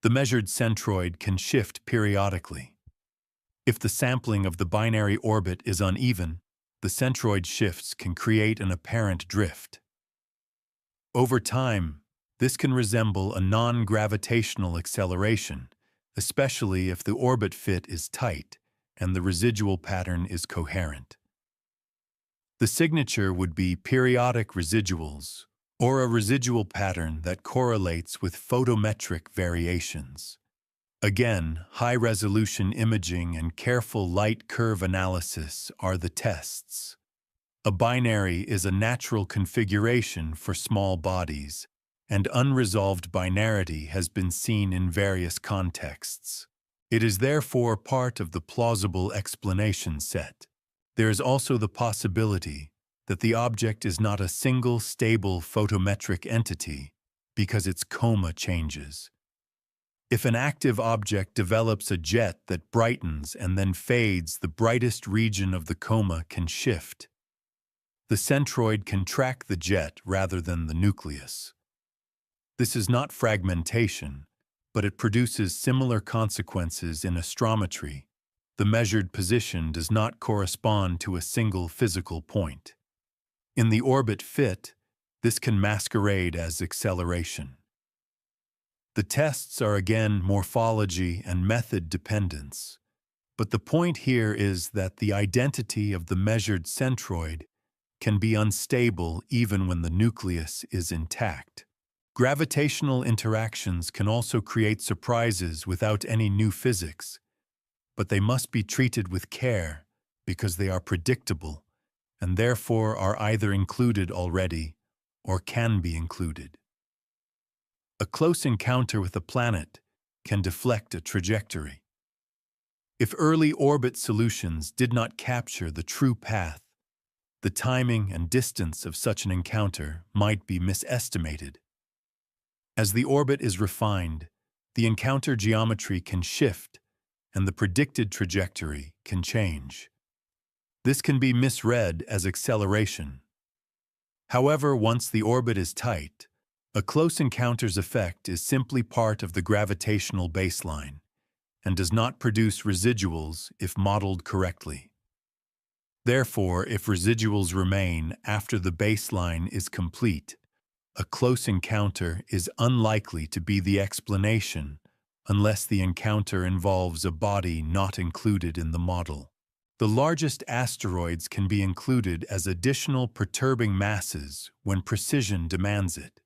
The measured centroid can shift periodically. If the sampling of the binary orbit is uneven, the centroid shifts can create an apparent drift. Over time, this can resemble a non-gravitational acceleration, especially if the orbit fit is tight and the residual pattern is coherent. The signature would be periodic residuals, or a residual pattern that correlates with photometric variations. Again, high-resolution imaging and careful light curve analysis are the tests. A binary is a natural configuration for small bodies, and unresolved binarity has been seen in various contexts. It is therefore part of the plausible explanation set. There is also the possibility that the object is not a single stable photometric entity because its coma changes. If an active object develops a jet that brightens and then fades, the brightest region of the coma can shift. The centroid can track the jet rather than the nucleus. This is not fragmentation, but it produces similar consequences in astrometry. The measured position does not correspond to a single physical point. In the orbit fit, this can masquerade as acceleration. The tests are again morphology and method dependence, but the point here is that the identity of the measured centroid can be unstable even when the nucleus is intact. Gravitational interactions can also create surprises without any new physics, but they must be treated with care because they are predictable and therefore are either included already or can be included. A close encounter with a planet can deflect a trajectory. If early orbit solutions did not capture the true path, the timing and distance of such an encounter might be misestimated. As the orbit is refined, the encounter geometry can shift and the predicted trajectory can change. This can be misread as acceleration. However, once the orbit is tight, a close encounter's effect is simply part of the gravitational baseline and does not produce residuals if modeled correctly. Therefore, if residuals remain after the baseline is complete, a close encounter is unlikely to be the explanation unless the encounter involves a body not included in the model. The largest asteroids can be included as additional perturbing masses when precision demands it.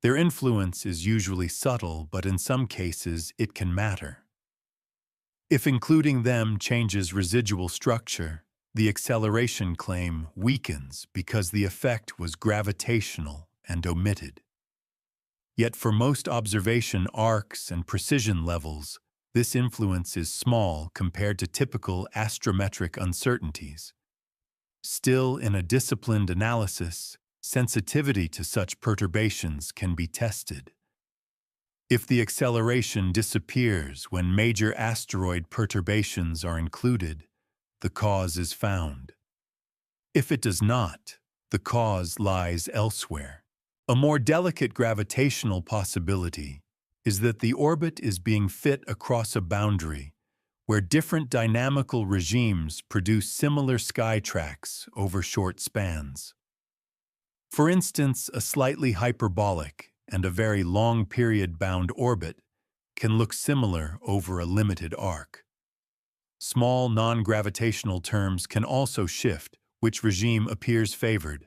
Their influence is usually subtle, but in some cases it can matter. If including them changes residual structure, the acceleration claim weakens because the effect was gravitational and omitted. Yet for most observation arcs and precision levels, this influence is small compared to typical astrometric uncertainties. Still, in a disciplined analysis, sensitivity to such perturbations can be tested. If the acceleration disappears when major asteroid perturbations are included, the cause is found. If it does not, the cause lies elsewhere. A more delicate gravitational possibility is that the orbit is being fit across a boundary where different dynamical regimes produce similar sky tracks over short spans. For instance, a slightly hyperbolic and a very long period-bound orbit can look similar over a limited arc. Small non-gravitational terms can also shift which regime appears favored.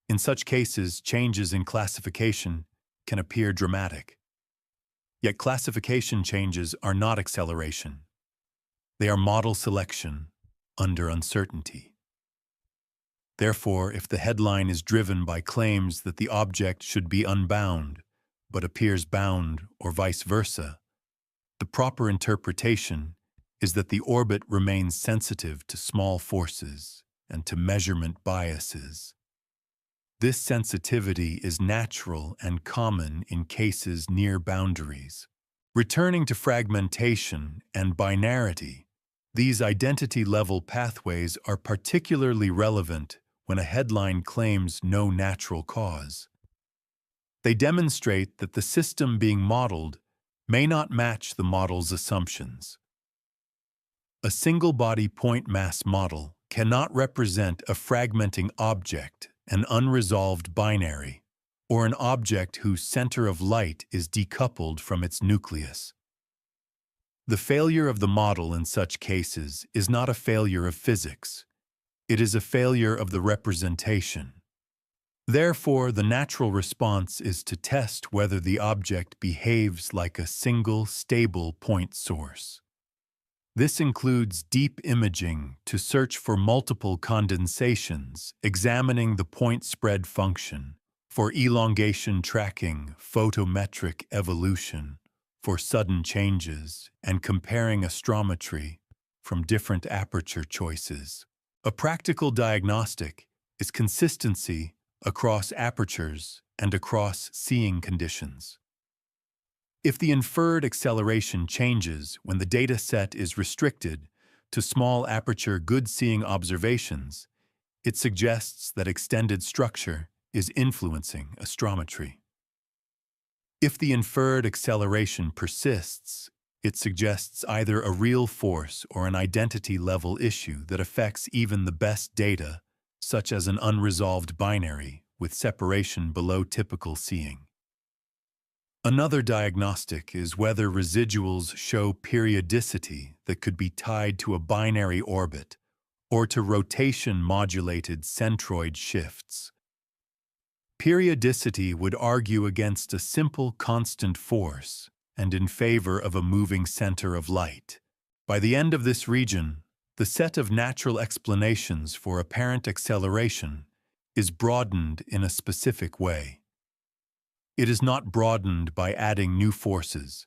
In such cases, changes in classification can appear dramatic. Yet classification changes are not acceleration. They are model selection under uncertainty. Therefore, if the headline is driven by claims that the object should be unbound, but appears bound or vice versa, the proper interpretation is that the orbit remains sensitive to small forces and to measurement biases. This sensitivity is natural and common in cases near boundaries. Returning to fragmentation and binarity, these identity-level pathways are particularly relevant when a headline claims no natural cause. They demonstrate that the system being modeled may not match the model's assumptions. A single-body point mass model cannot represent a fragmenting object, an unresolved binary, or an object whose center of light is decoupled from its nucleus. The failure of the model in such cases is not a failure of physics. It is a failure of the representation. Therefore, the natural response is to test whether the object behaves like a single, stable point source. This includes deep imaging to search for multiple condensations, examining the point spread function, for elongation tracking, photometric evolution, for sudden changes, and comparing astrometry from different aperture choices. A practical diagnostic is consistency across apertures and across seeing conditions. If the inferred acceleration changes when the data set is restricted to small aperture good-seeing observations, it suggests that extended structure is influencing astrometry. If the inferred acceleration persists, it suggests either a real force or an identity-level issue that affects even the best data, such as an unresolved binary with separation below typical seeing. Another diagnostic is whether residuals show periodicity that could be tied to a binary orbit or to rotation-modulated centroid shifts. Periodicity would argue against a simple constant force and in favor of a moving center of light. By the end of this region, the set of natural explanations for apparent acceleration is broadened in a specific way. It is not broadened by adding new forces.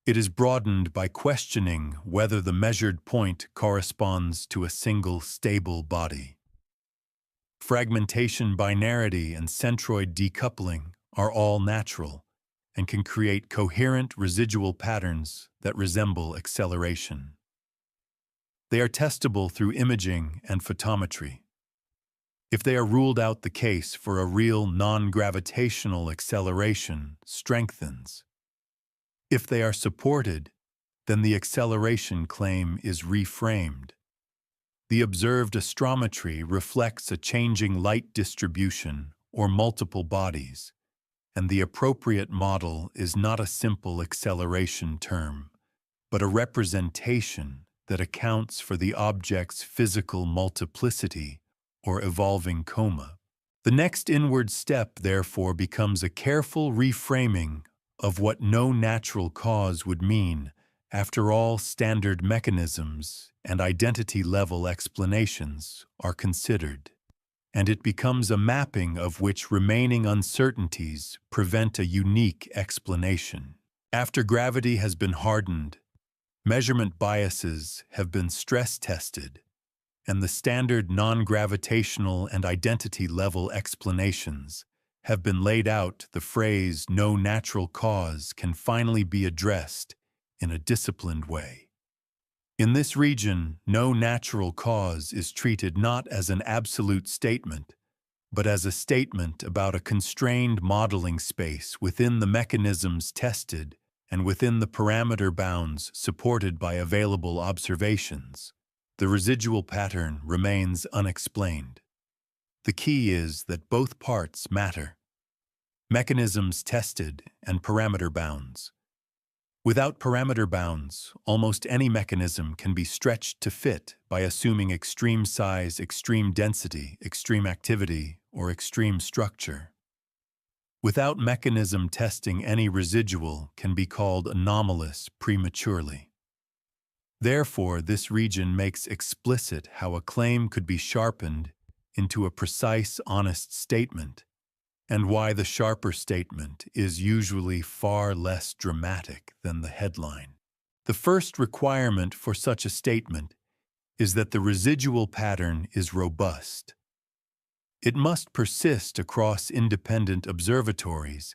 It is broadened by questioning whether the measured point corresponds to a single stable body. Fragmentation, binarity, and centroid decoupling are all natural and can create coherent residual patterns that resemble acceleration. They are testable through imaging and photometry. If they are ruled out, the case for a real non-gravitational acceleration strengthens. If they are supported, then the acceleration claim is reframed. The observed astrometry reflects a changing light distribution or multiple bodies, and the appropriate model is not a simple acceleration term, but a representation that accounts for the object's physical multiplicity or evolving coma. The next inward step, therefore, becomes a careful reframing of what no natural cause would mean after all standard mechanisms and identity-level explanations are considered, and it becomes a mapping of which remaining uncertainties prevent a unique explanation. After gravity has been hardened, measurement biases have been stress-tested, and the standard non-gravitational and identity-level explanations have been laid out, the phrase "no natural cause" can finally be addressed in a disciplined way. In this region, no natural cause is treated not as an absolute statement, but as a statement about a constrained modeling space within the mechanisms tested and within the parameter bounds supported by available observations. The residual pattern remains unexplained. The key is that both parts matter. Mechanisms tested and parameter bounds. Without parameter bounds, almost any mechanism can be stretched to fit by assuming extreme size, extreme density, extreme activity, or extreme structure. Without mechanism testing, any residual can be called anomalous prematurely. Therefore, this region makes explicit how a claim could be sharpened into a precise, honest statement, and why the sharper statement is usually far less dramatic than the headline. The first requirement for such a statement is that the residual pattern is robust. It must persist across independent observatories,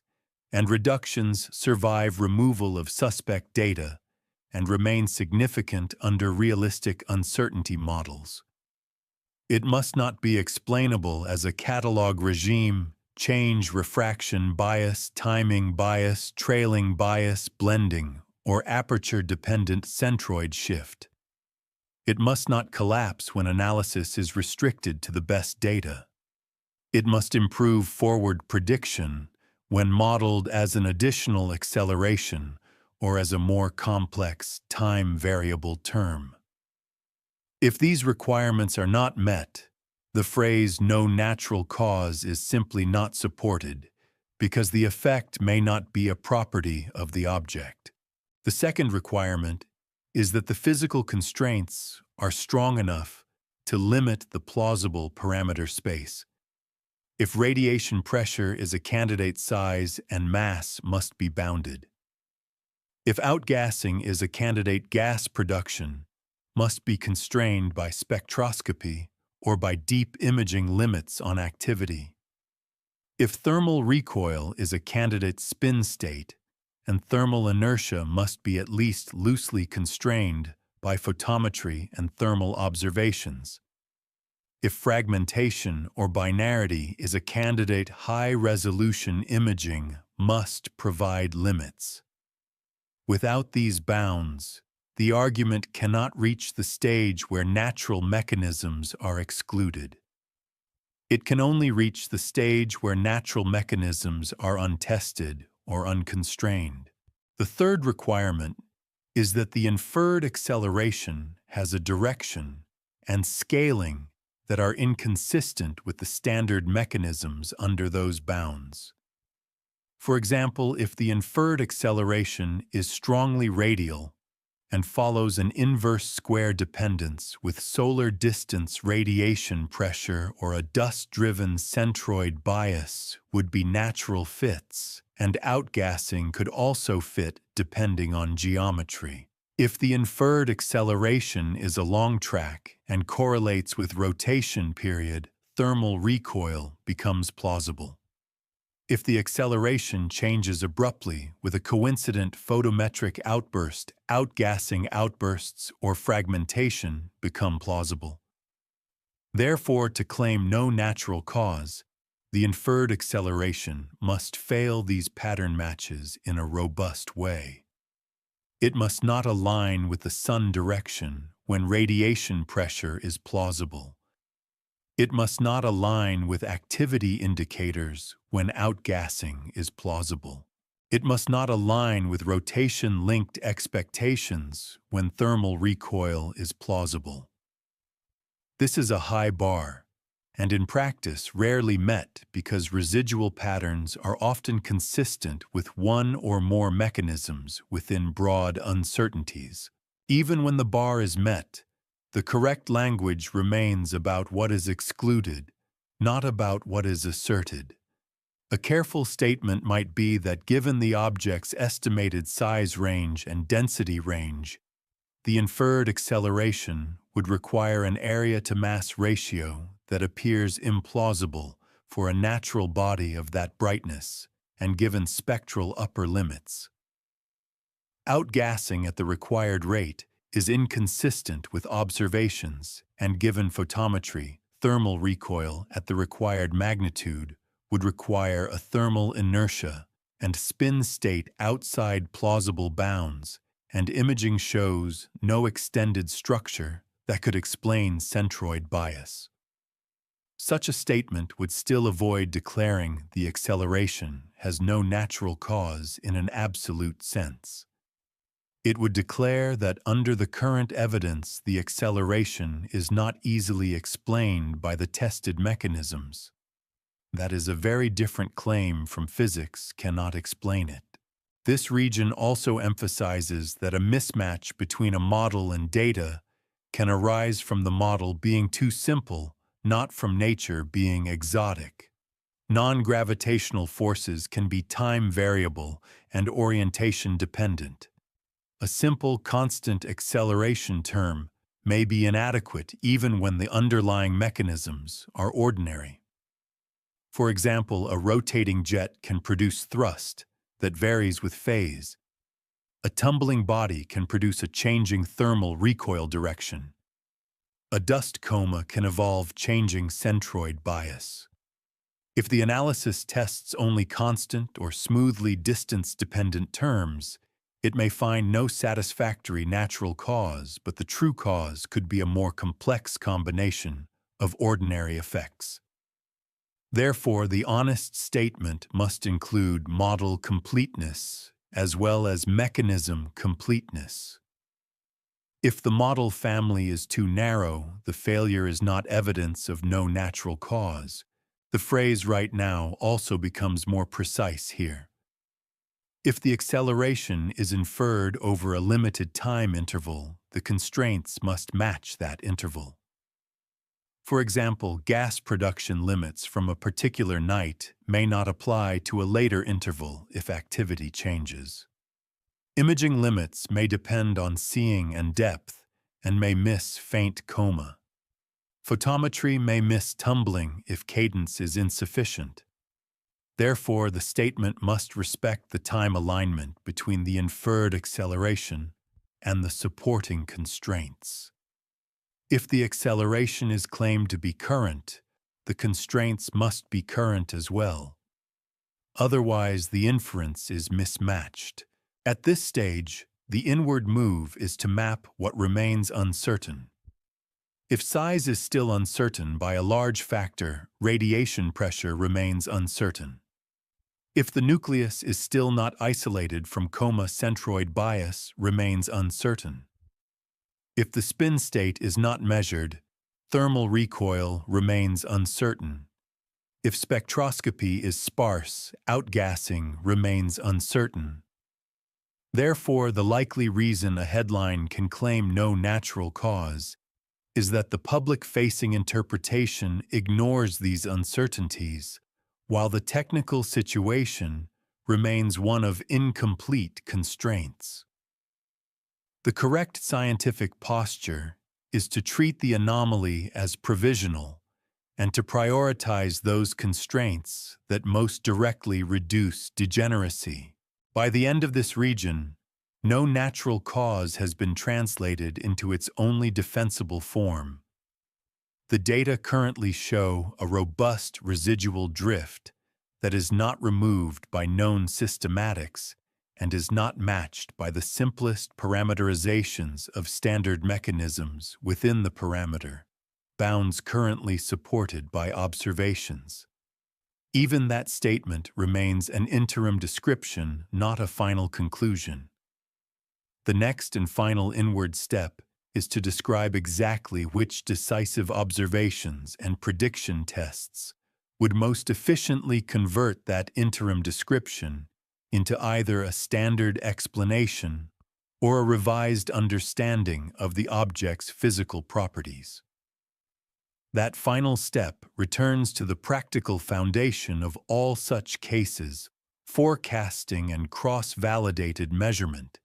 and reductions survive removal of suspect data and remain significant under realistic uncertainty models. It must not be explainable as a catalog regime, change, refraction bias, timing bias, trailing bias, blending, or aperture-dependent centroid shift. It must not collapse when analysis is restricted to the best data. It must improve forward prediction when modeled as an additional acceleration or as a more complex time-variable term. If these requirements are not met, the phrase "no natural cause" is simply not supported because the effect may not be a property of the object. The second requirement is that the physical constraints are strong enough to limit the plausible parameter space. If radiation pressure is a candidate, size and mass must be bounded. If outgassing is a candidate, gas production must be constrained by spectroscopy or by deep imaging limits on activity. If thermal recoil is a candidate, spin state, and thermal inertia must be at least loosely constrained by photometry and thermal observations. If fragmentation or binarity is a candidate, high-resolution imaging must provide limits. Without these bounds, the argument cannot reach the stage where natural mechanisms are excluded. It can only reach the stage where natural mechanisms are untested or unconstrained. The third requirement is that the inferred acceleration has a direction and scaling that are inconsistent with the standard mechanisms under those bounds. For example, if the inferred acceleration is strongly radial and follows an inverse square dependence with solar distance radiation pressure or a dust-driven centroid bias would be natural fits, and outgassing could also fit depending on geometry. If the inferred acceleration is a long track and correlates with rotation period, thermal recoil becomes plausible. If the acceleration changes abruptly with a coincident photometric outburst, outgassing outbursts or fragmentation become plausible. Therefore, to claim no natural cause, the inferred acceleration must fail these pattern matches in a robust way. It must not align with the sun direction when radiation pressure is plausible. It must not align with activity indicators when outgassing is plausible. It must not align with rotation-linked expectations when thermal recoil is plausible. This is a high bar, and in practice rarely met because residual patterns are often consistent with one or more mechanisms within broad uncertainties. Even when the bar is met, the correct language remains about what is excluded, not about what is asserted. A careful statement might be that given the object's estimated size range and density range, the inferred acceleration would require an area-to-mass ratio that appears implausible for a natural body of that brightness and given spectral upper limits. Outgassing at the required rate is inconsistent with observations, and given photometry, thermal recoil at the required magnitude would require a thermal inertia and spin state outside plausible bounds, and imaging shows no extended structure that could explain centroid bias. Such a statement would still avoid declaring the acceleration has no natural cause in an absolute sense. It would declare that under the current evidence, the acceleration is not easily explained by the tested mechanisms. That is a very different claim from physics cannot explain it. This region also emphasizes that a mismatch between a model and data can arise from the model being too simple, not from nature being exotic. Non-gravitational forces can be time variable and orientation dependent. A simple constant acceleration term may be inadequate even when the underlying mechanisms are ordinary. For example, a rotating jet can produce thrust that varies with phase. A tumbling body can produce a changing thermal recoil direction. A dust coma can evolve changing centroid bias. If the analysis tests only constant or smoothly distance-dependent terms, it may find no satisfactory natural cause, but the true cause could be a more complex combination of ordinary effects. Therefore, the honest statement must include model completeness as well as mechanism completeness. If the model family is too narrow, the failure is not evidence of no natural cause. The phrase "right now" also becomes more precise here. If the acceleration is inferred over a limited time interval, the constraints must match that interval. For example, gas production limits from a particular night may not apply to a later interval if activity changes. Imaging limits may depend on seeing and depth and may miss faint coma. Photometry may miss tumbling if cadence is insufficient. Therefore, the statement must respect the time alignment between the inferred acceleration and the supporting constraints. If the acceleration is claimed to be current, the constraints must be current as well. Otherwise, the inference is mismatched. At this stage, the inward move is to map what remains uncertain. If size is still uncertain by a large factor, radiation pressure remains uncertain. If the nucleus is still not isolated from coma, centroid bias remains uncertain. If the spin state is not measured, thermal recoil remains uncertain. If spectroscopy is sparse, outgassing remains uncertain. Therefore, the likely reason a headline can claim no natural cause is that the public-facing interpretation ignores these uncertainties, while the technical situation remains one of incomplete constraints. The correct scientific posture is to treat the anomaly as provisional and to prioritize those constraints that most directly reduce degeneracy. By the end of this region, no natural cause has been translated into its only defensible form. The data currently show a robust residual drift that is not removed by known systematics and is not matched by the simplest parameterizations of standard mechanisms within the parameter, bounds currently supported by observations. Even that statement remains an interim description, not a final conclusion. The next and final inward step is to describe exactly which decisive observations and prediction tests would most efficiently convert that interim description into either a standard explanation or a revised understanding of the object's physical properties. That final step returns to the practical foundation of all such cases, forecasting and cross-validated measurement,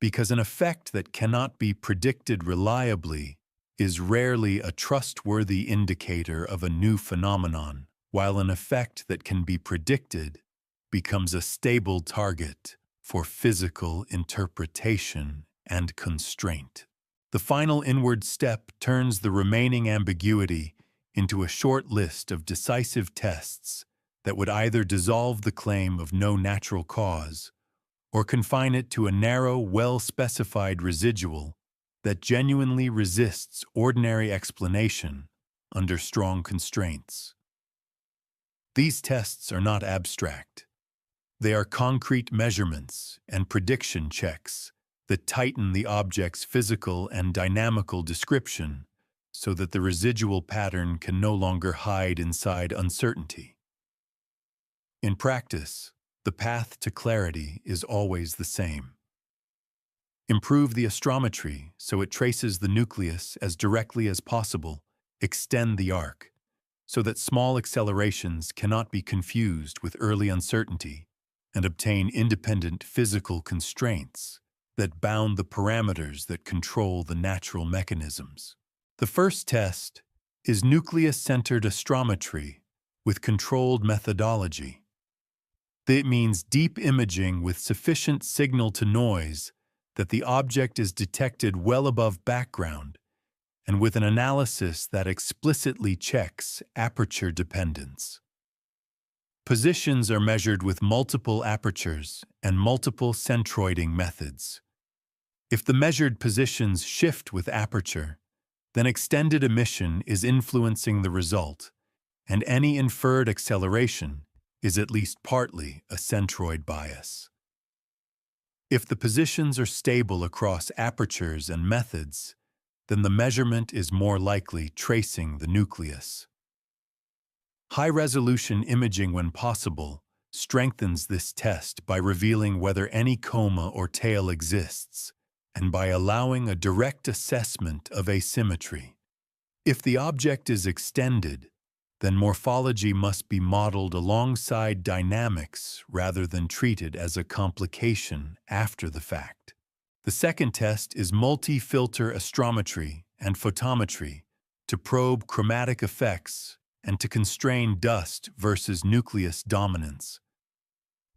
because an effect that cannot be predicted reliably is rarely a trustworthy indicator of a new phenomenon, while an effect that can be predicted becomes a stable target for physical interpretation and constraint. The final inward step turns the remaining ambiguity into a short list of decisive tests that would either dissolve the claim of no natural cause or confine it to a narrow, well-specified residual that genuinely resists ordinary explanation under strong constraints. These tests are not abstract. They are concrete measurements and prediction checks that tighten the object's physical and dynamical description so that the residual pattern can no longer hide inside uncertainty. In practice, the path to clarity is always the same. Improve the astrometry so it traces the nucleus as directly as possible. Extend the arc so that small accelerations cannot be confused with early uncertainty, and obtain independent physical constraints that bound the parameters that control the natural mechanisms. The first test is nucleus-centered astrometry with controlled methodology. That means deep imaging with sufficient signal-to-noise that the object is detected well above background, and with an analysis that explicitly checks aperture dependence. Positions are measured with multiple apertures and multiple centroiding methods. If the measured positions shift with aperture, then extended emission is influencing the result, and any inferred acceleration is at least partly a centroid bias. If the positions are stable across apertures and methods, then the measurement is more likely tracing the nucleus. High-resolution imaging, when possible, strengthens this test by revealing whether any coma or tail exists, and by allowing a direct assessment of asymmetry. If the object is extended, then morphology must be modeled alongside dynamics rather than treated as a complication after the fact. The second test is multi-filter astrometry and photometry to probe chromatic effects and to constrain dust versus nucleus dominance.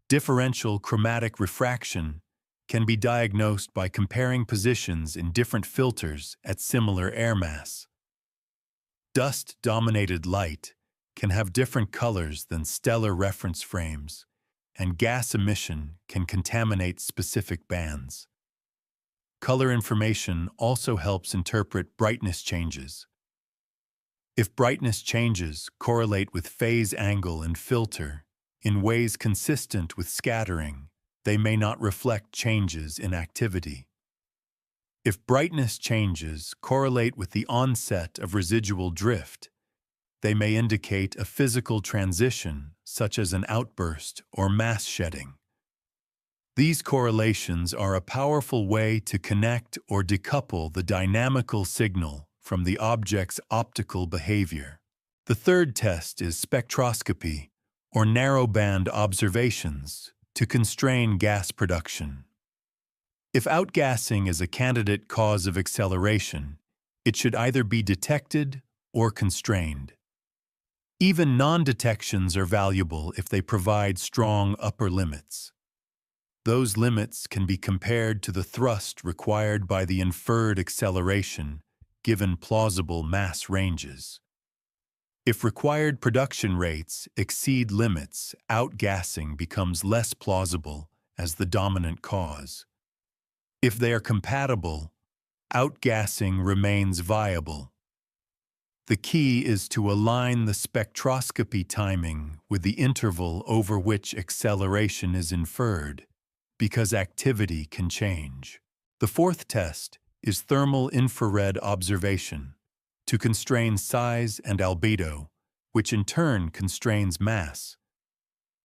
Differential chromatic refraction can be diagnosed by comparing positions in different filters at similar air mass. Dust-dominated light can have different colors than stellar reference frames, and gas emission can contaminate specific bands. Color information also helps interpret brightness changes. If brightness changes correlate with phase angle and filter in ways consistent with scattering, they may not reflect changes in activity. If brightness changes correlate with the onset of residual drift, they may indicate a physical transition, such as an outburst or mass shedding. These correlations are a powerful way to connect or decouple the dynamical signal from the object's optical behavior. The third test is spectroscopy, or narrowband observations, to constrain gas production. If outgassing is a candidate cause of acceleration, it should either be detected or constrained. Even non-detections are valuable if they provide strong upper limits. Those limits can be compared to the thrust required by the inferred acceleration given plausible mass ranges. If required production rates exceed limits, outgassing becomes less plausible as the dominant cause. If they are compatible, outgassing remains viable. The key is to align the spectroscopy timing with the interval over which acceleration is inferred, because activity can change. The fourth test is thermal infrared observation, to constrain size and albedo, which in turn constrains mass.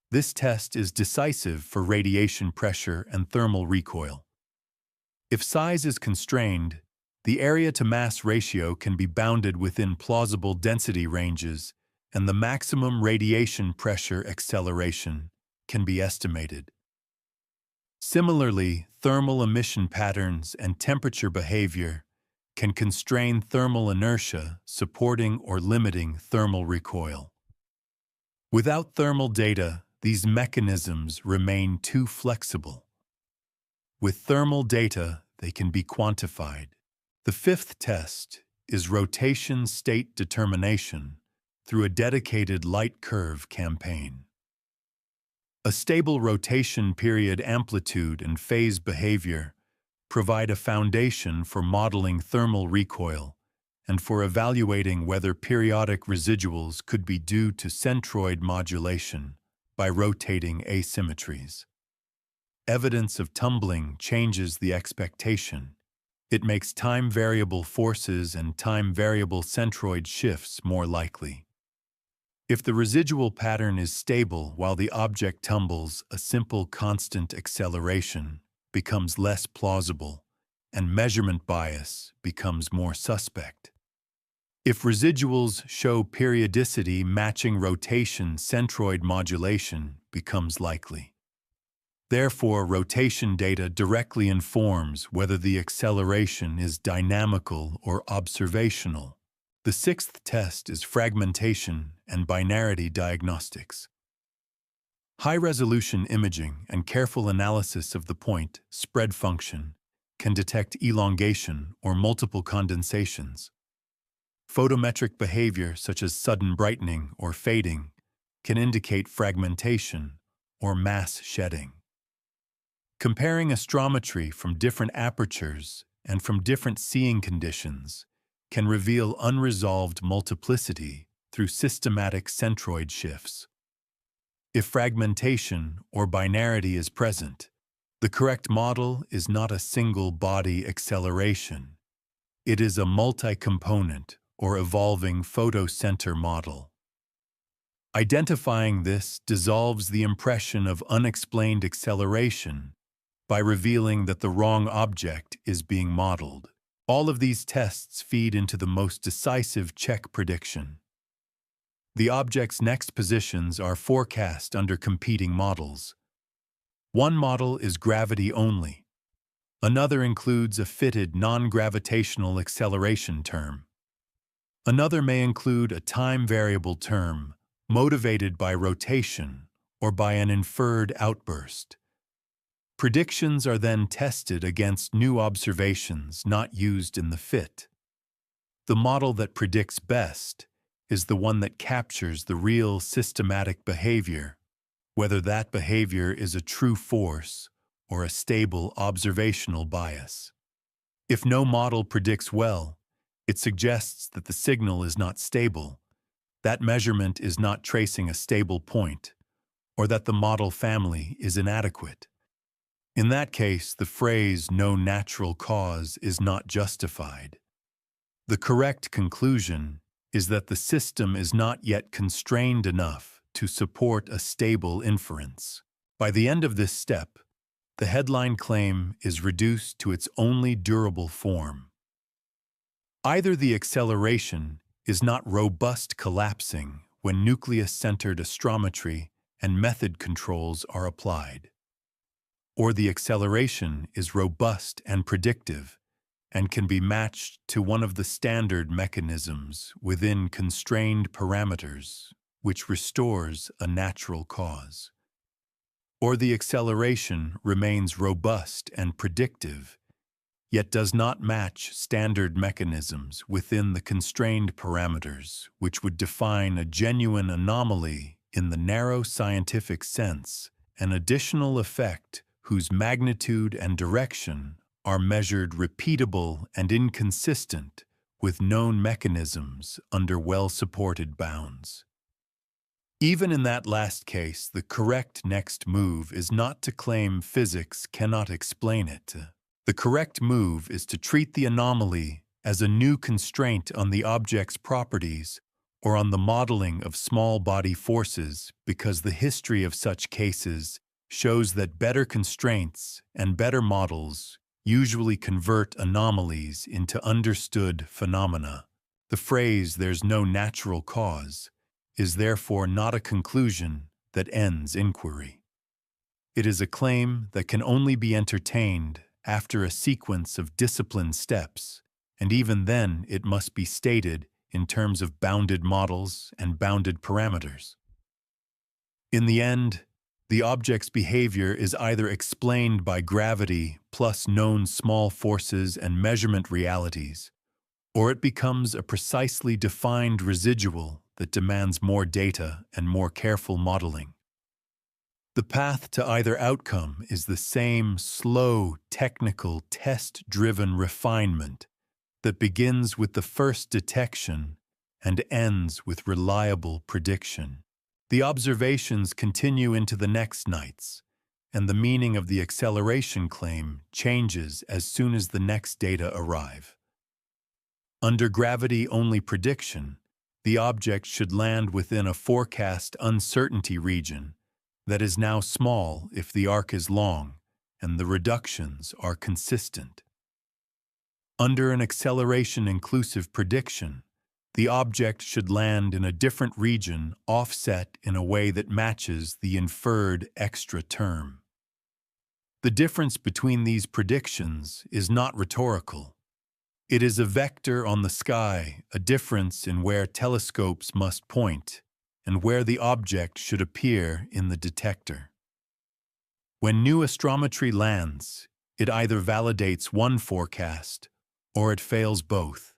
This test is decisive for radiation pressure and thermal recoil. If size is constrained, the area-to-mass ratio can be bounded within plausible density ranges, and the maximum radiation pressure acceleration can be estimated. Similarly, thermal emission patterns and temperature behavior can constrain thermal inertia, supporting or limiting thermal recoil. Without thermal data, these mechanisms remain too flexible. With thermal data, they can be quantified. The fifth test is rotation state determination through a dedicated light curve campaign. A stable rotation period amplitude and phase behavior provide a foundation for modeling thermal recoil and for evaluating whether periodic residuals could be due to centroid modulation by rotating asymmetries. Evidence of tumbling changes the expectation. It makes time-variable forces and time-variable centroid shifts more likely. If the residual pattern is stable while the object tumbles, a simple constant acceleration becomes less plausible, and measurement bias becomes more suspect. If residuals show periodicity matching rotation, centroid modulation becomes likely. Therefore, rotation data directly informs whether the acceleration is dynamical or observational. The sixth test is fragmentation and binarity diagnostics. High-resolution imaging and careful analysis of the point spread function can detect elongation or multiple condensations. Photometric behavior such as sudden brightening or fading can indicate fragmentation or mass shedding. Comparing astrometry from different apertures and from different seeing conditions can reveal unresolved multiplicity through systematic centroid shifts. If fragmentation or binarity is present, the correct model is not a single body acceleration. It is a multi-component or evolving photocenter model. Identifying this dissolves the impression of unexplained acceleration by revealing that the wrong object is being modeled. All of these tests feed into the most decisive check prediction. The object's next positions are forecast under competing models. One model is gravity only. Another includes a fitted non-gravitational acceleration term. Another may include a time-variable term motivated by rotation or by an inferred outburst. Predictions are then tested against new observations not used in the fit. The model that predicts best is the one that captures the real systematic behavior, whether that behavior is a true force or a stable observational bias. If no model predicts well, it suggests that the signal is not stable, that measurement is not tracing a stable point, or that the model family is inadequate. In that case, the phrase "no natural cause" is not justified. The correct conclusion is that the system is not yet constrained enough to support a stable inference. By the end of this step, the headline claim is reduced to its only durable form. Either the acceleration is not robust collapsing when nucleus-centered astrometry and method controls are applied, or the acceleration is robust and predictive and can be matched to one of the standard mechanisms within constrained parameters, which restores a natural cause. Or the acceleration remains robust and predictive, yet does not match standard mechanisms within the constrained parameters, which would define a genuine anomaly in the narrow scientific sense, an additional effect whose magnitude and direction are measured repeatable and inconsistent with known mechanisms under well-supported bounds. Even in that last case, the correct next move is not to claim physics cannot explain it. The correct move is to treat the anomaly as a new constraint on the object's properties or on the modeling of small body forces, because the history of such cases shows that better constraints and better models usually convert anomalies into understood phenomena. The phrase "there's no natural cause" is therefore not a conclusion that ends inquiry. It is a claim that can only be entertained after a sequence of disciplined steps, and even then it must be stated in terms of bounded models and bounded parameters. In the end, the object's behavior is either explained by gravity plus known small forces and measurement realities, or it becomes a precisely defined residual that demands more data and more careful modeling. The path to either outcome is the same slow, technical, test-driven refinement that begins with the first detection and ends with reliable prediction. The observations continue into the next nights, and the meaning of the acceleration claim changes as soon as the next data arrive. Under gravity-only prediction, the object should land within a forecast uncertainty region that is now small if the arc is long and the reductions are consistent. Under an acceleration-inclusive prediction, the object should land in a different region offset in a way that matches the inferred extra term. The difference between these predictions is not rhetorical. It is a vector on the sky, a difference in where telescopes must point and where the object should appear in the detector. When new astrometry lands, it either validates one forecast or it fails both.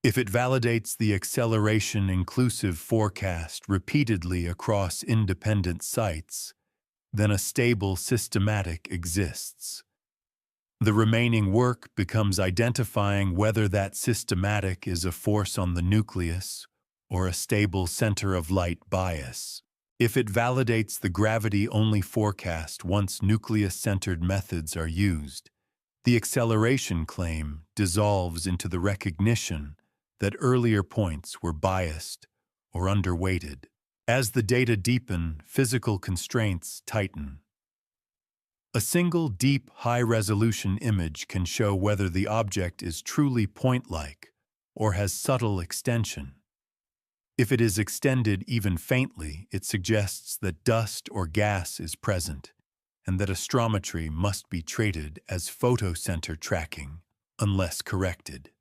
If it validates the acceleration-inclusive forecast repeatedly across independent sites, then a stable systematic exists. The remaining work becomes identifying whether that systematic is a force on the nucleus or a stable center of light bias. If it validates the gravity-only forecast once nucleus-centered methods are used, the acceleration claim dissolves into the recognition that earlier points were biased or underweighted. As the data deepen, physical constraints tighten. A single deep, high-resolution image can show whether the object is truly point-like or has subtle extension. If it is extended even faintly, it suggests that dust or gas is present, and that astrometry must be treated as photocenter tracking, unless corrected.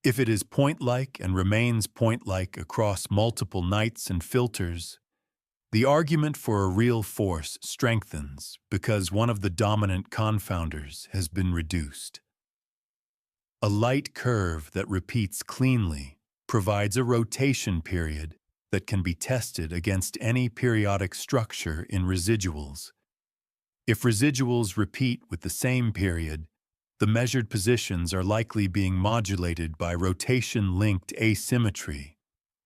If it is point-like and remains point-like across multiple nights and filters, the argument for a real force strengthens because one of the dominant confounders has been reduced. A light curve that repeats cleanly provides a rotation period that can be tested against any periodic structure in residuals. If residuals repeat with the same period, the measured positions are likely being modulated by rotation-linked asymmetry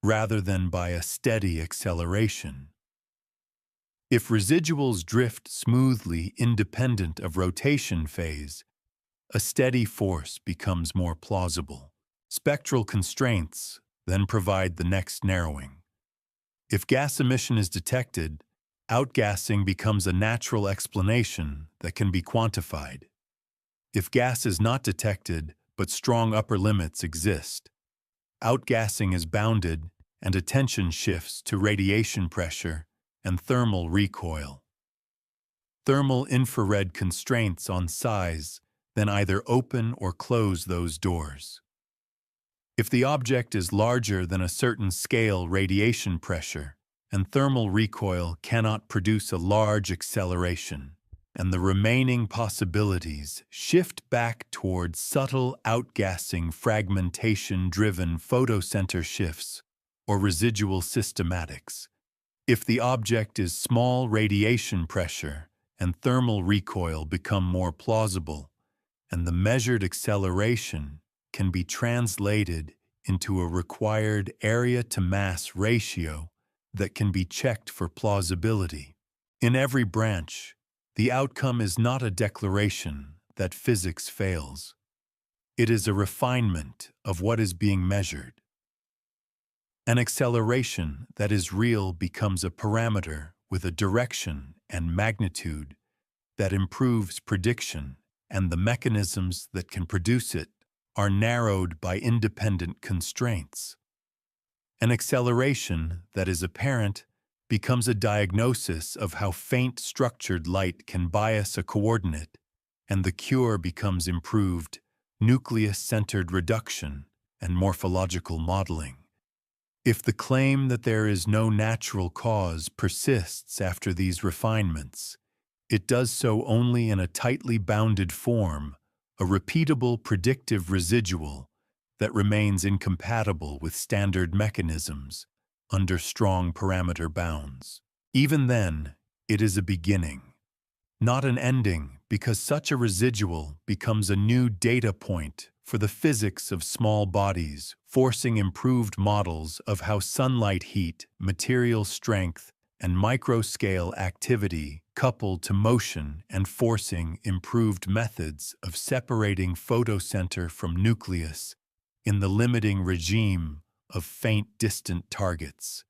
rather than by a steady acceleration. If residuals drift smoothly independent of rotation phase, a steady force becomes more plausible. Spectral constraints then provide the next narrowing. If gas emission is detected, outgassing becomes a natural explanation that can be quantified. If gas is not detected, but strong upper limits exist, outgassing is bounded and attention shifts to radiation pressure and thermal recoil. Thermal infrared constraints on size then either open or close those doors. If the object is larger than a certain scale radiation pressure, and thermal recoil cannot produce a large acceleration, and the remaining possibilities shift back towards subtle outgassing fragmentation-driven photocenter shifts or residual systematics. If the object is small radiation pressure and thermal recoil become more plausible, and the measured acceleration can be translated into a required area-to-mass ratio that can be checked for plausibility. In every branch, the outcome is not a declaration that physics fails. It is a refinement of what is being measured. An acceleration that is real becomes a parameter with a direction and magnitude that improves prediction, and the mechanisms that can produce it are narrowed by independent constraints. An acceleration that is apparent becomes a diagnosis of how faint structured light can bias a coordinate, and the cure becomes improved nucleus-centered reduction and morphological modeling. If the claim that there is no natural cause persists after these refinements, it does so only in a tightly bounded form, a repeatable predictive residual that remains incompatible with standard mechanisms under strong parameter bounds. Even then, it is a beginning, not an ending, because such a residual becomes a new data point for the physics of small bodies, forcing improved models of how sunlight heat, material strength, and microscale activity coupled to motion and forcing improved methods of separating photocenter from nucleus in the limiting regime of faint distant targets.